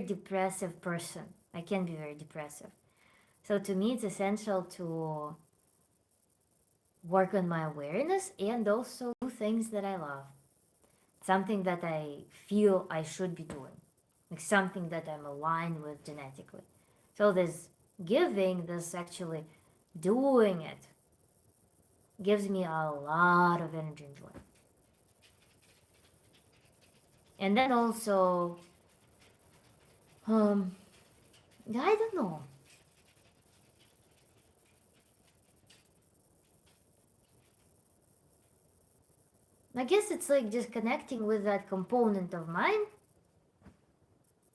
depressive person. I can be very depressive. So to me, it's essential to work on my awareness and also do things that I love. Something that I feel I should be doing. Like something that I'm aligned with genetically. So this giving, this actually doing it, gives me a lot of energy and joy. And then also, I don't know. I guess it's like just connecting with that component of mine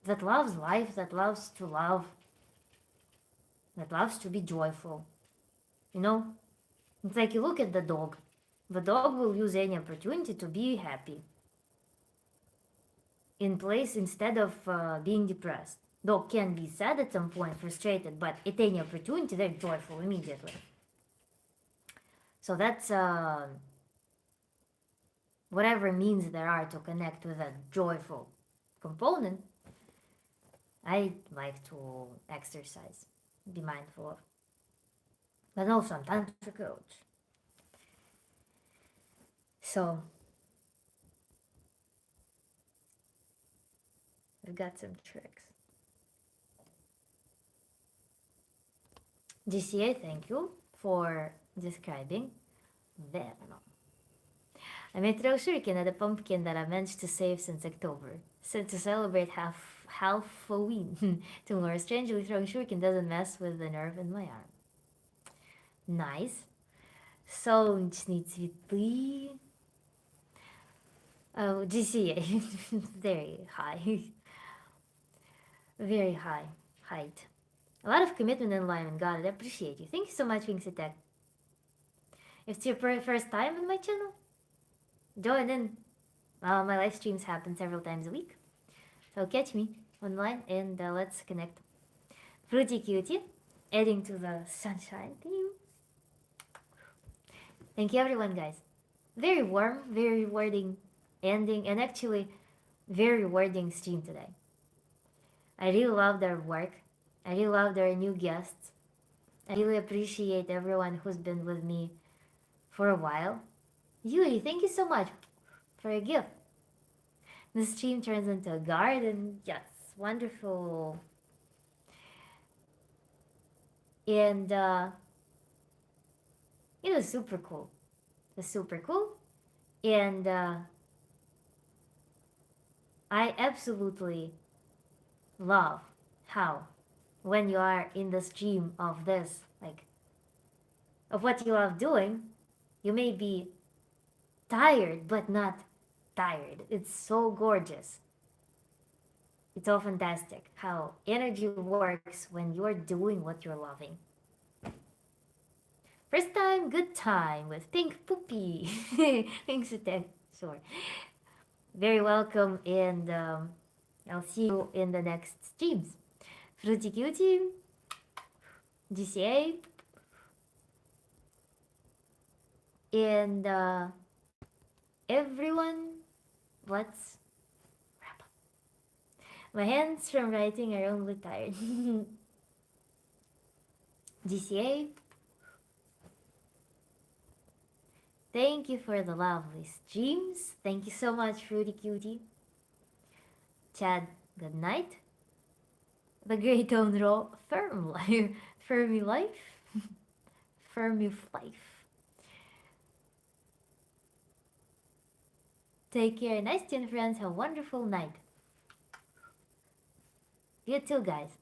that loves life, that loves to love, that loves to be joyful. You know? It's like you look at the dog. The dog will use any opportunity to be happy in place instead of being depressed. Dog can be sad at some point, frustrated, but at any opportunity, they're joyful immediately. So that's whatever means there are to connect with that joyful component, I like to exercise, be mindful of. But also, I'm Tantra coach. So, I've got some tricks. DCA, thank you for describing Venom. I made throw shuriken at a pumpkin that I managed to save since October. So to celebrate Halloween tomorrow, strangely throwing shuriken doesn't mess with the nerve in my arm. Nice. Солнечные цветы. Oh, GCA. Very high. Very high height. A lot of commitment and alignment. Got it. I appreciate you. Thank you so much, Wings Attack. If it's your first time on my channel, join in. My live streams happen several times a week. So catch me online and let's connect. Fruity Cutie, adding to the sunshine theme. Thank you everyone, guys. Very warm, very rewarding ending, and actually very rewarding stream today. I really love their work. I really love their new guests. I really appreciate everyone who's been with me for a while. Yuri, thank you so much for a gift. The stream turns into a garden. Yes, wonderful. And it was super cool. It was super cool. And I absolutely love how when you are in the stream of this, like of what you love doing, you may be tired but not tired. It's so gorgeous. It's so fantastic how energy works when you're doing what you're loving. First time, good time with Pink Poopy. Thanks, sure. Very welcome, and I'll see you in the next streams. Fruity Cutie, GCA, and everyone, let's wrap up. My hands from writing are only tired. GCA, thank you for the lovely streams. Thank you so much, Fruity Cutie. Chad, good night. The great own raw firm life, firmy life, firmy life. Take care, nice tune friends. Have a wonderful night. You too, guys.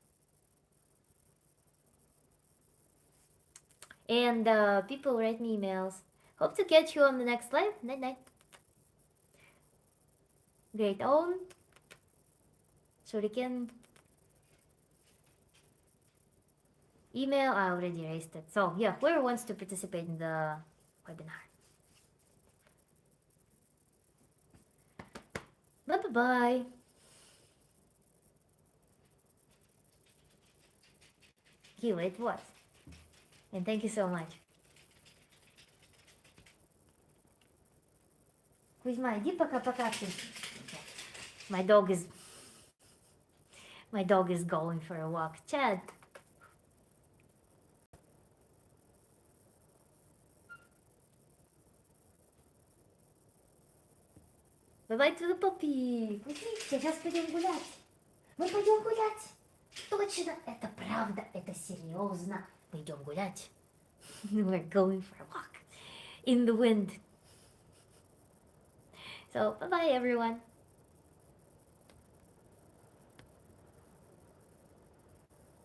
And people write me emails. Hope to catch you on the next live. Night night. Great own. Shuriken. Email, I already erased it. So yeah, whoever wants to participate in the webinar. Bye-bye. Here it was. And thank you so much. Кузьма, иди пока-пока. My dog is going for a walk. Chad. Bye-bye to the puppy. Сейчас пойдем гулять. Мы пойдем гулять. Точно, это правда, это серьезно. Мы идем гулять. We're going for a walk in the wind. So, bye-bye everyone.